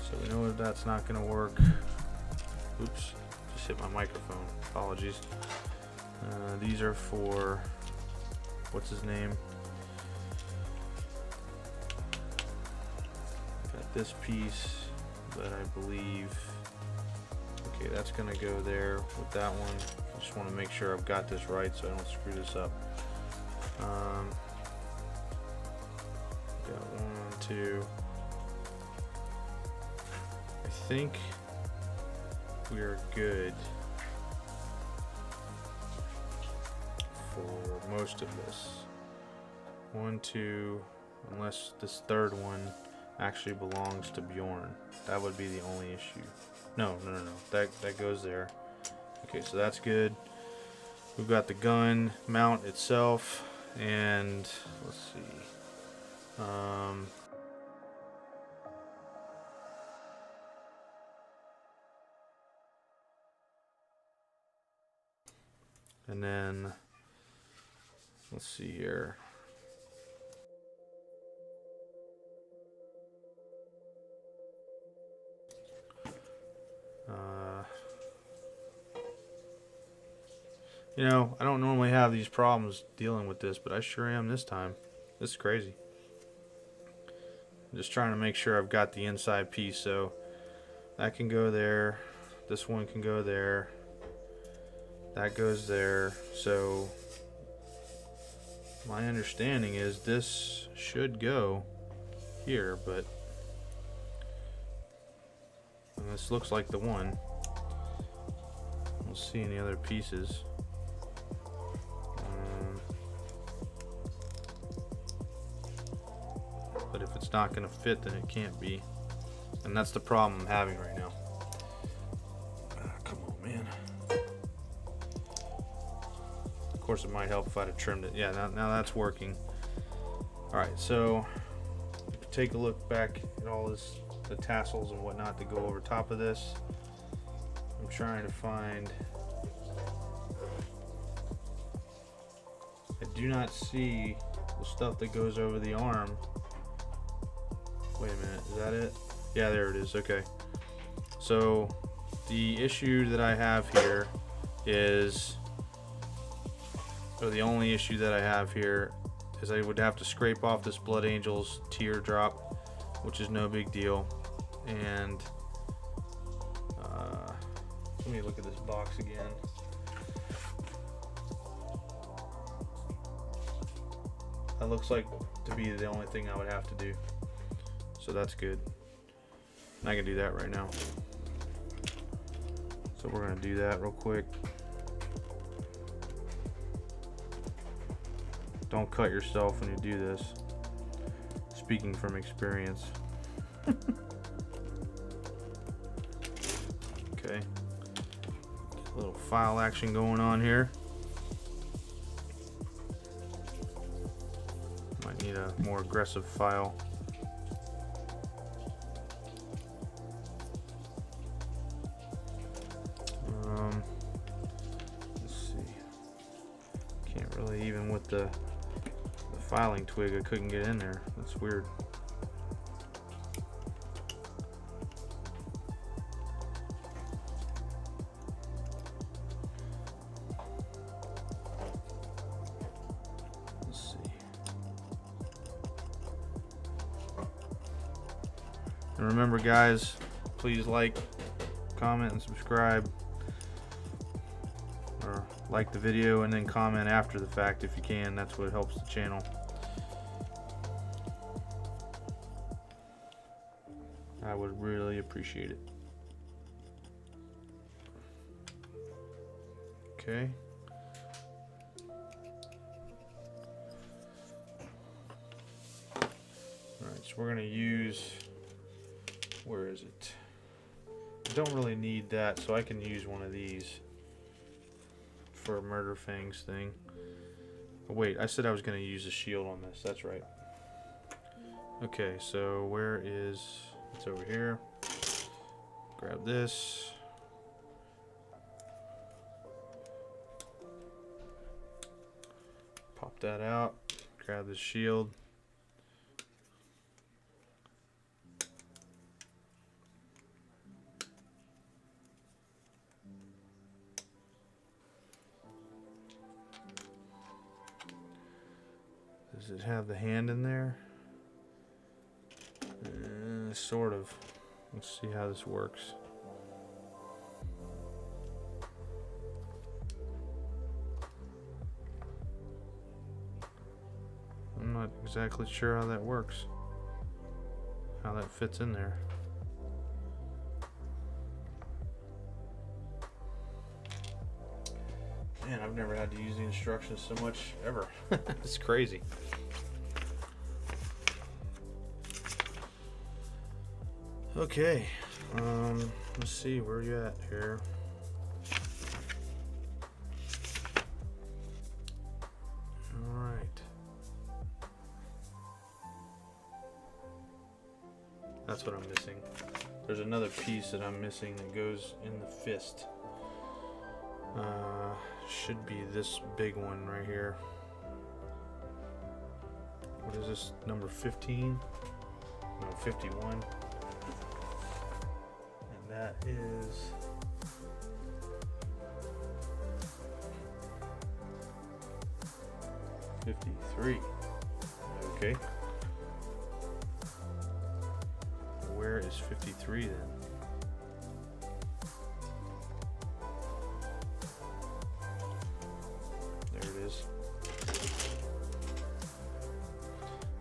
So we know that that's not going to work. Oops. Just hit my microphone. Apologies. These are for, what's his name? Got this piece that I believe, okay, that's gonna go there with that one. I just want to make sure I've got this right so I don't screw this up. Got 1, 2. I think we're good for most of this. 1, 2, unless this third one actually belongs to Bjorn. That would be the only issue. No. That goes there. Okay, so that's good. We've got the gun mount itself, and let's see. And then let's see here. You know, I don't normally have these problems dealing with this, but I sure am this time. This is crazy. I'm just trying to make sure I've got the inside piece, so that can go there. This one can go there. That goes there. So my understanding is this should go here, but this looks like the one. We'll see any other pieces. But if it's not going to fit, then it can't be. And that's the problem I'm having right now. Come on, man. Of course, it might help if I'd have trimmed it. Yeah, now that's working. All right, so take a look back at all this, the tassels and whatnot that go over top of this. I'm trying to find. I do not see the stuff that goes over the arm. Wait a minute, is that it? Yeah, there it is. Okay. So the issue that I have here is, or the only issue that I have here is I would have to scrape off this Blood Angel's teardrop, which is no big deal. And let me look at this box again. That looks like to be the only thing I would have to do. So that's good. And I can do that right now. So we're gonna do that real quick. Don't cut yourself when you do this. Speaking from experience. Okay. A little file action going on here. Might need a more aggressive file. Let's see. Can't really, even with the filing twig, I couldn't get in there. That's weird. Let's see. And remember, guys, please like, comment, and subscribe. Or like the video and then comment after the fact if you can. That's what helps the channel. I would really appreciate it. Okay. Alright, so we're going to use, where is it? I don't really need that, so I can use one of these for a Murder Fangs thing. Oh, wait, I said I was going to use a shield on this. That's right. Okay, so where is... It's over here. Grab this. Pop that out. Grab the shield. Does it have the hand in there? Sort of. Let's see how this works. I'm not exactly sure how that works. How that fits in there. Man, I've never had to use the instructions so much ever. It's crazy. Okay, let's see, where are you at here? All right. That's what I'm missing. There's another piece that I'm missing that goes in the fist. Should be this big one right here. What is this, number 15? No, 51. That is $53. Okay. Where is 53 then?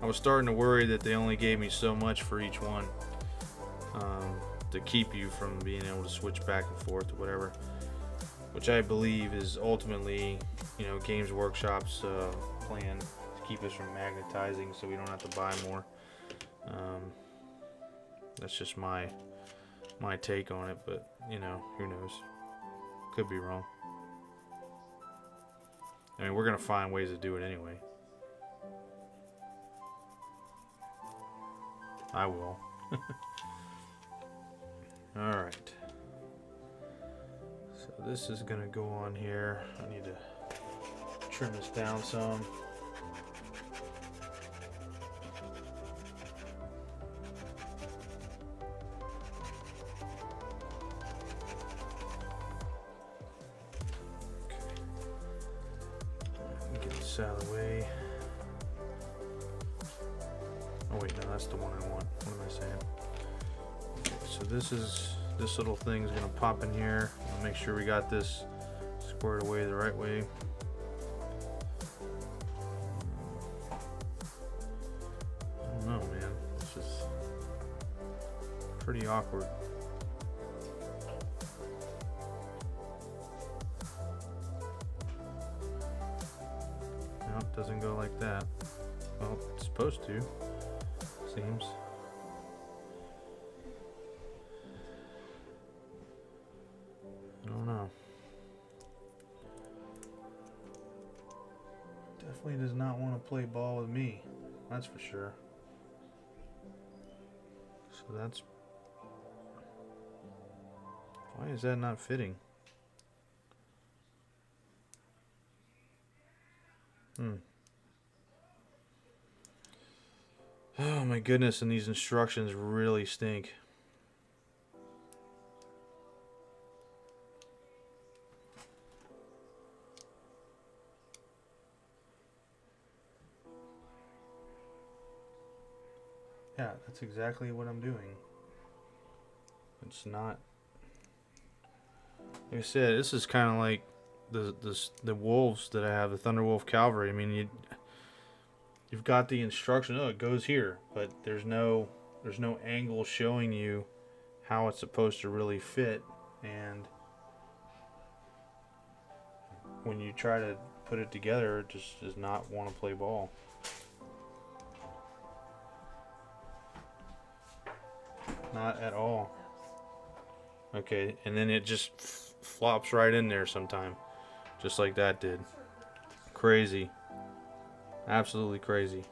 I was starting to worry that they only gave me so much for each one, to keep you from being able to switch back and forth or whatever, which I believe is ultimately, you know, Games Workshop's plan to keep us from magnetizing so we don't have to buy more. That's just my take on it, but you know, who knows, could be wrong. I mean, we're gonna find ways to do it anyway. I will. Alright, so this is gonna go on here. I need to trim this down some. Out of the way. Oh wait, no, that's the one I want. What am I saying? Okay, so this little thing is gonna pop in here. I'll make sure we got this squared away the right way. I don't know, man. This is pretty awkward. Doesn't go like that. Well, it's supposed to, seems. I don't know. Definitely does not want to play ball with me, that's for sure. So that's... Why is that not fitting? Oh my goodness, and these instructions really stink. Yeah, that's exactly what I'm doing. It's not... Like I said, this is kind of like the wolves that I have, the Thunderwolf Cavalry. I mean, you've got the instruction, oh, it goes here, but there's no angle showing you how it's supposed to really fit, and when you try to put it together, it just does not want to play ball. Not at all. Okay, and then it just flops right in there sometime, just like that did. Crazy. Absolutely crazy.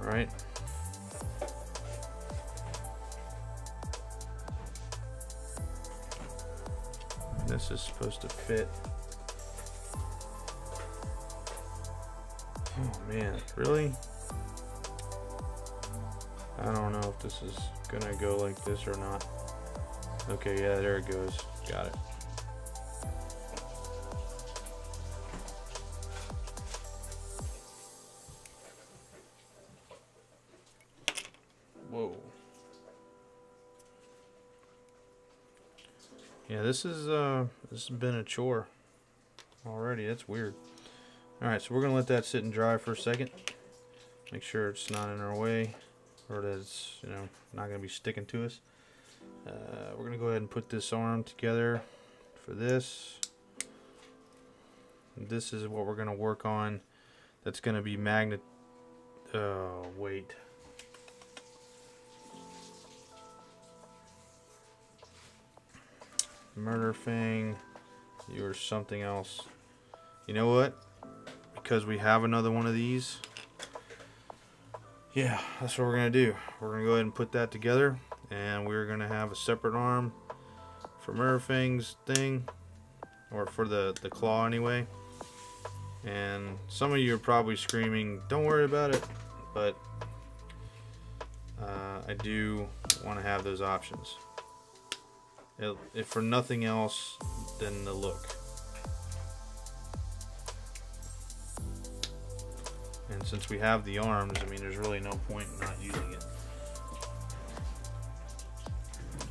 All right. This is supposed to fit. Oh man, really? I don't know if this is gonna go like this or not. Okay, yeah, there it goes. Got it. Whoa. Yeah, this has been a chore already. That's weird. All right, so we're gonna let that sit and dry for a second. Make sure it's not in our way, or that it's, you know, not gonna be sticking to us. We're gonna go ahead and put this arm together for this. This is what we're gonna work on. That's gonna be magnet. Oh wait. Murder Fang, you're something else. You know what? Because we have another one of these. Yeah, that's what we're gonna do. We're gonna go ahead and put that together, and we're gonna have a separate arm for Murder Fang's thing, or for the claw anyway. And some of you are probably screaming, "Don't worry about it," but I do want to have those options. If for nothing else than the look. And since we have the arms, I mean, there's really no point in not using it.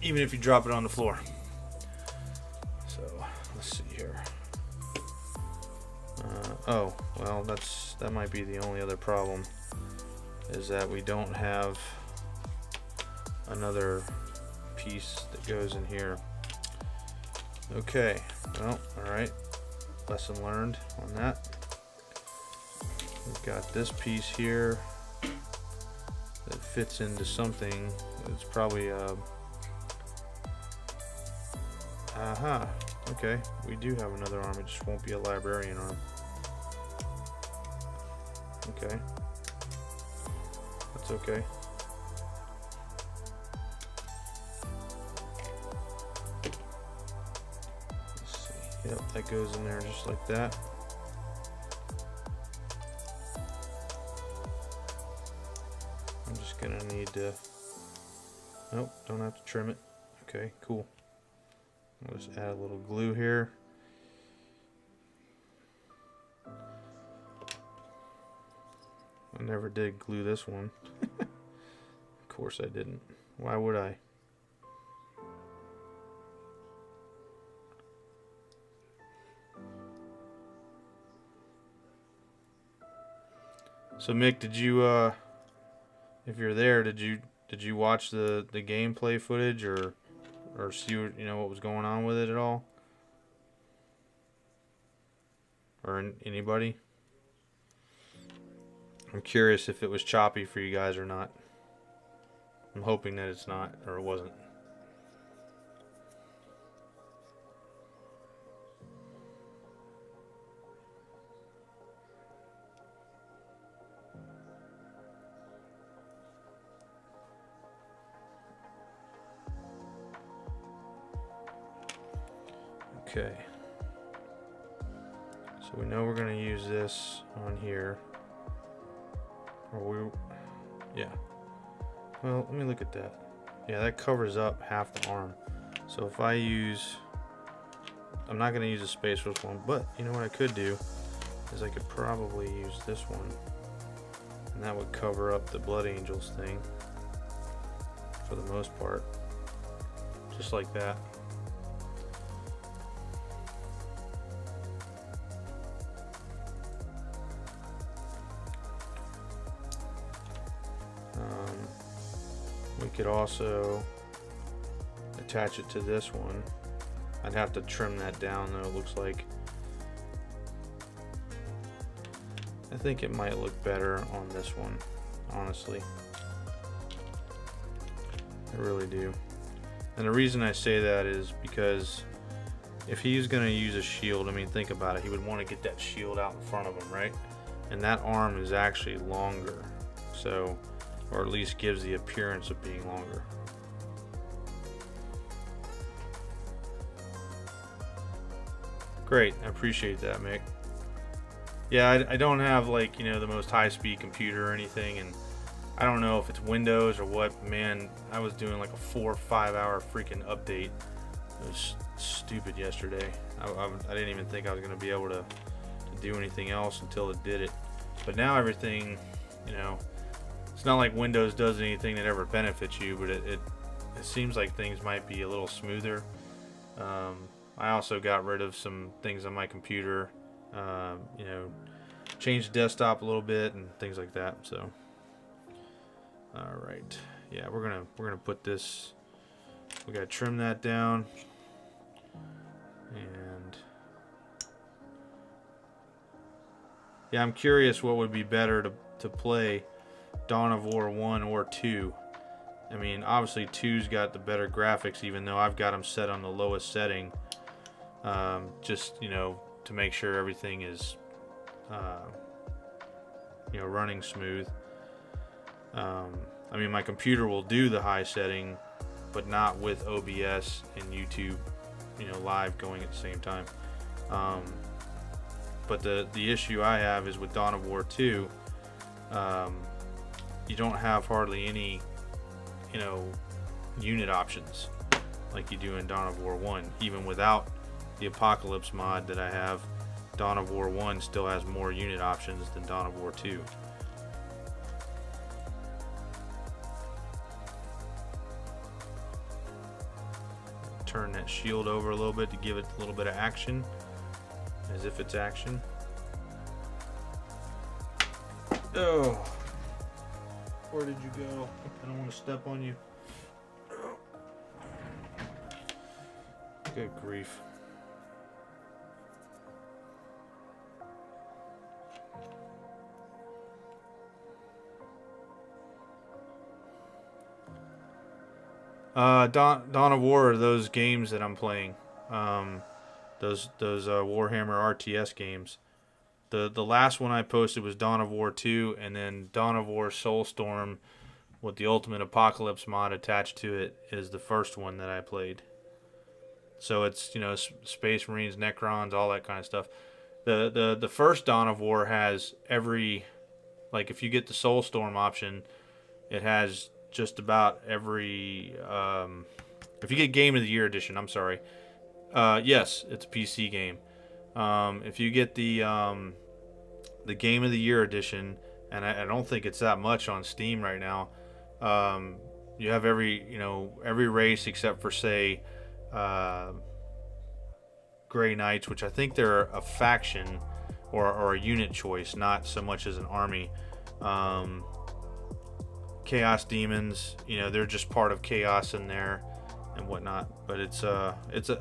Even if you drop it on the floor. So, let's see here. Oh, well, that might be the only other problem, is that we don't have another piece that goes in here. Okay, well, alright. Lesson learned on that. We've got this piece here that fits into something. It's probably aha. Okay, we do have another arm. It just won't be a librarian arm. Okay, that's okay. Let's see. Yep, that goes in there just like that. I'm just gonna need to. Nope, don't have to trim it. Okay, cool. I'll just add a little glue here. I never did glue this one. Of course I didn't. Why would I? So Mick, did you if you're there, did you watch the gameplay footage or see what was going on with it at all? Or anybody? I'm curious if it was choppy for you guys or not. I'm hoping that it's not, or it wasn't. Okay. So we know we're going to use this on here. Yeah. Well, let me look at that. Yeah, that covers up half the arm. So if I use, I'm not going to use a spaceless one, but you know what I could do is I could probably use this one, and that would cover up the Blood Angels thing for the most part, just like that. We could also attach it to this one. I'd have to trim that down though, it looks like. I think it might look better on this one, honestly. I really do. And the reason I say that is because if he's going to use a shield, I mean, think about it. He would want to get that shield out in front of him, right? And that arm is actually longer. So, or at least gives the appearance of being longer. Great, I appreciate that, Mick. Yeah, I don't have like, the most high-speed computer or anything, and I don't know if it's Windows or what. Man, I was doing like a 4 or 5 hour freaking update. It was stupid yesterday. I didn't even think I was going to be able to do anything else until it did it. But now everything, it's not like Windows does anything that ever benefits you, but it seems like things might be a little smoother. I also got rid of some things on my computer, changed the desktop a little bit and things like that. So, all right, yeah, we're gonna put this. We gotta trim that down, and yeah, I'm curious what would be better to play, Dawn of War 1 or 2, I mean, obviously 2's got the better graphics, even though I've got them set on the lowest setting, just, you know, to make sure everything is, you know, running smooth. I mean, my computer will do the high setting, but not with OBS and YouTube, you know, live going at the same time. But the issue I have is with Dawn of War 2, you don't have hardly any, you know, unit options like you do in Dawn of War 1. Even without the Apocalypse mod that I have, Dawn of War 1 still has more unit options than Dawn of War 2. Turn that shield over a little bit to give it a little bit of action, as if it's action. Oh, where did you go? I don't want to step on you. Good grief. Dawn of War are those games that I'm playing. Those Warhammer RTS games. The last one I posted was Dawn of War 2, and then Dawn of War Soulstorm with the Ultimate Apocalypse mod attached to it is the first one that I played. So it's, you know, Space Marines, Necrons, all that kind of stuff. The first Dawn of War has every, like, if you get the Soulstorm option, it has just about every, if you get Game of the Year edition, I'm sorry. Yes, it's a PC game. If you get the Game of the Year edition, and I don't think it's that much on Steam right now, you have every, you know, every race except for, say, Grey Knights, which I think they're a faction or a unit choice, not so much as an army. Chaos Demons, you know, they're just part of Chaos in there and whatnot. But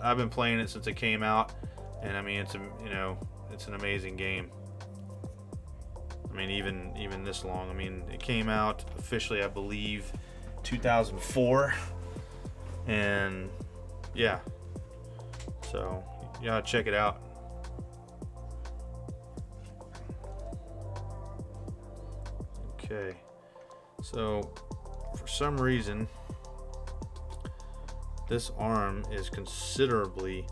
I've been playing it since it came out, and I mean, it's an amazing game. I mean, even this long. I mean, it came out officially, I believe, 2004, and yeah. So you gotta check it out. Okay. So for some reason, this arm is considerably,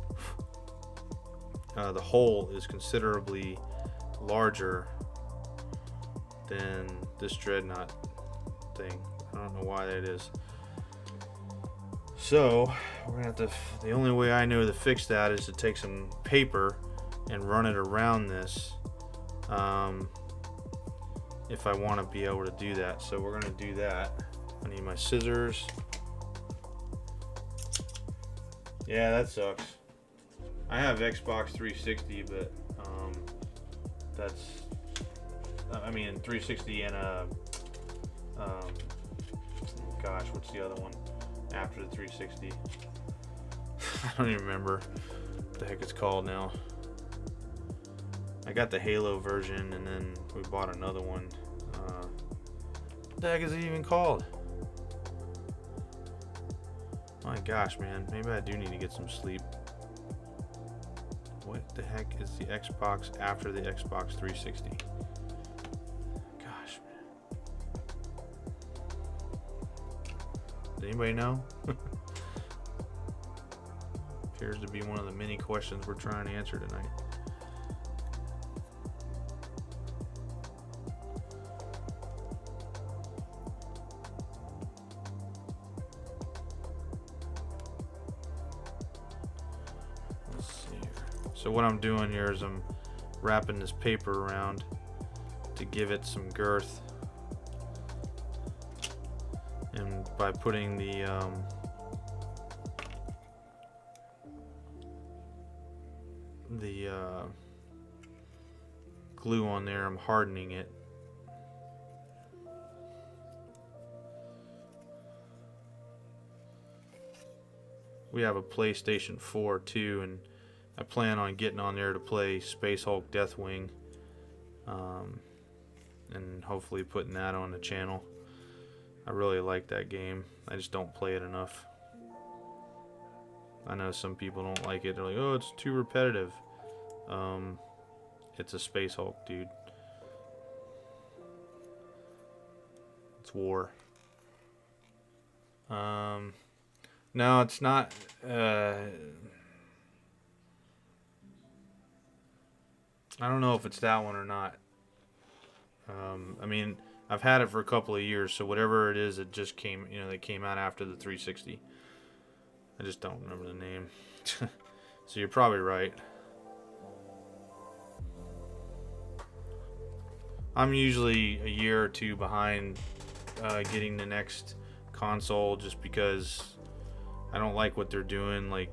the hole is considerably larger than this dreadnought thing. I don't know why that is. So we're gonna have to, the only way I know to fix that is to take some paper and run it around this, if I want to be able to do that. So we're gonna do that. I need my scissors. Yeah, that sucks. I have Xbox 360, but that's, I mean, 360 and gosh, what's the other one after the 360? I don't even remember what the heck it's called now. I got the Halo version, and then we bought another one. What the heck is it even called? My gosh, man. Maybe I do need to get some sleep. What the heck is the Xbox after the Xbox 360? Gosh, man. Does anybody know? Appears to be one of the many questions we're trying to answer tonight. So what I'm doing here is I'm wrapping this paper around to give it some girth, and by putting the glue on there, I'm hardening it. We have a PlayStation 4 too, and I plan on getting on there to play Space Hulk Deathwing, and hopefully putting that on the channel. I really like that game. I just don't play it enough. I know some people don't like it. They're like, oh, it's too repetitive. It's a Space Hulk, dude. It's war. No, it's not. I don't know if it's that one or not. I mean, I've had it for a couple of years, so whatever it is, it just came, you know, that came out after the 360. I just don't remember the name. So you're probably right. I'm usually a year or two behind getting the next console just because I don't like what they're doing. Like,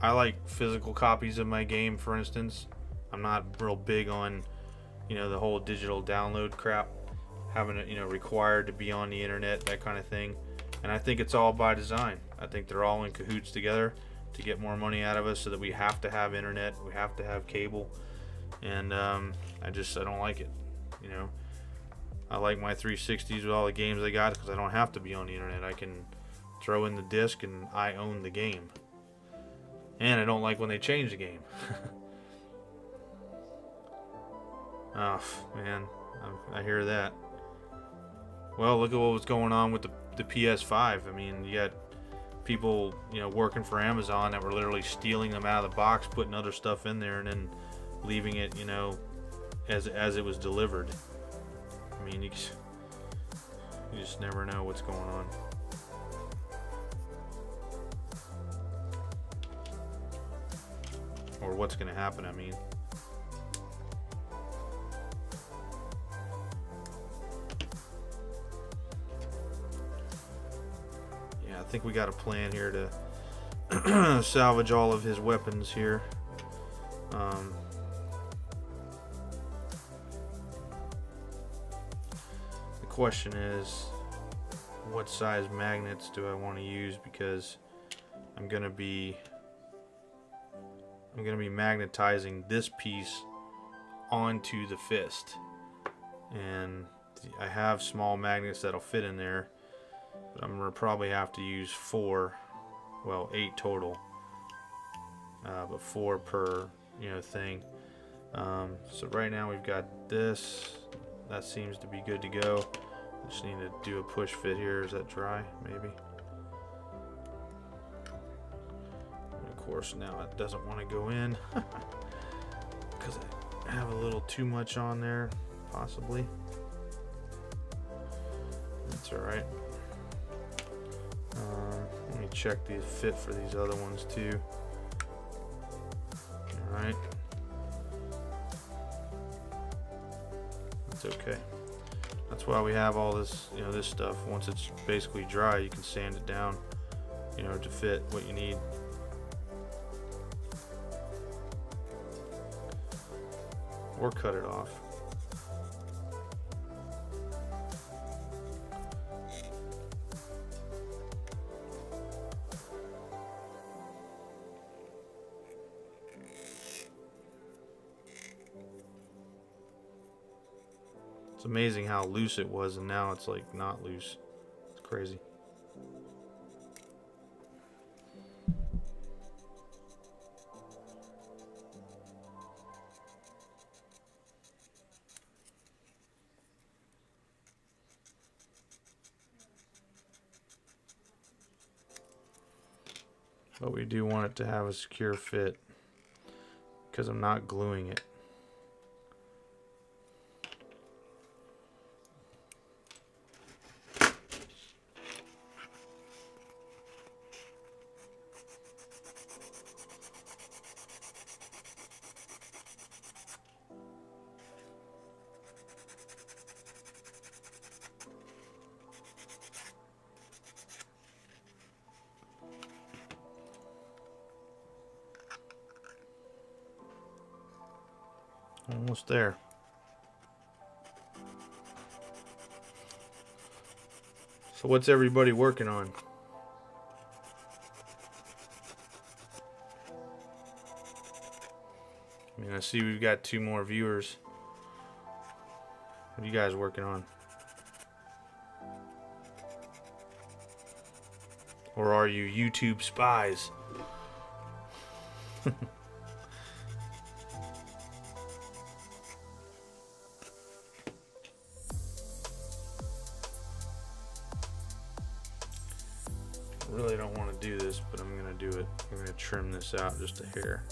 I like physical copies of my game, for instance. I'm not real big on, you know, the whole digital download crap, having it, you know, required to be on the internet, that kind of thing. And I think it's all by design. I think they're all in cahoots together to get more money out of us, so that we have to have internet, we have to have cable, and I don't like it. You know, I like my 360s with all the games I got because I don't have to be on the internet. I can throw in the disc and I own the game. And I don't like when they change the game. Oh man, I hear that. Well, look at what was going on with the PS5. I mean, you got people, you know, working for Amazon that were literally stealing them out of the box, putting other stuff in there, and then leaving it, you know, as it was delivered. I mean, you just never know what's going on. Or what's going to happen, I mean. Yeah, I think we got a plan here to salvage all of his weapons here. The question is, what size magnets do I want to use, because I'm gonna be magnetizing this piece onto the fist, and I have small magnets that'll fit in there, but I'm gonna probably have to use 8 total, but 4 per, you know, thing. So right now we've got this. That seems to be good to go. Just need to do a push fit here. Is that dry? Maybe. And of course, now it doesn't want to go in because I have a little too much on there, possibly. That's all right. Let me check the fit for these other ones too. All right. That's okay. That's why we have all this, you know, this stuff. Once it's basically dry, you can sand it down, you know, to fit what you need. Or cut it off. It's amazing how loose it was, and now it's like not loose. It's crazy. But we do want it to have a secure fit because I'm not gluing it. Almost there. So what's everybody working on? I mean, I see we've got 2 more viewers. What are you guys working on? Or are you YouTube spies? I really don't want to do this, but I'm going to do it. I'm going to trim this out just a hair.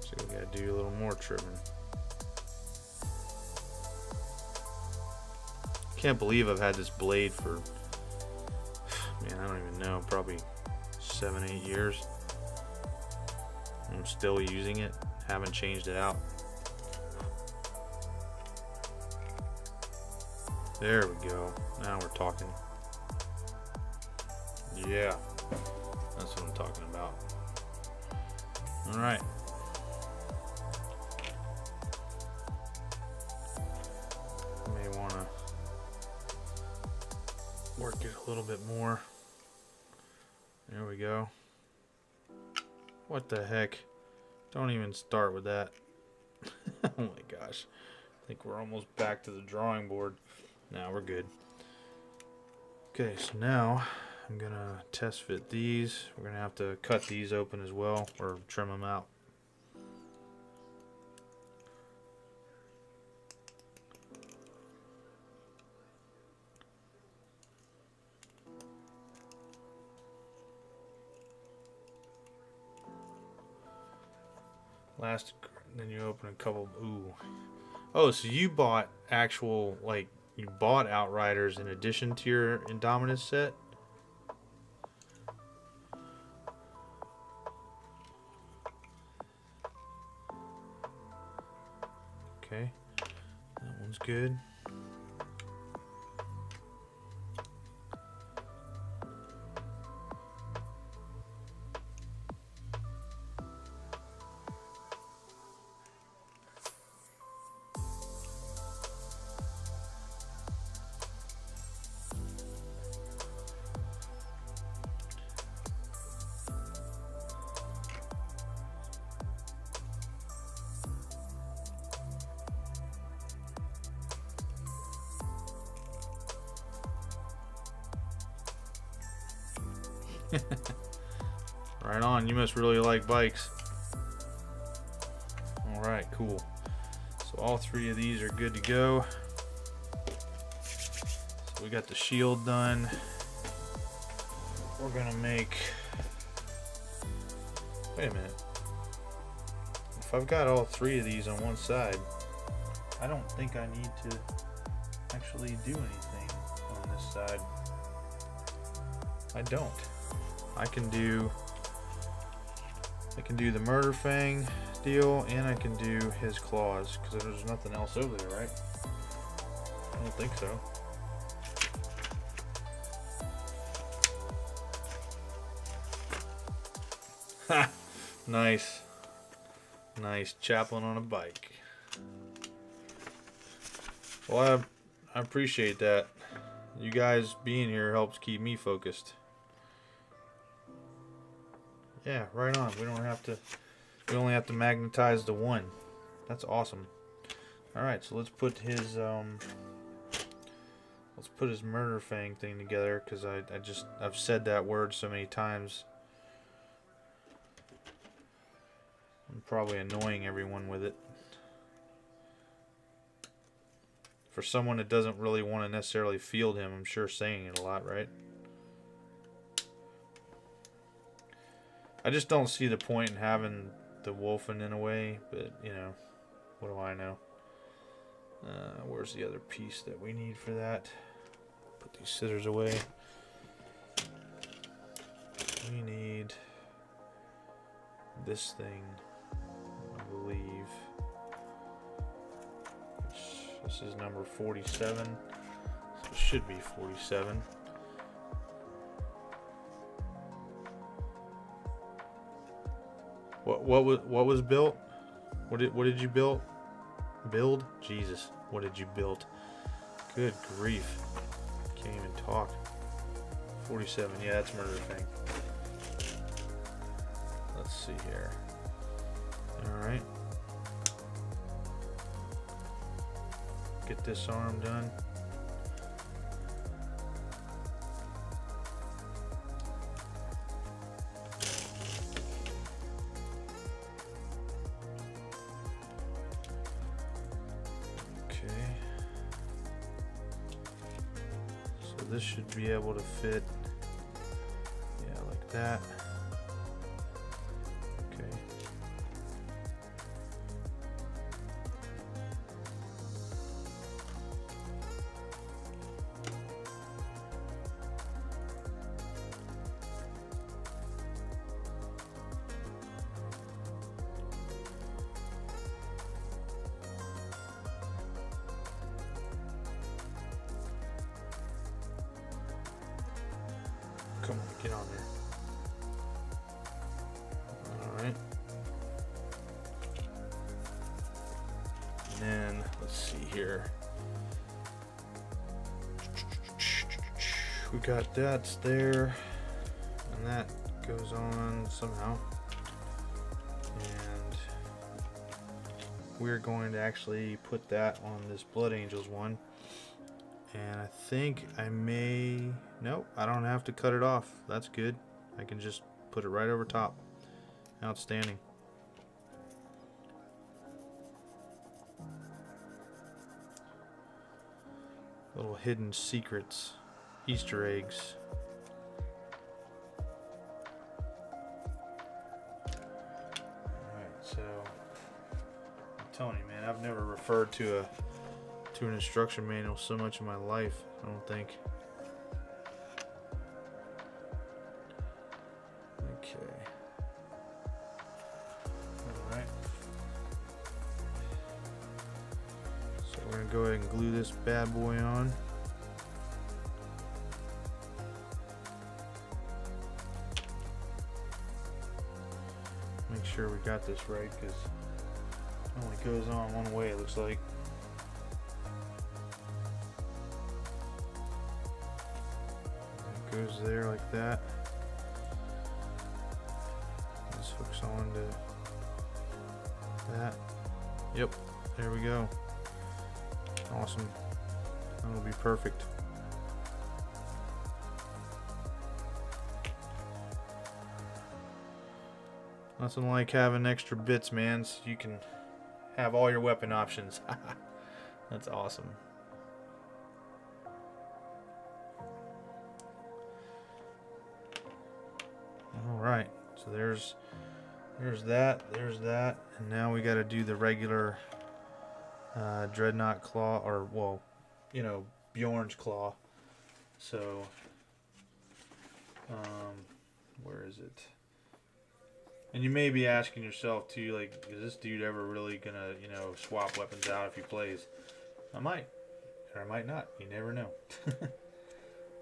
So we got to do a little more trimming. Can't believe I've had this blade for, man, I don't even know, probably 7-8 years. I'm still using it, haven't changed it out. There we go. Now we're talking. Yeah, that's what I'm talking about. All right. May want to work it a little bit more. There we go. What the heck? Don't even start with that. Oh my gosh. I think we're almost back to the drawing board. Now we're good. Okay, so now I'm gonna test fit these. We're gonna have to cut these open as well, or trim them out. Then you open a couple. Ooh. Oh, so you bought actual, like, you bought Outriders in addition to your Indominus set? Okay, that one's good. Right on, you must really like bikes. Alright, cool. So all three of these are good to go. So we got the shield done. We're gonna make... Wait a minute. If I've got all three of these on one side, I don't think I need to actually do anything on this side. I don't. I can do the Murder Fang deal, and I can do his claws, because there's nothing else over there, right? I don't think so. Ha! Nice. Nice Chaplain on a bike. Well, I appreciate that. You guys being here helps keep me focused. Yeah, right on. We only have to magnetize the one. That's awesome. Alright, so let's put his Murder Fang thing together, because I've said that word so many times. I'm probably annoying everyone with it. For someone that doesn't really want to necessarily field him, I'm sure saying it a lot, right? I just don't see the point in having the Wolfen in a way, but, you know, what do I know? Where's the other piece that we need for that? Put these scissors away. We need this thing, I believe. This is number 47, so it should be 47. What was built? What did you build? Build? Jesus, what did you build? Good grief. Can't even talk. 47, yeah, that's Murder Thing. Let's see here. Alright. Get this arm done. This should be able to fit, yeah, like that. Okay. Come on, get on there. Alright. And then, let's see here. We got that's there. And that goes on somehow. And we're going to actually put that on this Blood Angels one. And I think I may... Nope, I don't have to cut it off. That's good. I can just put it right over top. Outstanding. Little hidden secrets. Easter eggs. Alright, so... I'm telling you, man, I've never referred to an instruction manual so much in my life, I don't think. Okay. Alright. So we're going to go ahead and glue this bad boy on. Make sure we got this right, because it only goes on one way, it looks like. Goes there like that. This hooks on to that. Yep, there we go. Awesome. That'll be perfect. Nothing like having extra bits, man, so you can have all your weapon options. That's awesome. Alright, so there's that, and now we got to do the regular Dreadnought claw, or, well, you know, Bjorn's claw. So, where is it? And you may be asking yourself too, like, is this dude ever really gonna, you know, swap weapons out if he plays? I might, or I might not. You never know.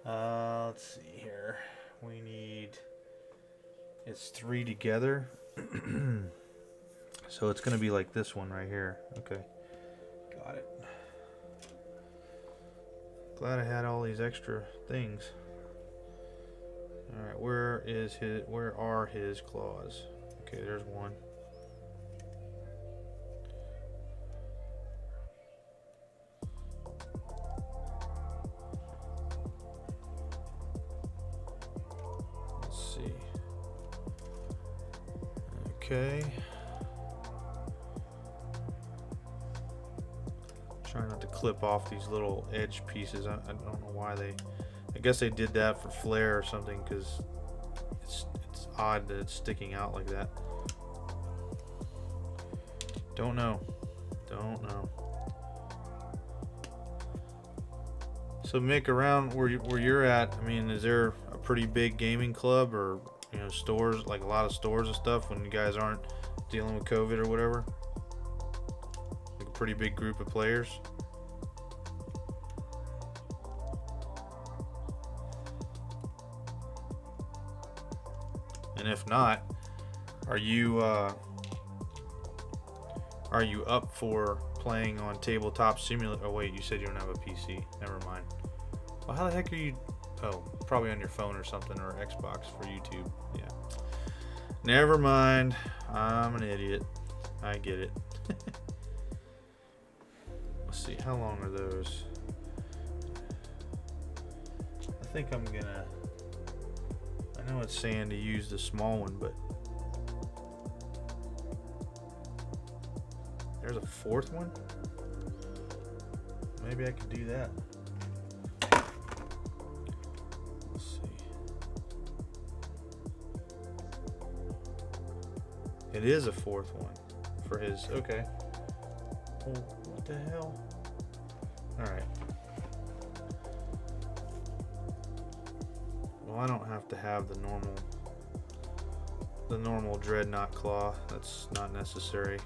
Let's see here. We need... It's 3 together. So it's going to be like this one right here. Okay. Got it. Glad I had all these extra things. Alright, where are his claws? Okay, there's one. Let's see. Okay. Trying not to clip off these little edge pieces. I don't know why they... I guess they did that for flair or something, because it's odd that it's sticking out like that. Don't know. Don't know. So Mick, around where you're at, I mean, is there a pretty big gaming club, or, you know, stores, like a lot of stores and stuff, when you guys aren't dealing with COVID or whatever? Like a pretty big group of players? And if not, are you up for playing on Tabletop Simulator. Oh wait, you said you don't have a PC. Never mind. Well, how the heck are you? Oh, probably on your phone or something, or Xbox for YouTube. Yeah. Never mind. I'm an idiot. I get it. Let's see, how long are those? I think I'm gonna, I know it's saying to use the small one, but there's a fourth one? Maybe I could do that. Let's see. It is a fourth one for his, okay. Well, what the hell? Alright. Well, I don't have to have the normal dreadnought claw. That's not necessary.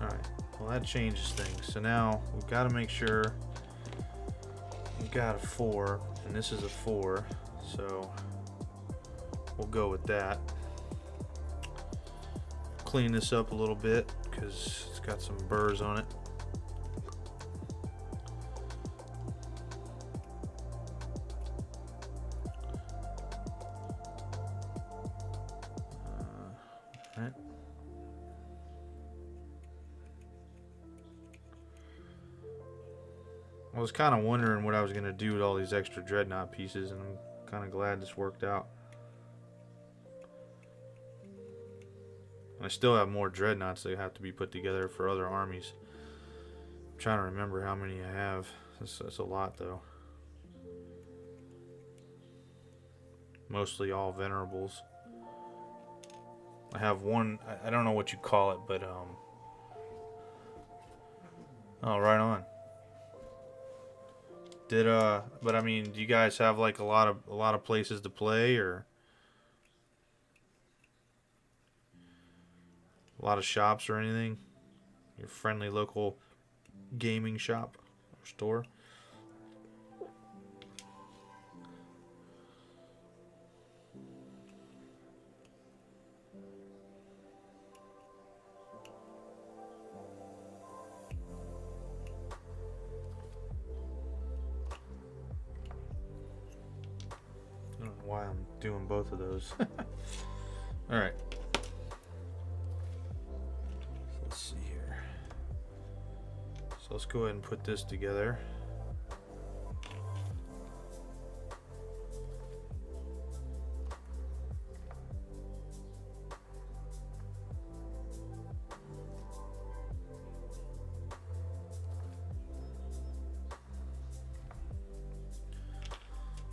Alright, well that changes things. So now we've got to make sure we've got a 4, and this is a 4, so we'll go with that. Clean this up a little bit because it's got some burrs on it. Right. I was kind of wondering what I was going to do with all these extra dreadnought pieces, and I'm kind of glad this worked out. I still have more dreadnoughts that have to be put together for other armies. I'm trying to remember how many I have. That's a lot, though. Mostly all venerables. I have one, I don't know what you call it, but oh, right on. But I mean, do you guys have like a lot of places to play, or a lot of shops or anything? Your friendly local gaming shop or store? I don't know why I'm doing both of those. All right. Let's see here. So let's go ahead and put this together.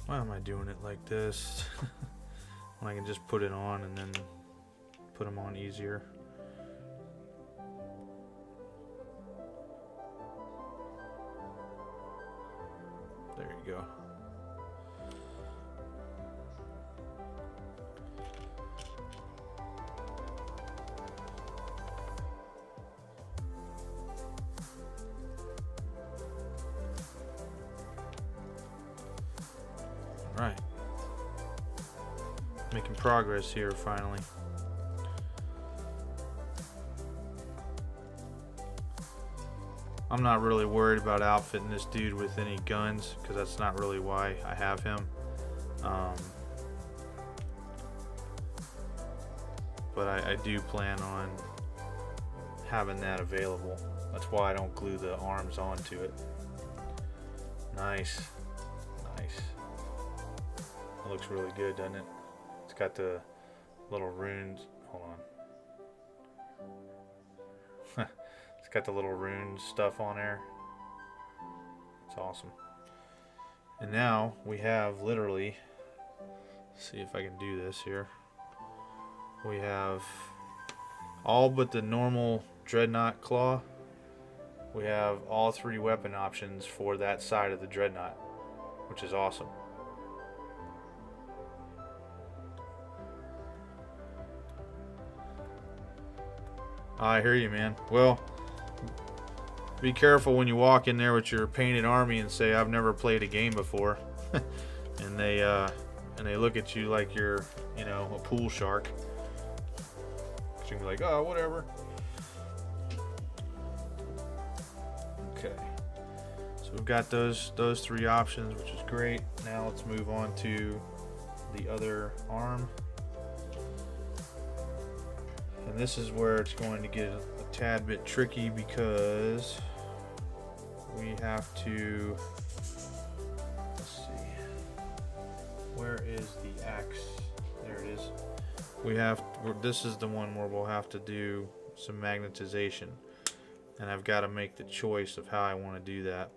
Why am I doing it like this? When I can just put it on and then put them on easier. There you go. All right. Making progress here finally. I'm not really worried about outfitting this dude with any guns, because that's not really why I have him. But I do plan on having that available. That's why I don't glue the arms onto it. Nice. Nice. It looks really good, doesn't it? It's got the little runes. Hold on. It's got the little rune stuff on there. It's awesome. And now we have literally, let's see if I can do this here. We have all but the normal dreadnought claw. We have all 3 weapon options for that side of the dreadnought, which is awesome. I hear you, man. Well, be careful when you walk in there with your painted army and say, I've never played a game before. and they look at you like you're, you know, a pool shark. She can be like, oh, whatever. Okay. So we've got those three options, which is great. Now let's move on to the other arm. And this is where it's going to get a tad bit tricky because we have to, let's see, where is the axe? There it is. This is the one where we'll have to do some magnetization, and I've got to make the choice of how I want to do that.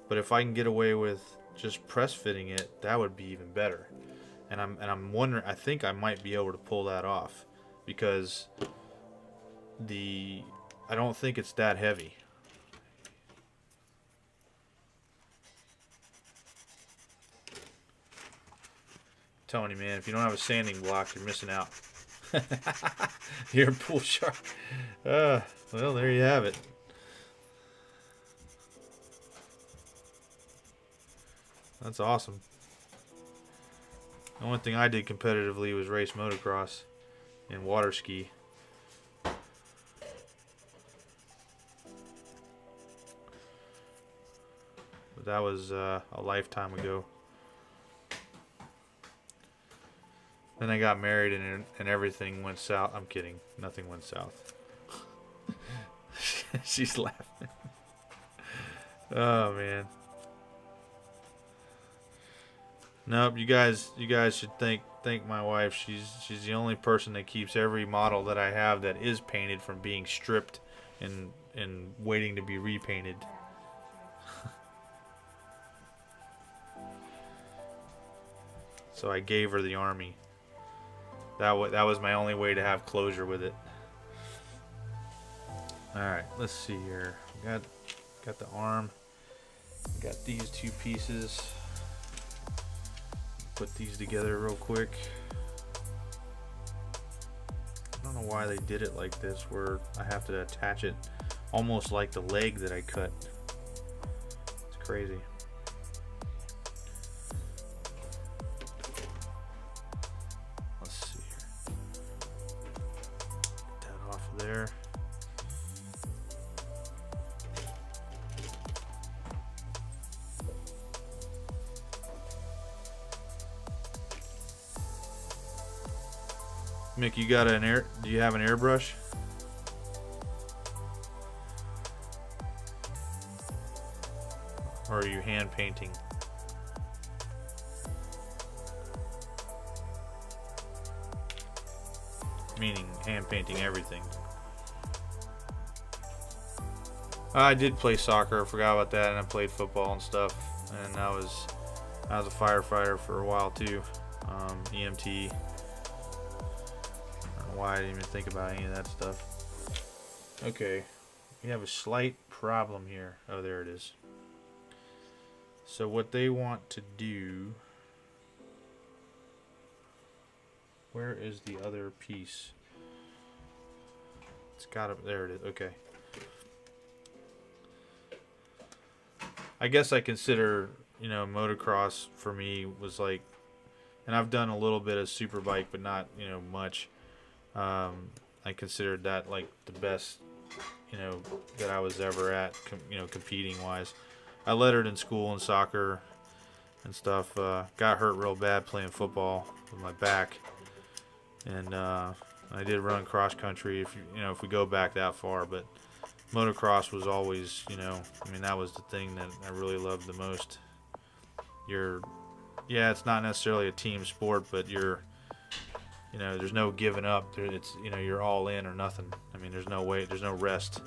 But if I can get away with just press fitting it, that would be even better. And I'm wondering, I think I might be able to pull that off because I don't think it's that heavy. I'm telling you, man, if you don't have a sanding block, you're missing out. You're a pool shark. Well, there you have it. That's awesome. The only thing I did competitively was race motocross and water ski. But that was a lifetime ago. Then I got married and everything went south. I'm kidding. Nothing went south. She's laughing. Oh man. Nope, you guys should thank my wife. She's the only person that keeps every model that I have that is painted from being stripped and waiting to be repainted. So I gave her the army. That was my only way to have closure with it. Alright, let's see here. Got the arm. Got these two pieces. Put these together real quick. I don't know why they did it like this, where I have to attach it almost like the leg that I cut. It's crazy. There. Mick, you got do you have an airbrush? Or are you hand painting? Meaning hand painting everything. I did play soccer, I forgot about that, and I played football and stuff, and I was a firefighter for a while too, EMT. I don't know why I didn't even think about any of that stuff. Okay, we have a slight problem here. Oh, there it is. So what they want to do, where is the other piece? It's gotta, there it is, okay. I guess I consider, motocross for me was like, and I've done a little bit of superbike, but not, much. I considered that like the best, that I was ever at, competing wise. I lettered in school and soccer and stuff. Got hurt real bad playing football with my back, and I did run cross country. If we go back that far, but motocross was always, that was the thing that I really loved the most. It's not necessarily a team sport, but there's no giving up. It's, you're all in or nothing. I mean, there's no rest.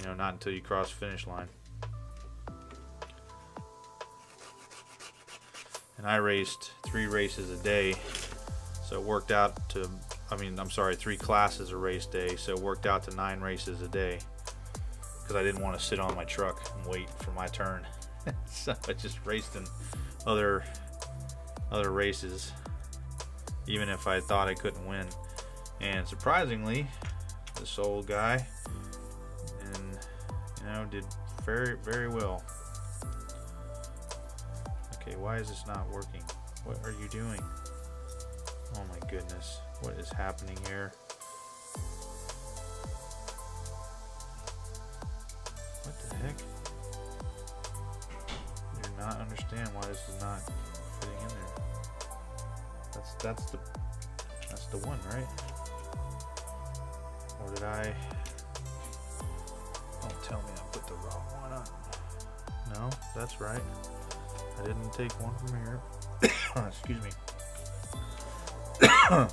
Not until you cross the finish line. And I raced 3 races a day, so it worked out to, 3 classes a race day, so it worked out to 9 races a day, because I didn't want to sit on my truck and wait for my turn. So I just raced in other races, even if I thought I couldn't win. And surprisingly, this old guy, did very, very well. Okay, why is this not working? What are you doing? Oh my goodness. What is happening here? What the heck? I do not understand why this is not fitting in there. That's the one, right? Or did I? Don't tell me I put the wrong one on. No, that's right. I didn't take one from here. Excuse me. Oh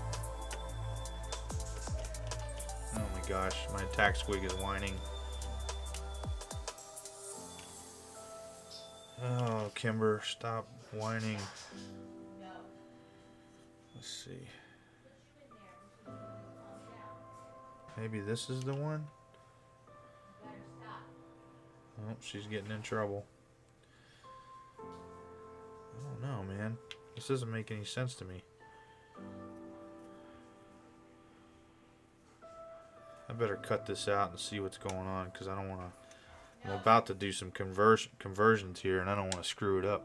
my gosh, my attack squig is whining. Oh, Kimber, stop whining. Let's see. Maybe this is the one? Oh, she's getting in trouble. I don't know, man. This doesn't make any sense to me. I better cut this out and see what's going on, because I don't want to. I'm about to do some conversions here, and I don't want to screw it up.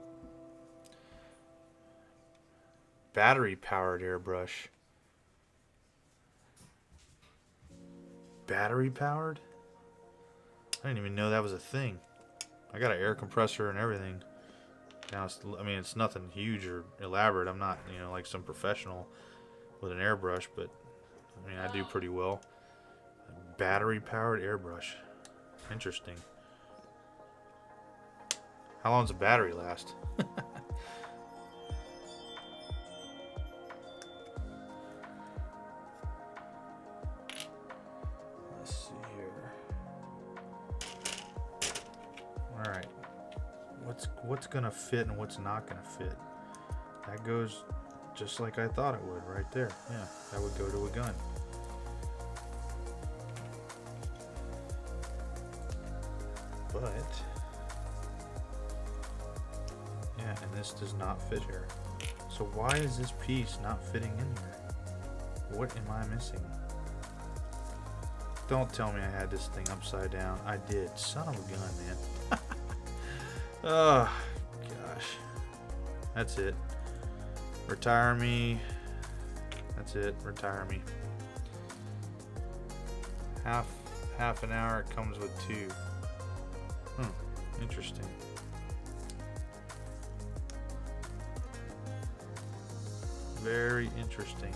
Battery powered airbrush. Battery powered? I didn't even know that was a thing. I got an air compressor and everything. Now, I mean, it's nothing huge or elaborate. I'm not, you know, like some professional with an airbrush, but I mean, I do pretty well. Battery powered airbrush. Interesting. How long does a battery last? Let's see here. All right. What's gonna fit and what's not gonna fit? That goes just like I thought it would, right there. Yeah, that would go to a gun. But yeah, and this does not fit here. So why is this piece not fitting in here? What am I missing? Don't tell me I had this thing upside down. I did. Son of a gun, man. Oh gosh. That's it. Retire me. That's it. Retire me. Half an hour. It comes with 2. Interesting. Very interesting.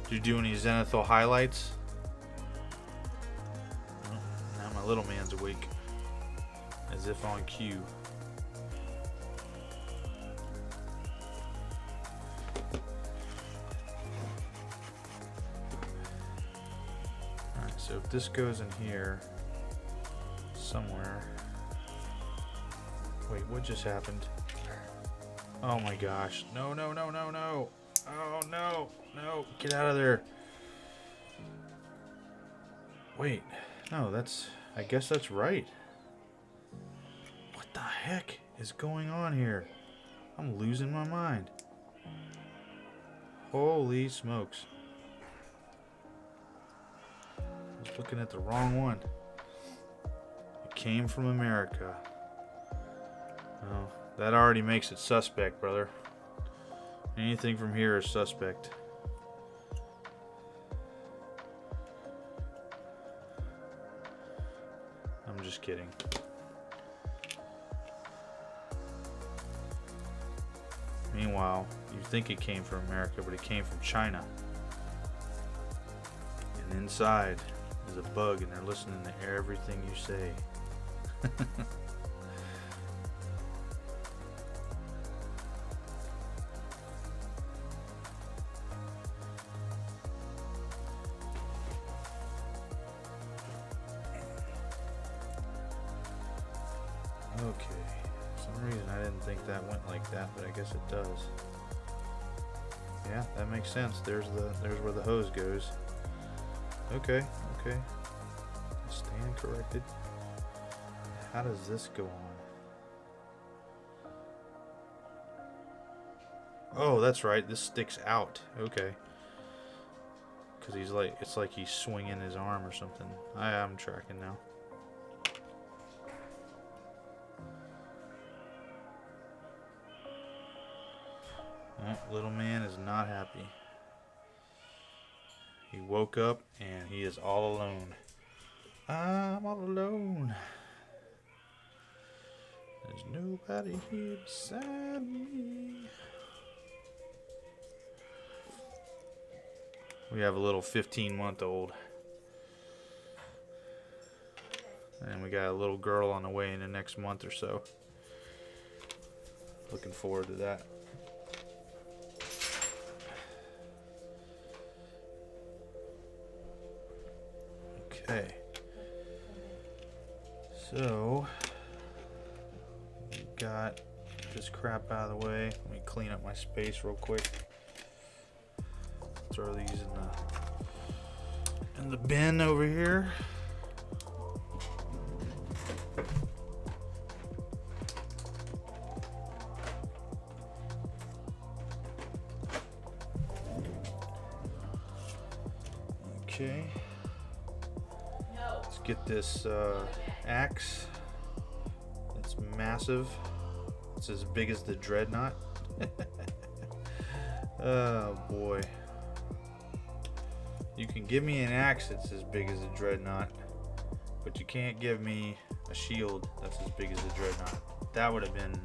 Did you do any Zenithal highlights? Oh, now my little man's awake. As if on cue. Alright, so if this goes in here somewhere. Wait, what just happened? Oh my gosh. No, no, no, no, no. Oh no, no, get out of there. Wait, no, I guess that's right. What the heck is going on here? I'm losing my mind. Holy smokes. I was looking at the wrong one. It came from America. Well, that already makes it suspect, brother. Anything from here is suspect. I'm just kidding. Meanwhile, you think it came from America, but it came from China. And inside is a bug, and they're listening to everything you say. Okay, for some reason I didn't think that went like that, but I guess it does. Yeah, that makes sense. There's where the hose goes. Okay, okay. Stand corrected. How does this go on? Oh, that's right. This sticks out. Okay. because he's like, it's like he's swinging his arm or something. I am tracking now. Little man is not happy. He woke up and he is all alone. I'm all alone. There's nobody here beside me. We have a little 15-month-old. And we got a little girl on the way in the next month or so. Looking forward to that. Okay. So, we got this crap out of the way. Let me clean up my space real quick. Throw these in the bin over here. Okay. Let's get this axe. It's massive. It's as big as the dreadnought. Oh boy. You can give me an axe that's as big as a dreadnought, but you can't give me a shield that's as big as a dreadnought. That would have been...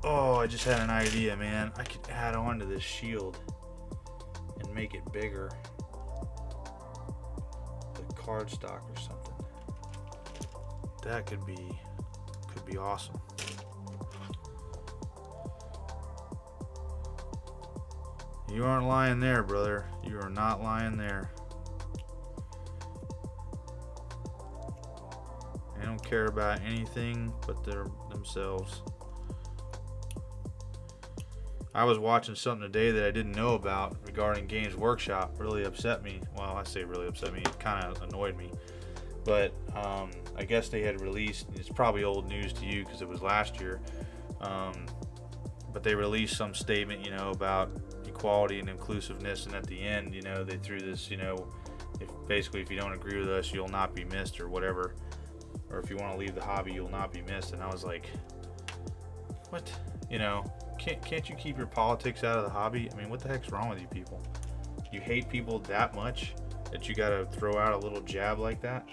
Oh, I just had an idea, man. I could add on to this shield and make it bigger. Like cardstock or something. That could be awesome. You aren't lying there, brother. You are not lying there. They don't care about anything but themselves. I was watching something today that I didn't know about regarding Games Workshop. Really upset me. Well, I say really upset me. It kind of annoyed me. But I guess they had released, it's probably old news to you because it was last year, but they released some statement, you know, about equality and inclusiveness, and at the end, you know, they threw this, you know, if you don't agree with us, you'll not be missed or whatever, or if you want to leave the hobby, you'll not be missed. And I was like, what? You know, can't you keep your politics out of the hobby? I mean, what the heck's wrong with you people? You hate people that much that you gotta throw out a little jab like that?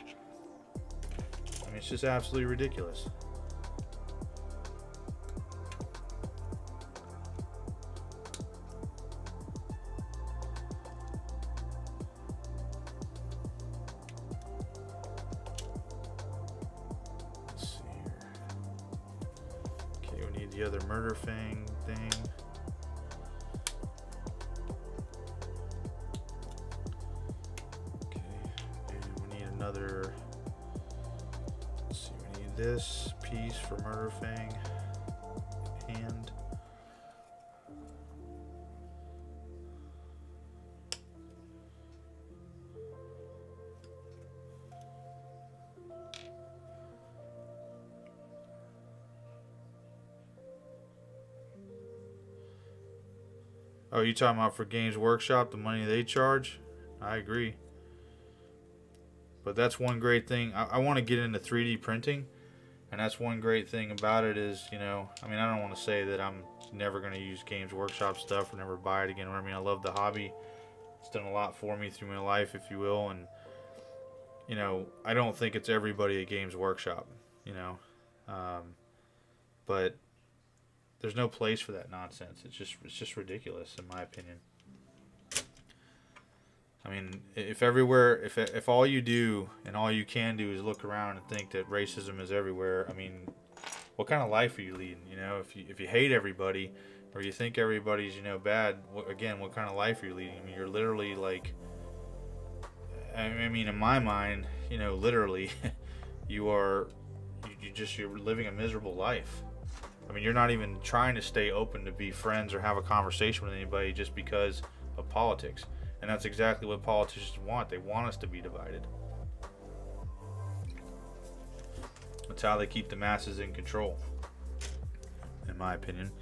I mean, it's just absolutely ridiculous. The other murder fang thing. Okay, and we need another. Let's see, we need this piece for murder fang hand. Oh, you talking about for Games Workshop, the money they charge? I agree. But that's one great thing. I want to get into 3D printing, and that's one great thing about it is, you know, I mean, I don't want to say that I'm never going to use Games Workshop stuff or never buy it again. I mean, I love the hobby. It's done a lot for me through my life, if you will, and, you know, I don't think it's everybody at Games Workshop, you know, but there's no place for that nonsense. It's just ridiculous, in my opinion. I mean, if all you do and all you can do is look around and think that racism is everywhere, I mean, what kind of life are you leading? You know, if you hate everybody or you think everybody's, you know, bad, what kind of life are you leading? I mean, you're literally like, I mean, in my mind, you know, literally, you're living a miserable life. I mean, you're not even trying to stay open to be friends or have a conversation with anybody just because of politics. And that's exactly what politicians want. They want us to be divided. That's how they keep the masses in control, in my opinion.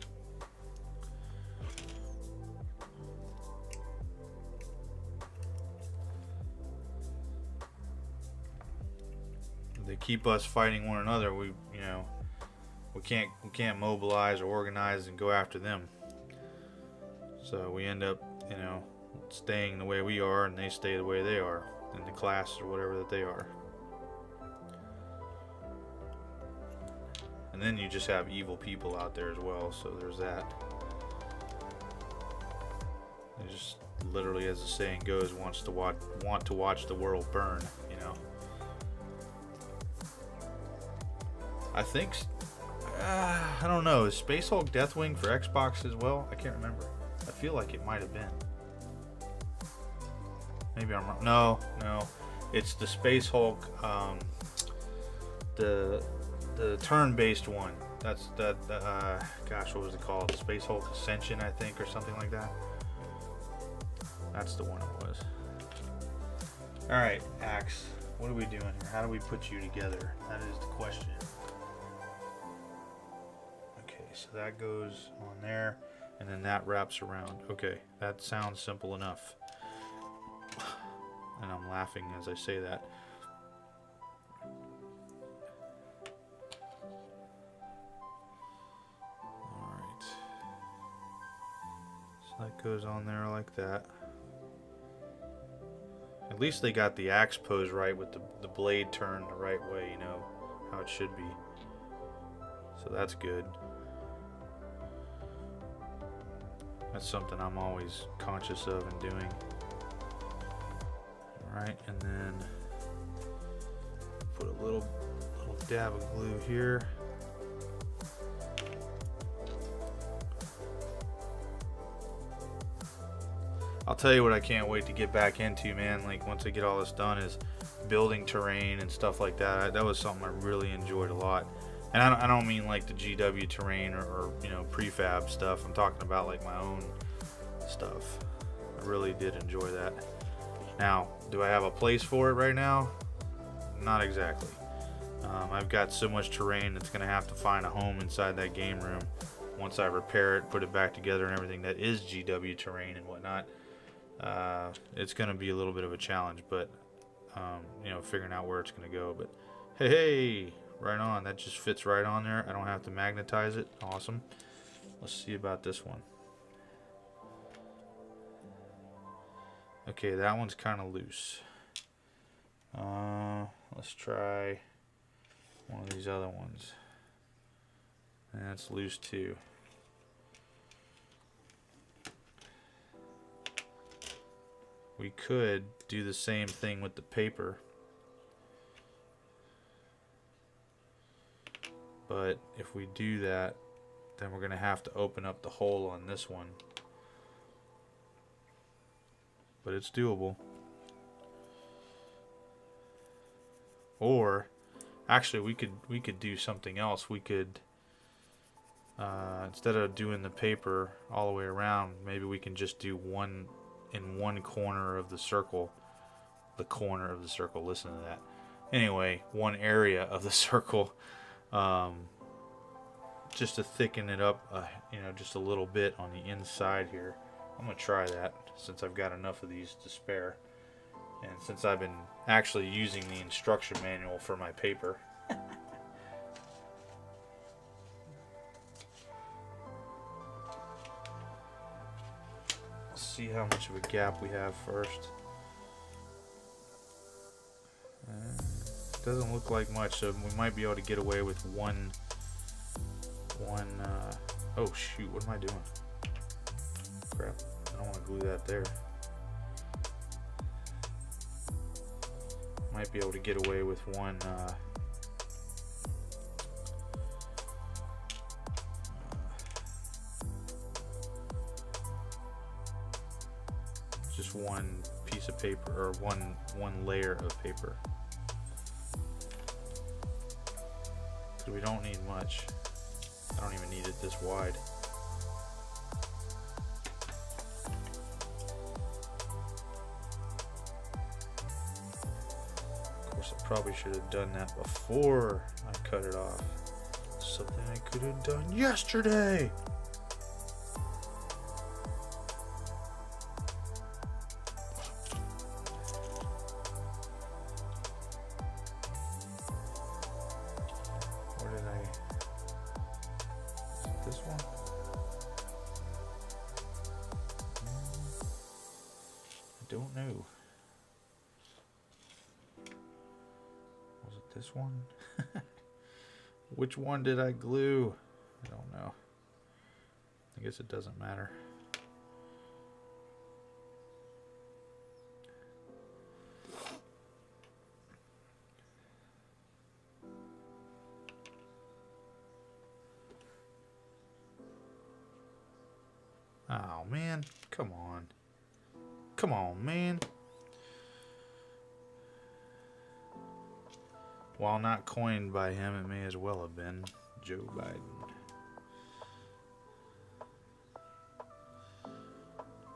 they keep us fighting one another. We can't mobilize or organize and go after them. So we end up, staying the way we are, and they stay the way they are in the class or whatever that they are. And then you just have evil people out there as well, so there's that. They just literally, as the saying goes, want to watch the world burn, I think, I don't know, is Space Hulk Deathwing for Xbox as well? I can't remember. I feel like it might have been. Maybe I'm wrong. No, it's the Space Hulk, the turn-based one. That's gosh, what was it called? Space Hulk Ascension, I think, or something like that. That's the one it was. All right, Axe, what are we doing here? How do we put you together? That is the question. Okay, so that goes on there, and then that wraps around. Okay, that sounds simple enough. And I'm laughing as I say that. Alright. So that goes on there like that. At least they got the axe pose right with the blade turned the right way, how it should be. So that's good. That's something I'm always conscious of and doing. Alright, and then put a little dab of glue here. I'll tell you what I can't wait to get back into, man, like once I get all this done, is building terrain and stuff like that. That was something I really enjoyed a lot. And I don't mean like the GW terrain or prefab stuff. I'm talking about like my own stuff. I really did enjoy that. Now, do I have a place for it right now? Not exactly. I've got so much terrain that's going to have to find a home inside that game room once I repair it, put it back together and everything that is GW terrain and whatnot. It's going to be a little bit of a challenge, but figuring out where it's going to go. But hey, right on. That just fits right on there. I don't have to magnetize it. Awesome. Let's see about this one. Okay, that one's kind of loose. Let's try one of these other ones. And that's loose too. We could do the same thing with the paper. But if we do that, then we're going to have to open up the hole on this one. But it's doable. Or actually we could do something else. We could instead of doing the paper all the way around, maybe we can just do one in one corner of the circle. The corner of the circle, listen to that. Anyway, one area of the circle, just to thicken it up, just a little bit on the inside here. I'm gonna try that since I've got enough of these to spare, and since I've been actually using the instruction manual for my paper. Let's see how much of a gap we have first. Doesn't look like much, so we might be able to get away with one. Oh shoot! What am I doing? Crap! I don't want to glue that there. Might be able to get away with one. Just one piece of paper, or one layer of paper. So we don't need much. I don't even need it this wide. Of course, I probably should have done that before I cut it off. Something I could have done yesterday. This one? Which one did I glue? I don't know. I guess it doesn't matter. Oh man, come on. Come on, man. While not coined by him, it may as well have been Joe Biden.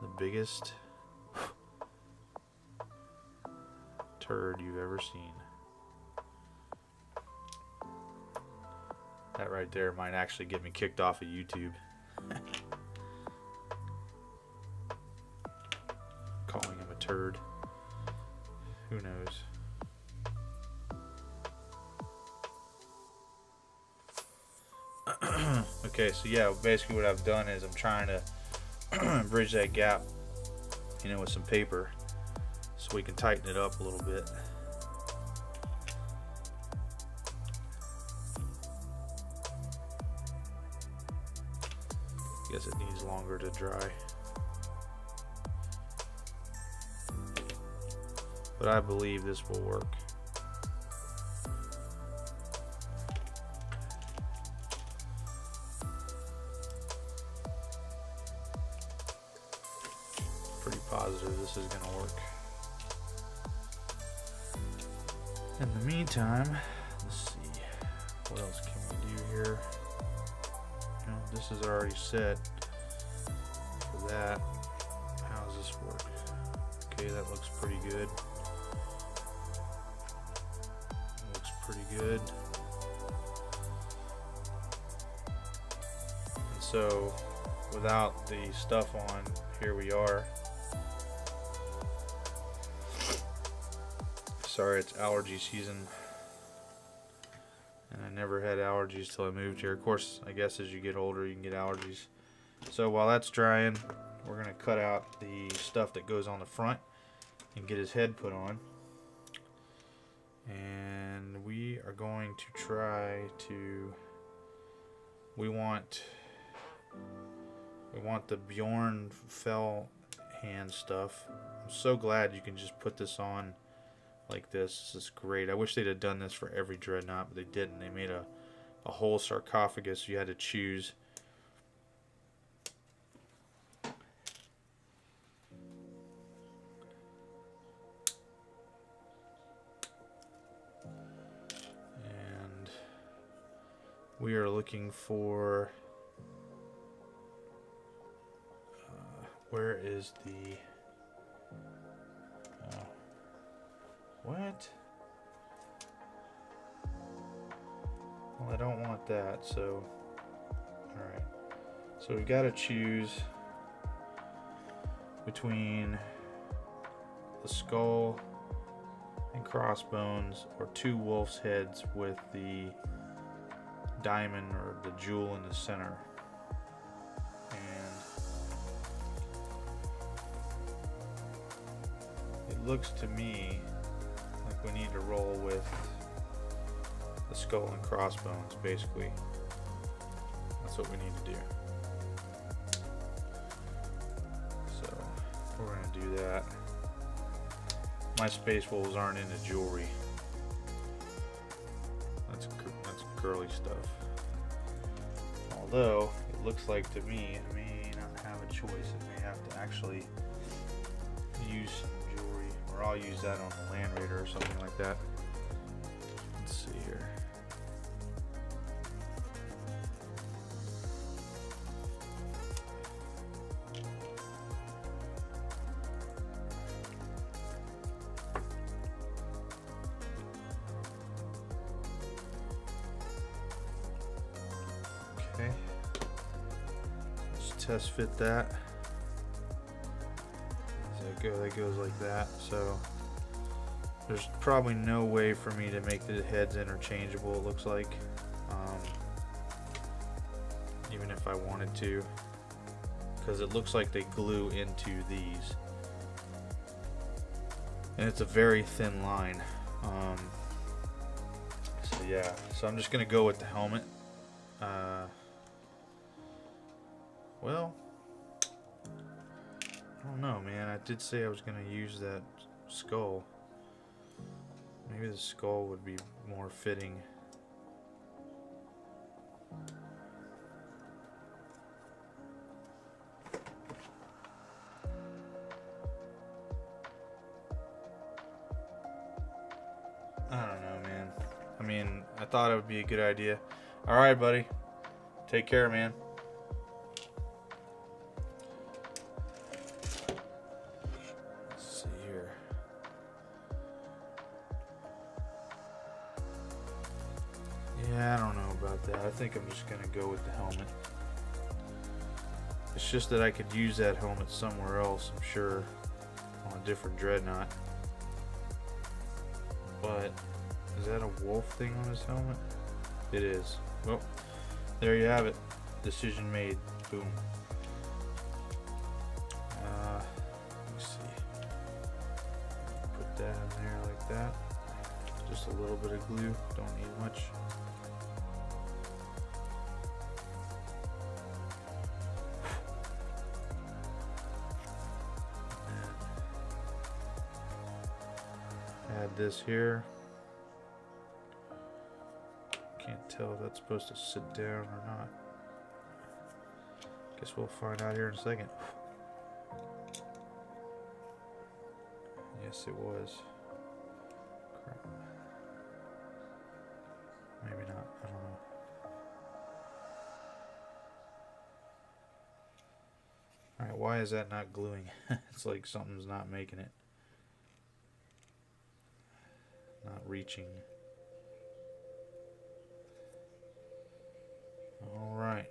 The biggest turd you've ever seen. That right there might actually get me kicked off of YouTube. Calling him a turd. Who knows? Okay, so yeah, basically what I've done is I'm trying to bridge that gap, you know, with some paper so we can tighten it up a little bit. Guess it needs longer to dry. But I believe this will work. Pretty positive this is going to work. In the meantime, let's see. What else can we do here? You know, this is already set for that. How does this work? Okay, that looks pretty good. Looks pretty good. And so, without the stuff on, here we are. Sorry, it's allergy season. And I never had allergies till I moved here. Of course, I guess as you get older, you can get allergies. So while that's drying, we're going to cut out the stuff that goes on the front and get his head put on. And we are going to try to... We want the Bjorn fell hand stuff. I'm so glad you can just put this on like this. This is great. I wish they'd have done this for every dreadnought, but they didn't. They made a whole sarcophagus, so you had to choose. And we are looking for where is the what? Well, I don't want that, so alright. So we've got to choose between the skull and crossbones or two wolf's heads with the diamond or the jewel in the center. And it looks to me like we need to roll with the skull and crossbones, basically. That's what we need to do. So we're going to do that. My space wolves aren't into jewelry. That's girly stuff. Although it looks like to me I may not have a choice. I may have to actually use some jewelry, or I'll use that on the Land Raider or something like that. Let's see here. Okay, let's test fit that. That goes like that. So there's probably no way for me to make the heads interchangeable, it looks like, even if I wanted to, because it looks like they glue into these, and it's a very thin line. yeah, so I'm just gonna go with the helmet. Well, I don't know, man. I did say I was gonna use that skull. Maybe the skull would be more fitting. I don't know, man. I mean, I thought it would be a good idea. Alright, buddy. Take care, man. Let's see here. Yeah, I don't know about that. I think I'm just gonna go with the helmet. It's just that I could use that helmet somewhere else, I'm sure, on a different dreadnought. But is that a wolf thing on his helmet? It is. Well, there you have it. Decision made. Boom. Let me see. Put that in there like that. Just a little bit of glue. Don't need much. Add this here. Can't tell if that's supposed to sit down or not. Guess we'll find out here in a second. Yes, it was. Crap. Maybe not. I don't know. Alright, why is that not gluing? It's like something's not making it. Not reaching. Alright.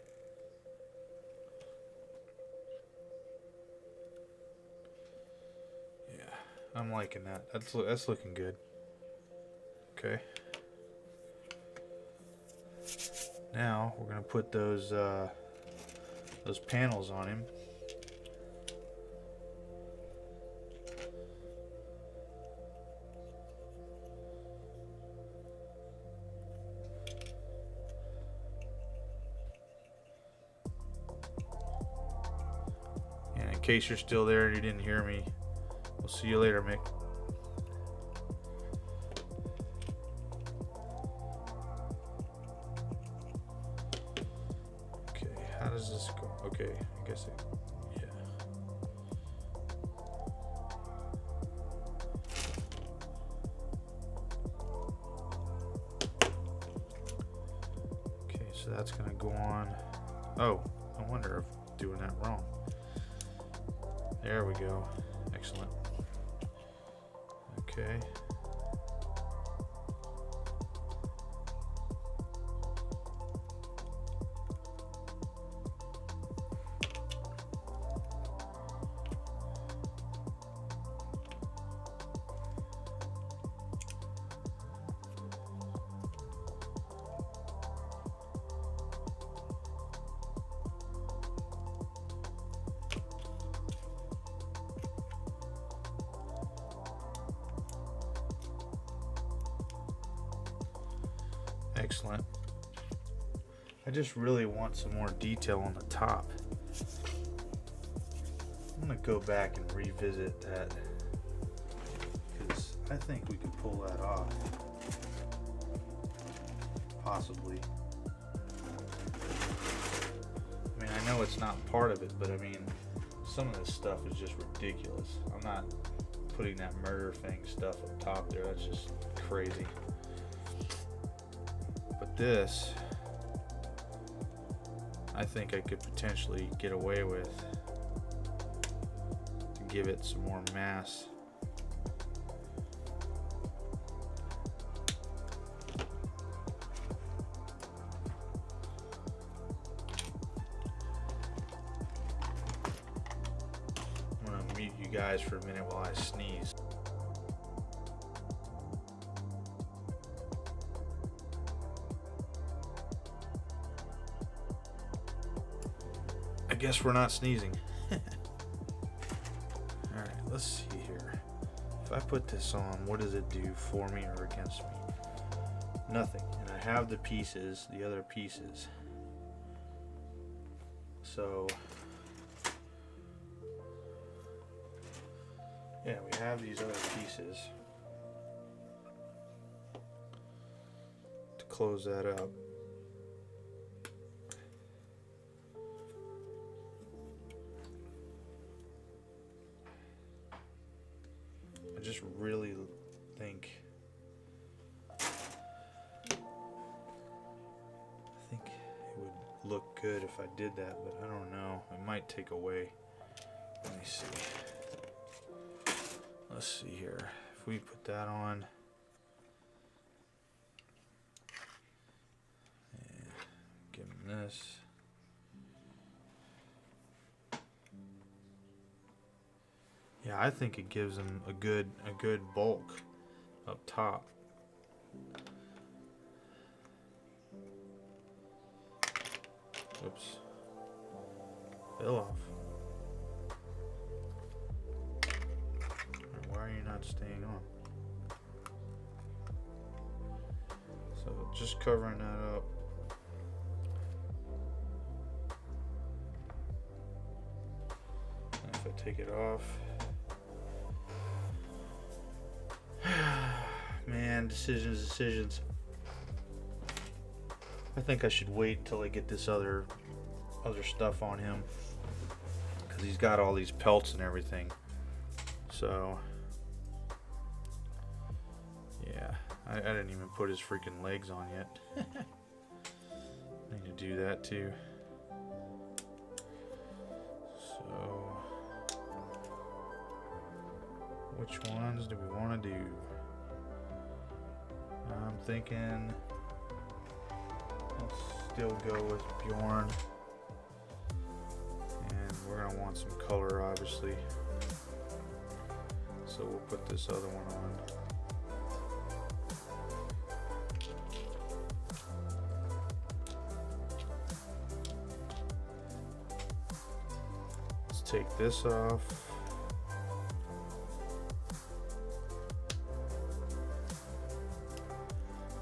Yeah, I'm liking that. That's looking good. Okay. Now we're gonna put those panels on him. In case you're still there and you didn't hear me, we'll see you later, Mick. Okay, how does this go? Okay, I guess it, yeah. Okay, so that's gonna go on. Oh, I wonder if I'm doing that wrong. There we go. Excellent. Okay. Excellent. I just really want some more detail on the top. I'm gonna go back and revisit that because I think we could pull that off. Possibly. I mean, I know it's not part of it, but I mean, some of this stuff is just ridiculous. I'm not putting that murder thing stuff up top there. That's just crazy. But this, I think I could potentially get away with to give it some more mass. I'm gonna mute you guys for a minute while I sneeze. I guess we're not sneezing. Alright, let's see here. If I put this on, what does it do for me or against me? Nothing. And have the pieces, the other pieces. So yeah, we have these other pieces to close that up. I just really think it would look good if I did that, but I don't know. It might take away. Let me see. Let's see here. If we put that on, and give him this. Yeah, I think it gives him a good bulk up top. Oops. Fell off. Why are you not staying on? So just covering that up. And if I take it off, man, decisions. I think I should wait until I get this other stuff on him, because he's got all these pelts and everything. So yeah, I didn't even put his freaking legs on yet. I need to do that too. So which ones do we want to do? I'm thinking let's still go with Bjorn, and we're gonna want some color, obviously. So we'll put this other one on. Let's take this off.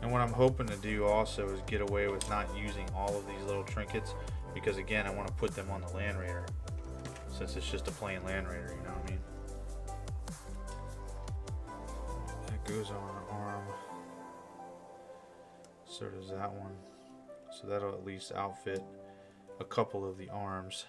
And what I'm hoping to do also is get away with not using all of these little trinkets, because again, I want to put them on the Land Raider, since it's just a plain Land Raider, you know what I mean? That goes on an arm. So does that one. So that'll at least outfit a couple of the arms.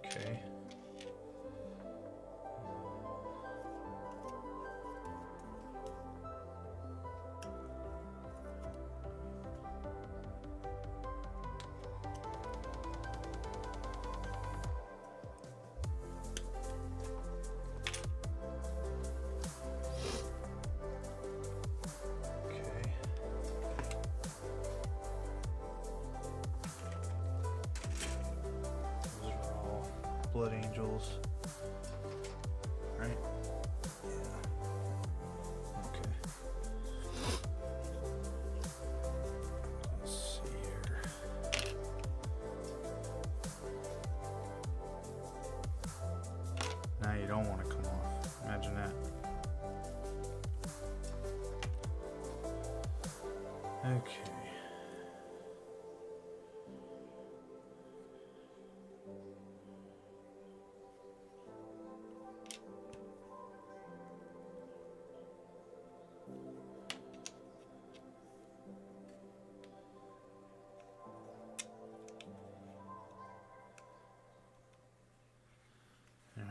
Okay. Blood Angels, right? Yeah. Okay. Let's see here. Now you don't want to come off. Imagine that. Okay.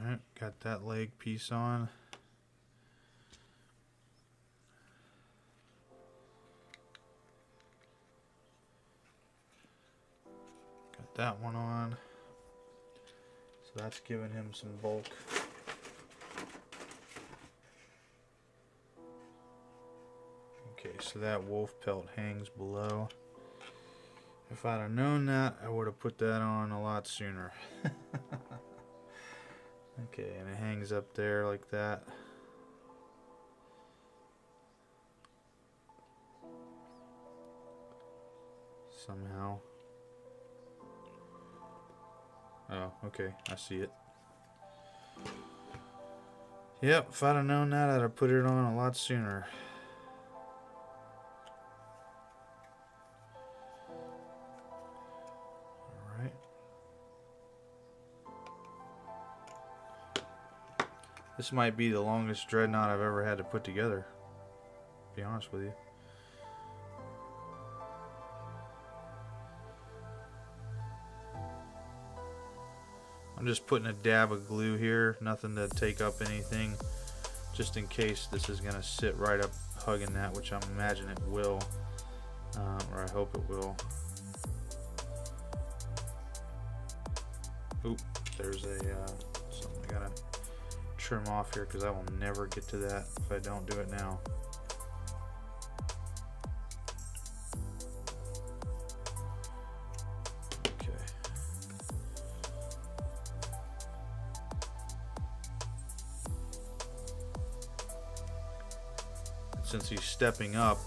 Alright, got that leg piece on. Got that one on. So that's giving him some bulk. Okay, so that wolf pelt hangs below. If I'd have known that, I would have put that on a lot sooner. Okay, and it hangs up there like that. somehow. Oh, okay, I see it. Yep, if I'd have known that, I'd have put it on a lot sooner. Alright. This might be the longest dreadnought I've ever had to put together, to be honest with you. I'm just putting a dab of glue here, nothing to take up anything, just in case this is going to sit right up hugging that, which I imagine it will, or I hope it will. Oop, there's a something I gotta trim off here because I will never get to that if I don't do it now. Since he's stepping up,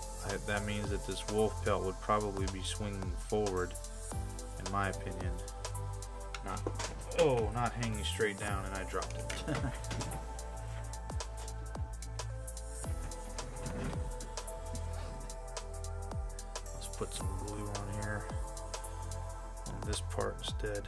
that means that this wolf pelt would probably be swinging forward, in my opinion. Not hanging straight down, and I dropped it. Let's put some glue on here on this part instead.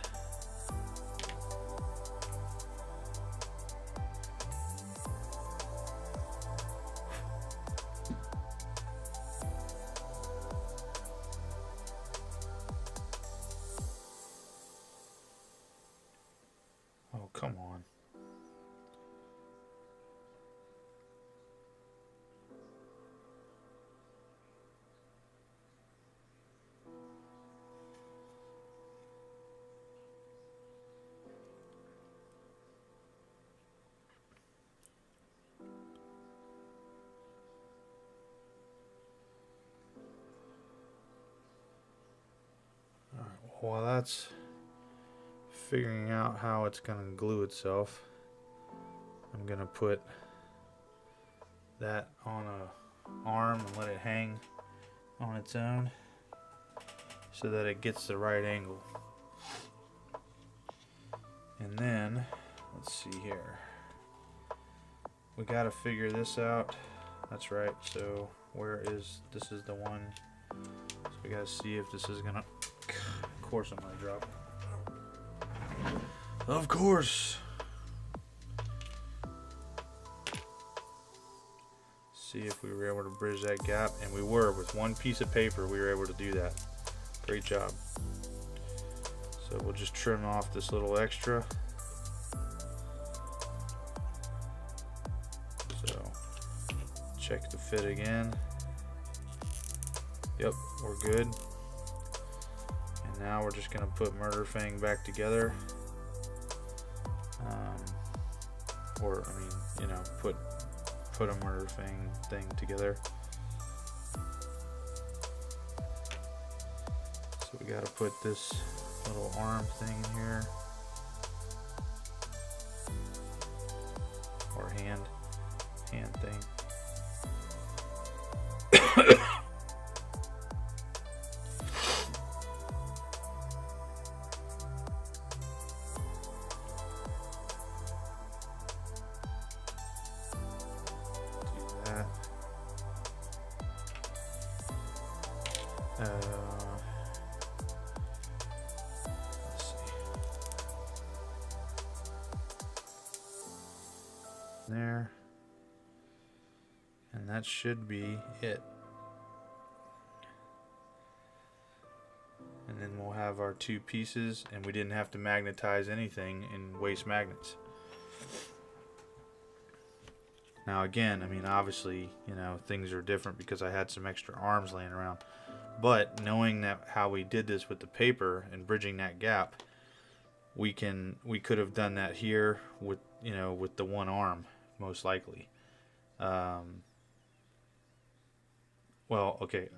Oh, come on. All right, while that's figuring out how it's going to glue itself, I'm going to put that on a arm and let it hang on its own so that it gets the right angle. And then let's see here, we got to figure this out. That's right, so this is the one, so we got to see if this is gonna, of course I'm gonna drop it. Of course. See if we were able to bridge that gap, and we were. With one piece of paper we were able to do that. Great job. So we'll just trim off this little extra. So check the fit again. Yep, we're good. And now we're just gonna put Murder Fang back together. Or I mean, you know, put a Murder Fang thing together. So we gotta put this little arm thing in here, or hand thing. Let's see. There. And that should be it. And then we'll have our two pieces, and we didn't have to magnetize anything and waste magnets. Now again, I mean, obviously, you know, things are different because I had some extra arms laying around. But knowing that how we did this with the paper and bridging that gap, we could have done that here with, you know, with the one arm, most likely. Well, okay,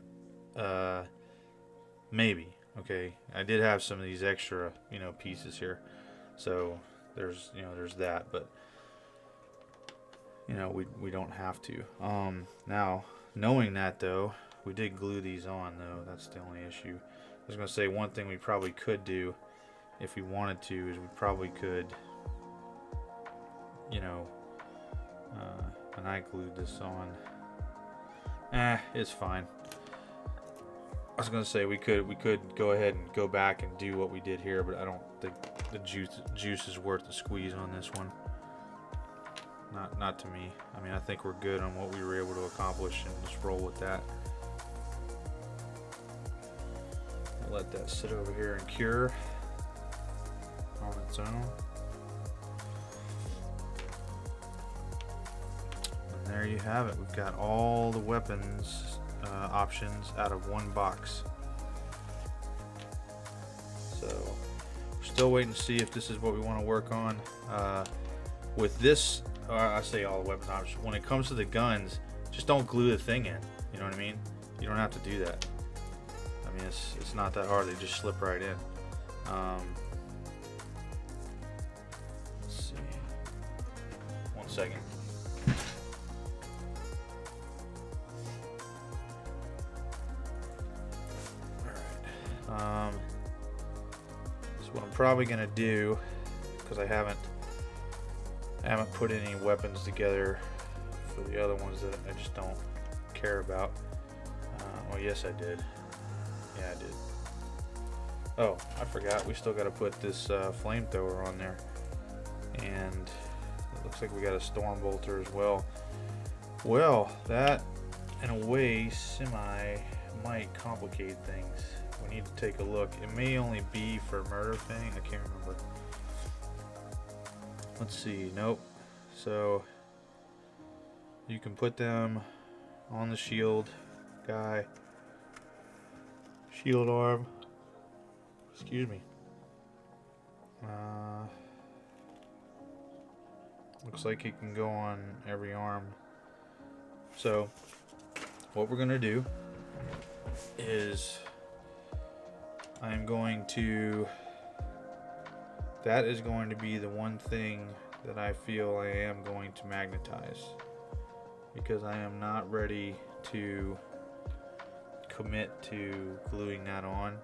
maybe. Okay, I did have some of these extra, you know, pieces here, so there's, you know, there's that, but you know, we don't have to. Now, knowing that though, we did glue these on though. That's the only issue. was gonna say, one thing we probably could do if we wanted to is we probably could, you know, and I glued this on. It's fine. I was gonna say we could go ahead and go back and do what we did here, but I don't think the juice is worth the squeeze on this one. Not to me. I mean, I think we're good on what we were able to accomplish, and just roll with that. I'll let that sit over here and cure on its own. And there you have it. We've got all the weapons options out of one box. So we're still waiting to see if this is what we want to work on. With this, I say all the weapon options. When it comes to the guns, just don't glue the thing in. You know what I mean? You don't have to do that. I mean, it's not that hard. They just slip right in. Let's see. 1 second. Alright. So what I'm probably gonna do, because I haven't put any weapons together for the other ones that I just don't care about. Well, yes, I did. Yeah, I did. Oh, I forgot. We still got to put this flamethrower on there, and it looks like we got a storm bolter as well. Well, that in a way might complicate things. We need to take a look. It may only be for murder thing. I can't remember. Let's see. Nope. So you can put them on the shield guy, shield arm. Excuse me. Looks like it can go on every arm. So what we're gonna do is I'm going to, that is going to be the one thing that I feel I am going to magnetize, because I am not ready to commit to gluing that on.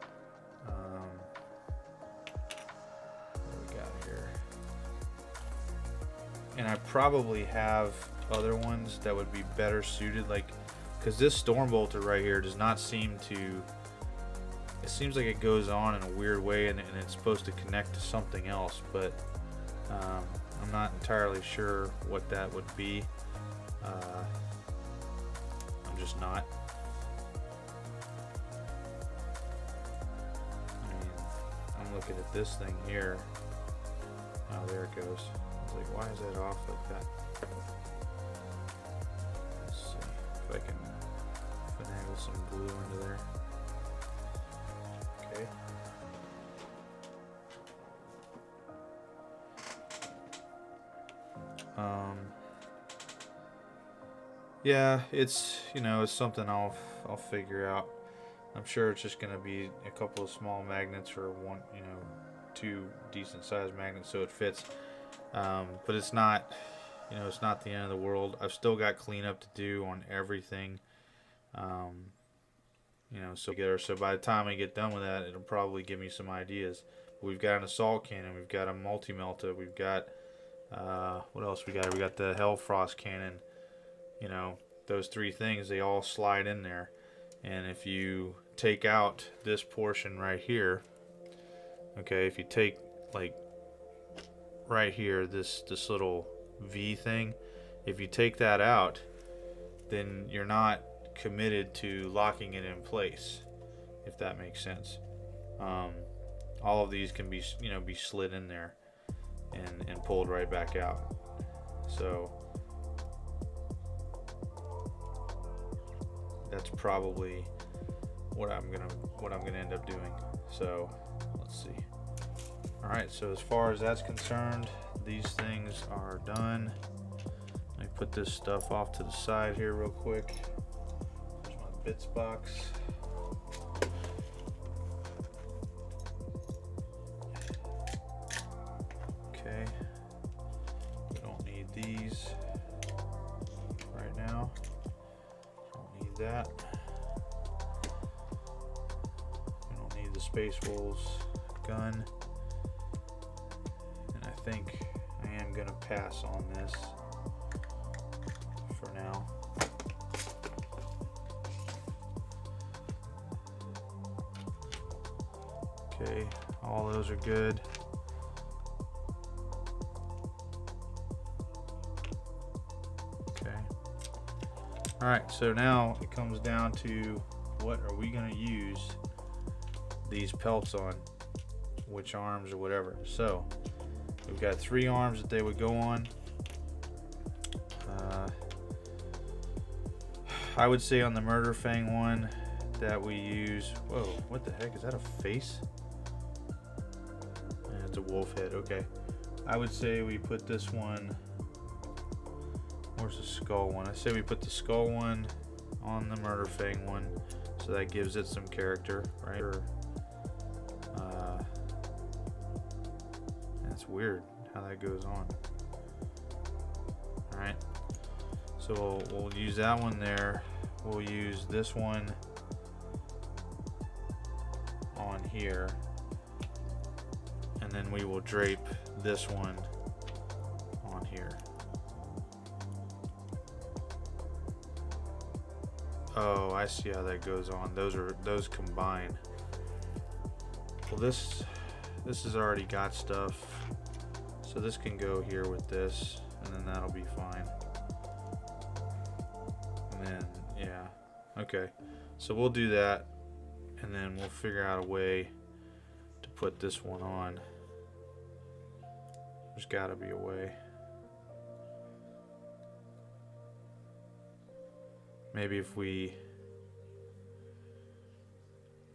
What we got here? And I probably have other ones that would be better suited, like, because this storm bolter right here does not seem to, it seems like it goes on in a weird way, and it's supposed to connect to something else, but I'm not entirely sure what that would be. I'm just not. I mean, I'm looking at this thing here. Oh, there it goes. I was like, why is that off like that? Let's see if I can finagle some glue into there. Okay. Yeah, it's, you know, it's something I'll figure out. I'm sure it's just gonna be a couple of small magnets, or one, you know, 2 decent sized magnets so it fits. But it's not, you know, it's not the end of the world. I've still got cleanup to do on everything. You know, so by the time I get done with that, it'll probably give me some ideas. We've got an assault cannon, we've got a multi-melta, we've got what else we got? We got the Hellfrost cannon. You know, those 3 things, they all slide in there. And if you take out this portion right here, okay, if you take, like, right here, this little V thing, if you take that out, then you're not committed to locking it in place, if that makes sense. All of these can be, you know, be slid in there and pulled right back out. So that's probably what I'm gonna end up doing. So let's see. All right, so as far as that's concerned, these things are done. Let me put this stuff off to the side here real quick. There's my bits box. Okay, we don't need these right now. Don't need that. We don't need the Space Wolves gun, and I think I am gonna pass on this for now. Okay, all those are good. Okay. All right, so now it comes down to what are we going to use these pelts on, which arms or whatever. So we've got 3 arms that they would go on. I would say on the Murder Fang one that we use, whoa, what the heck, is that a face? Yeah, it's a wolf head. Okay, I would say we put this one, where's the skull one? I say we put the skull one on the Murder Fang one, so that gives it some character, right? That's weird how that goes on. All right, so we'll use that one there. We'll use this one on here, and then we will drape this one on here. Oh, I see how that goes on. Those combine. Well, this has already got stuff, so this can go here with this, and then that'll be fine. And then, yeah, okay. So we'll do that, and then we'll figure out a way to put this one on. There's got to be a way. Maybe if we,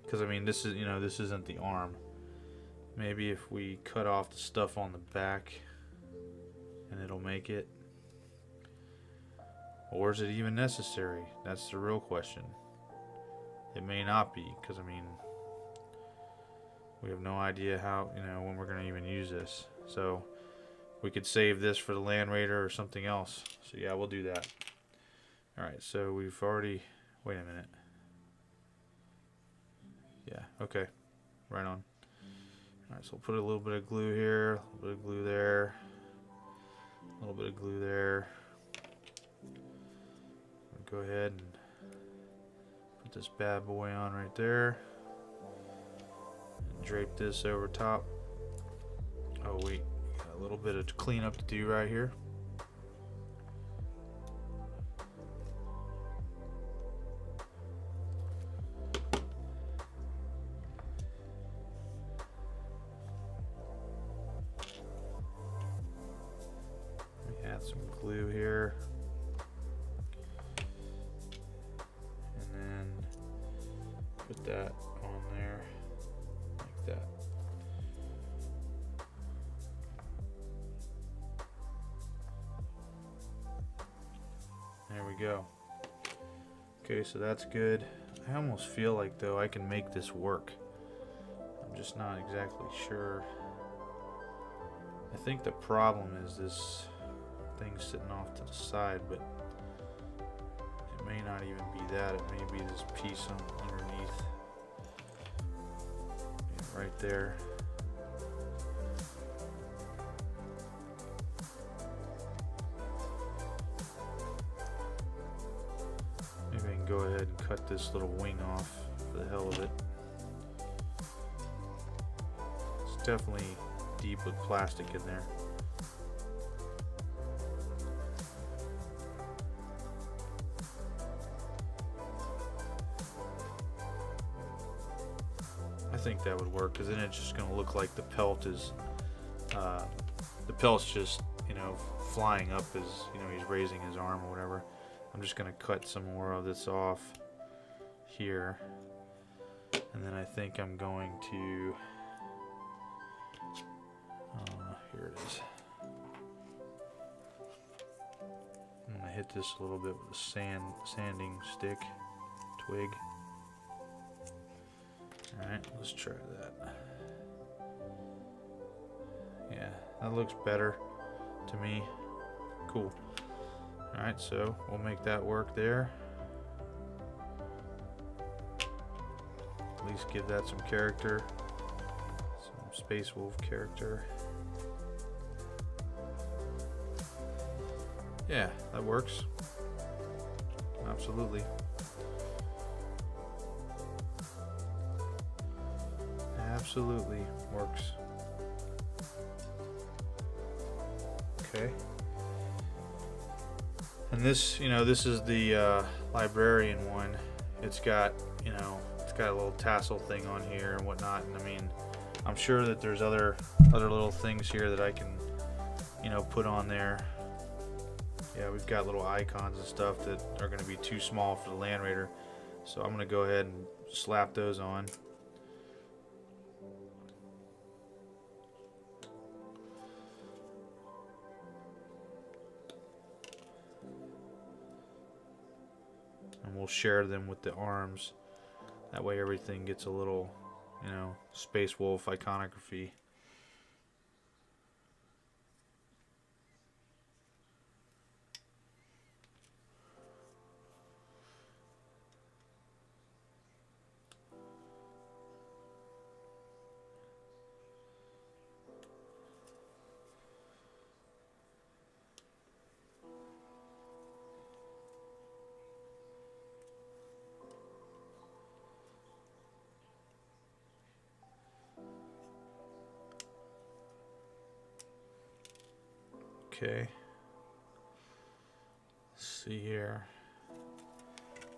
because I mean this is, you know, this isn't the arm. Maybe if we cut off the stuff on the back and it'll make it. Or is it even necessary? That's the real question. It may not be, because I mean we have no idea how, you know, when we're going to even use this. So we could save this for the Land Raider or something else. So yeah, we'll do that. Alright, so we've already, wait a minute. Yeah, okay, right on. Alright, so we'll put a little bit of glue here, a little bit of glue there, a little bit of glue there. Go ahead and put this bad boy on right there. And drape this over top. Oh wait, got a little bit of cleanup to do right here. Add some glue here, and then put that on there like that. There we go. Okay, so that's good. I almost feel like though I can make this work. I'm just not exactly sure. I think the problem is this thing sitting off to the side, but it may not even be that. It may be this piece underneath. Yeah, right there. Maybe I can go ahead and cut this little wing off for the hell of it. It's definitely deep with plastic in there. I think that would work, because then it's just going to look like the pelt is, the pelt's just, you know, flying up as, you know, he's raising his arm or whatever. I'm just going to cut some more of this off here, and then I think I'm going to, here it is. I'm going to hit this a little bit with a sanding stick, twig. Alright, let's try that. Yeah, that looks better to me. Cool. Alright, so we'll make that work there. At least give that some character, some Space Wolf character. Yeah, that works. Absolutely. Absolutely works. Okay. And this, you know, this is the librarian one. It's got, you know, it's got a little tassel thing on here and whatnot. And I mean, I'm sure that there's other little things here that I can, you know, put on there. Yeah, we've got little icons and stuff that are going to be too small for the Land Raider. So I'm going to go ahead and slap those on. And we'll share them with the arms. That way everything gets a little, you know, Space Wolf iconography. Okay. Let's see here.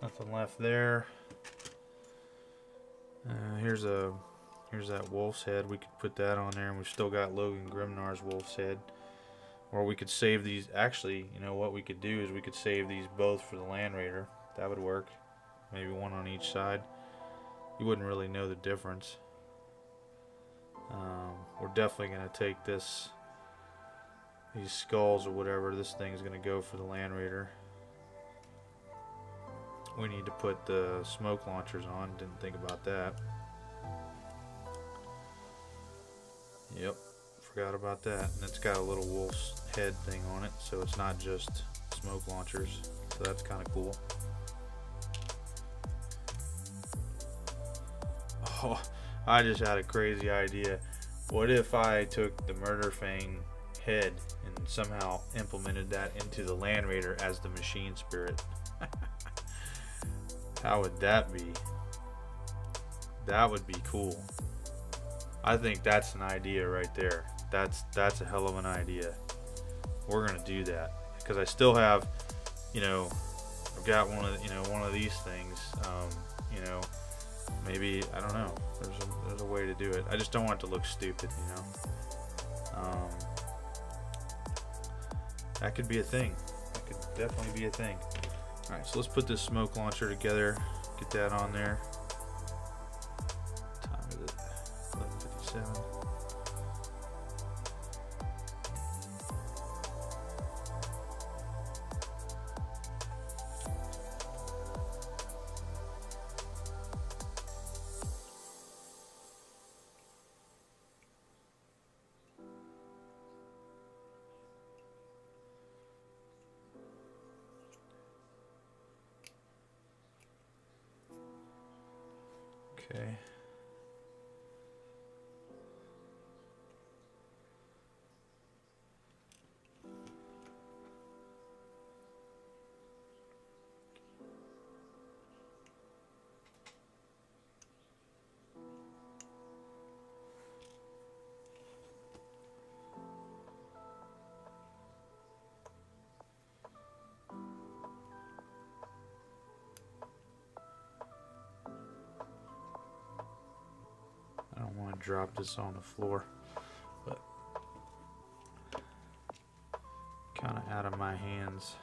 Nothing left there. Here's that wolf's head. We could put that on there, and we've still got Logan Grimnar's wolf's head. Or we could save these. Actually, you know what we could do is we could save these both for the Land Raider. That would work. Maybe one on each side. You wouldn't really know the difference. We're definitely going to take these skulls or whatever. This thing is going to go for the Land Raider. We need to put the smoke launchers on. Didn't think about that. Yep, forgot about that. And it's got a little wolf's head thing on it, so it's not just smoke launchers. So that's kind of cool. Oh, I just had a crazy idea. What if I took the Murder Fang head and somehow implemented that into the Land Raider as the machine spirit? How would that be? That would be cool. I think that's an idea right there. That's a hell of an idea. We're gonna do that because I still have, you know, I've got one of these things. You know, maybe I don't know. There's a way to do it. I just don't want it to look stupid, you know. That could be a thing. That could definitely be a thing. All right, so let's put this smoke launcher together. Get that on there. Time is it? 11:57. Okay. I don't want to drop this on the floor, but kind of out of my hands.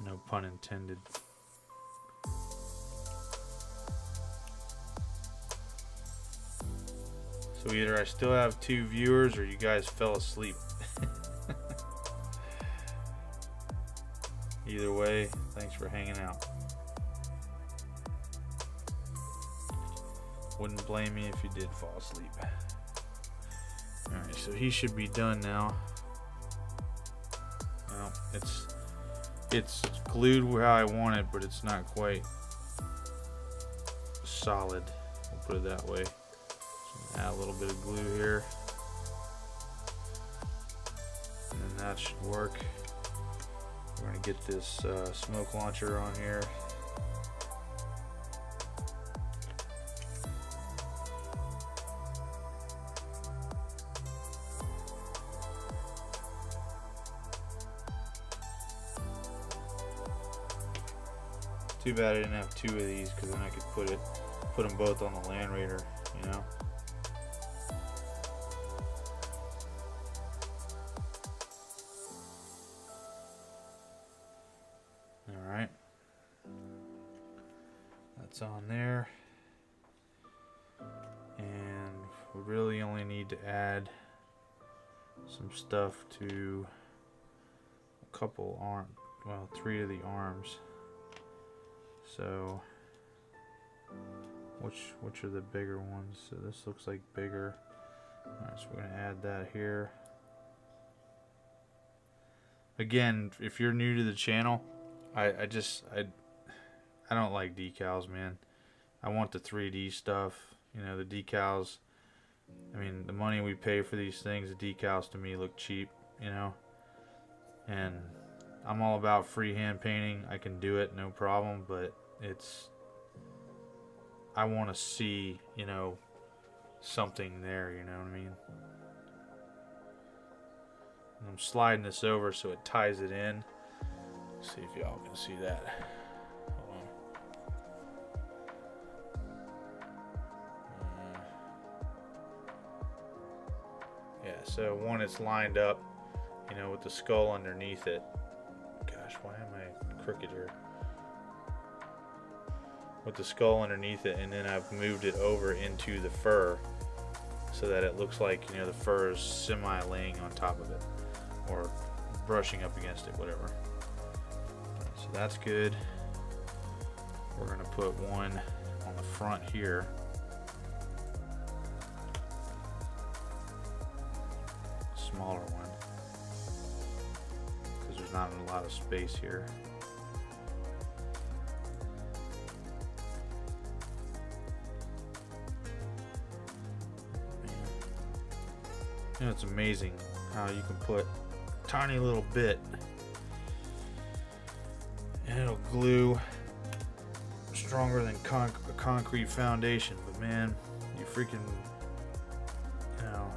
No pun intended. So either I still have 2 viewers or you guys fell asleep. Either way, thanks for hanging out. Wouldn't blame me if you did fall asleep. Alright, so he should be done now. Well, it's glued where I want it, but it's not quite solid. We'll put it that way. So add a little bit of glue here. And then that should work. We're going to get this smoke launcher on here. Too bad I didn't have two of these, because then I could put them both on the Land Raider, you know. All right, that's on there, and we really only need to add some stuff to a couple three of the arms. So which are the bigger ones? So this looks like bigger. Alright, so we're gonna add that here. Again, if you're new to the channel, I don't like decals, man. I want the 3D stuff. You know, the decals, I mean, the money we pay for these things, the decals to me look cheap, you know. And I'm all about freehand painting. I can do it, no problem, but I want to see, you know, something there, you know what I mean? And I'm sliding this over so it ties it in. Let's see if y'all can see that. Hold on. Yeah, so one it's lined up, you know, with the skull underneath it. Gosh, why am I crooked here? With the skull underneath it, and then I've moved it over into the fur so that it looks like, you know, the fur is semi laying on top of it or brushing up against it, whatever. So that's good. We're going to put one on the front here. Smaller one, because there's not a lot of space here. You know, it's amazing how you can put a tiny little bit and it'll glue stronger than a concrete foundation. But man, you freaking, you know,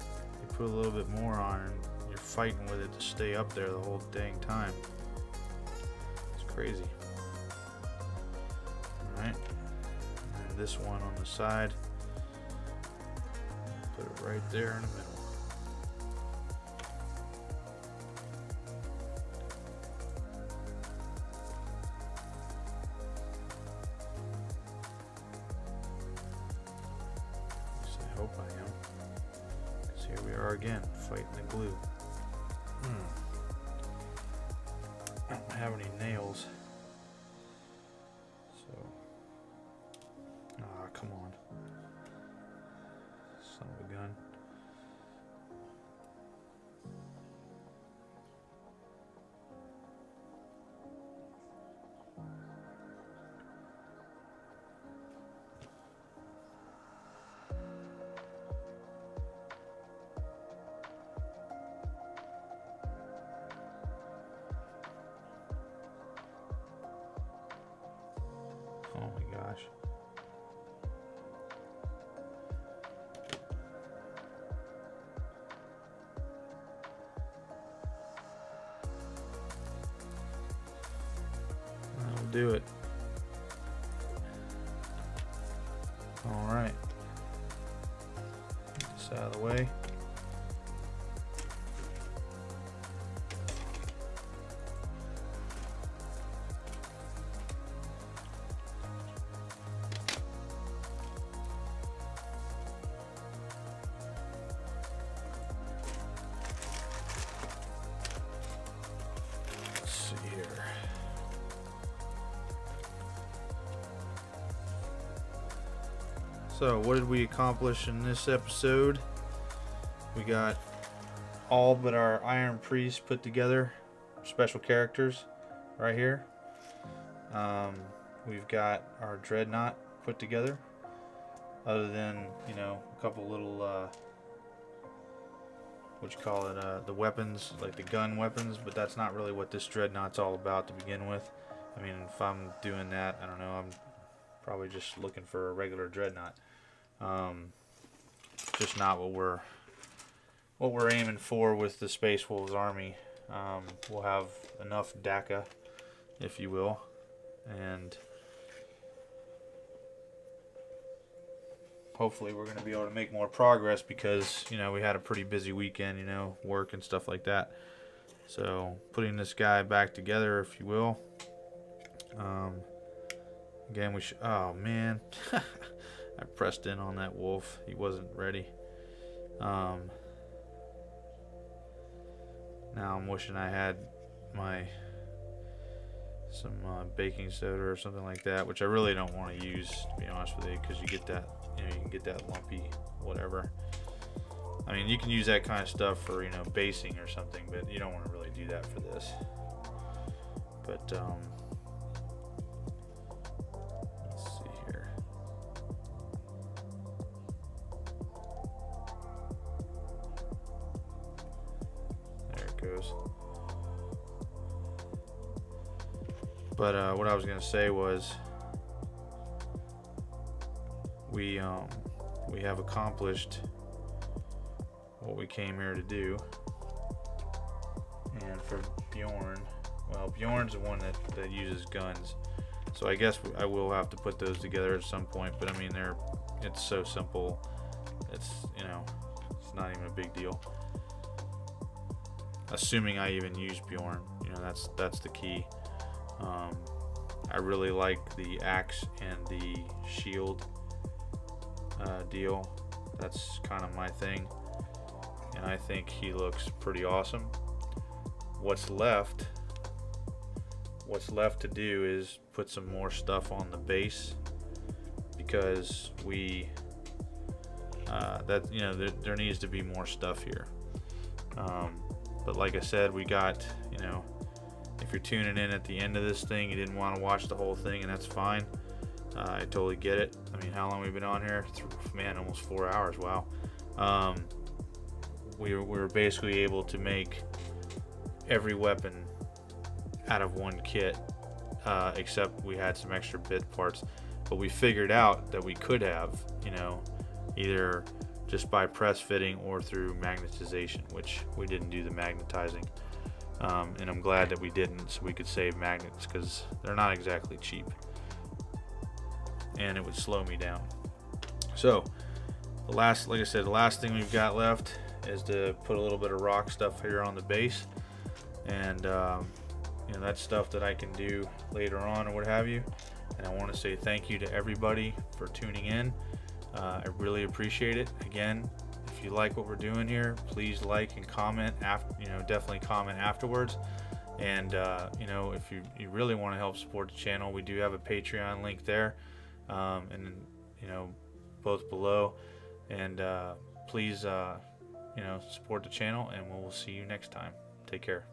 you put a little bit more on and you're fighting with it to stay up there the whole dang time. It's crazy. Alright, and this one on the side. Put it right there in the middle. At least I hope I am. Because here we are again, fighting the glue. I don't have any nails. So, come on. Son of a gun. Oh my gosh. That'll do it. All right. Get this out of the way. Let's see here. So what did we accomplish in this episode? We got all but our Iron Priest put together, special characters right here. We've got our Dreadnought put together, other than, you know, a couple little the weapons, like the gun weapons, but that's not really what this Dreadnought's all about to begin with. I mean, if I'm doing that, I don't know, I'm probably just looking for a regular Dreadnought. Just not what we're aiming for with the Space Wolves army. We'll have enough DACA, if you will, and hopefully we're going to be able to make more progress because, you know, we had a pretty busy weekend, you know, work and stuff like that. So putting this guy back together, if you will. Again, oh man, I pressed in on that wolf. He wasn't ready. Now I'm wishing I had some baking soda or something like that, which I really don't want to use, to be honest with you, because you get that, you know, you can get that lumpy whatever. I mean, you can use that kind of stuff for, you know, basing or something, but you don't want to really do that for this. But let's see here. There it goes. But what I was gonna say was we have accomplished what we came here to do. And for Bjorn, well, Bjorn's the one that uses guns, so I guess I will have to put those together at some point. But I mean, it's so simple. It's, you know, it's not even a big deal. Assuming I even use Bjorn, you know, that's the key. I really like the axe and the shield deal. That's kind of my thing, and I think he looks pretty awesome. What's left to do is put some more stuff on the base, because we there needs to be more stuff here. But like I said, we got, you know, if you're tuning in at the end of this thing, you didn't want to watch the whole thing, and that's fine. I totally get it. I mean, how long have we been on here? Man, almost 4 hours. Wow. We were basically able to make every weapon out of one kit, except we had some extra bit parts. But we figured out that we could have, you know, either just by press fitting or through magnetization, which we didn't do the magnetizing. And I'm glad that we didn't, so we could save magnets, because they're not exactly cheap, and it would slow me down. So like I said, the last thing we've got left is to put a little bit of rock stuff here on the base, and you know, that's stuff that I can do later on or what have you. And I want to say thank you to everybody for tuning in. I really appreciate it. Again, if you like what we're doing here, please like and comment after, you know, definitely comment afterwards. And you know, if you really want to help support the channel, we do have a Patreon link there, and you know, both below. And please you know, support the channel, and we'll see you next time. Take care.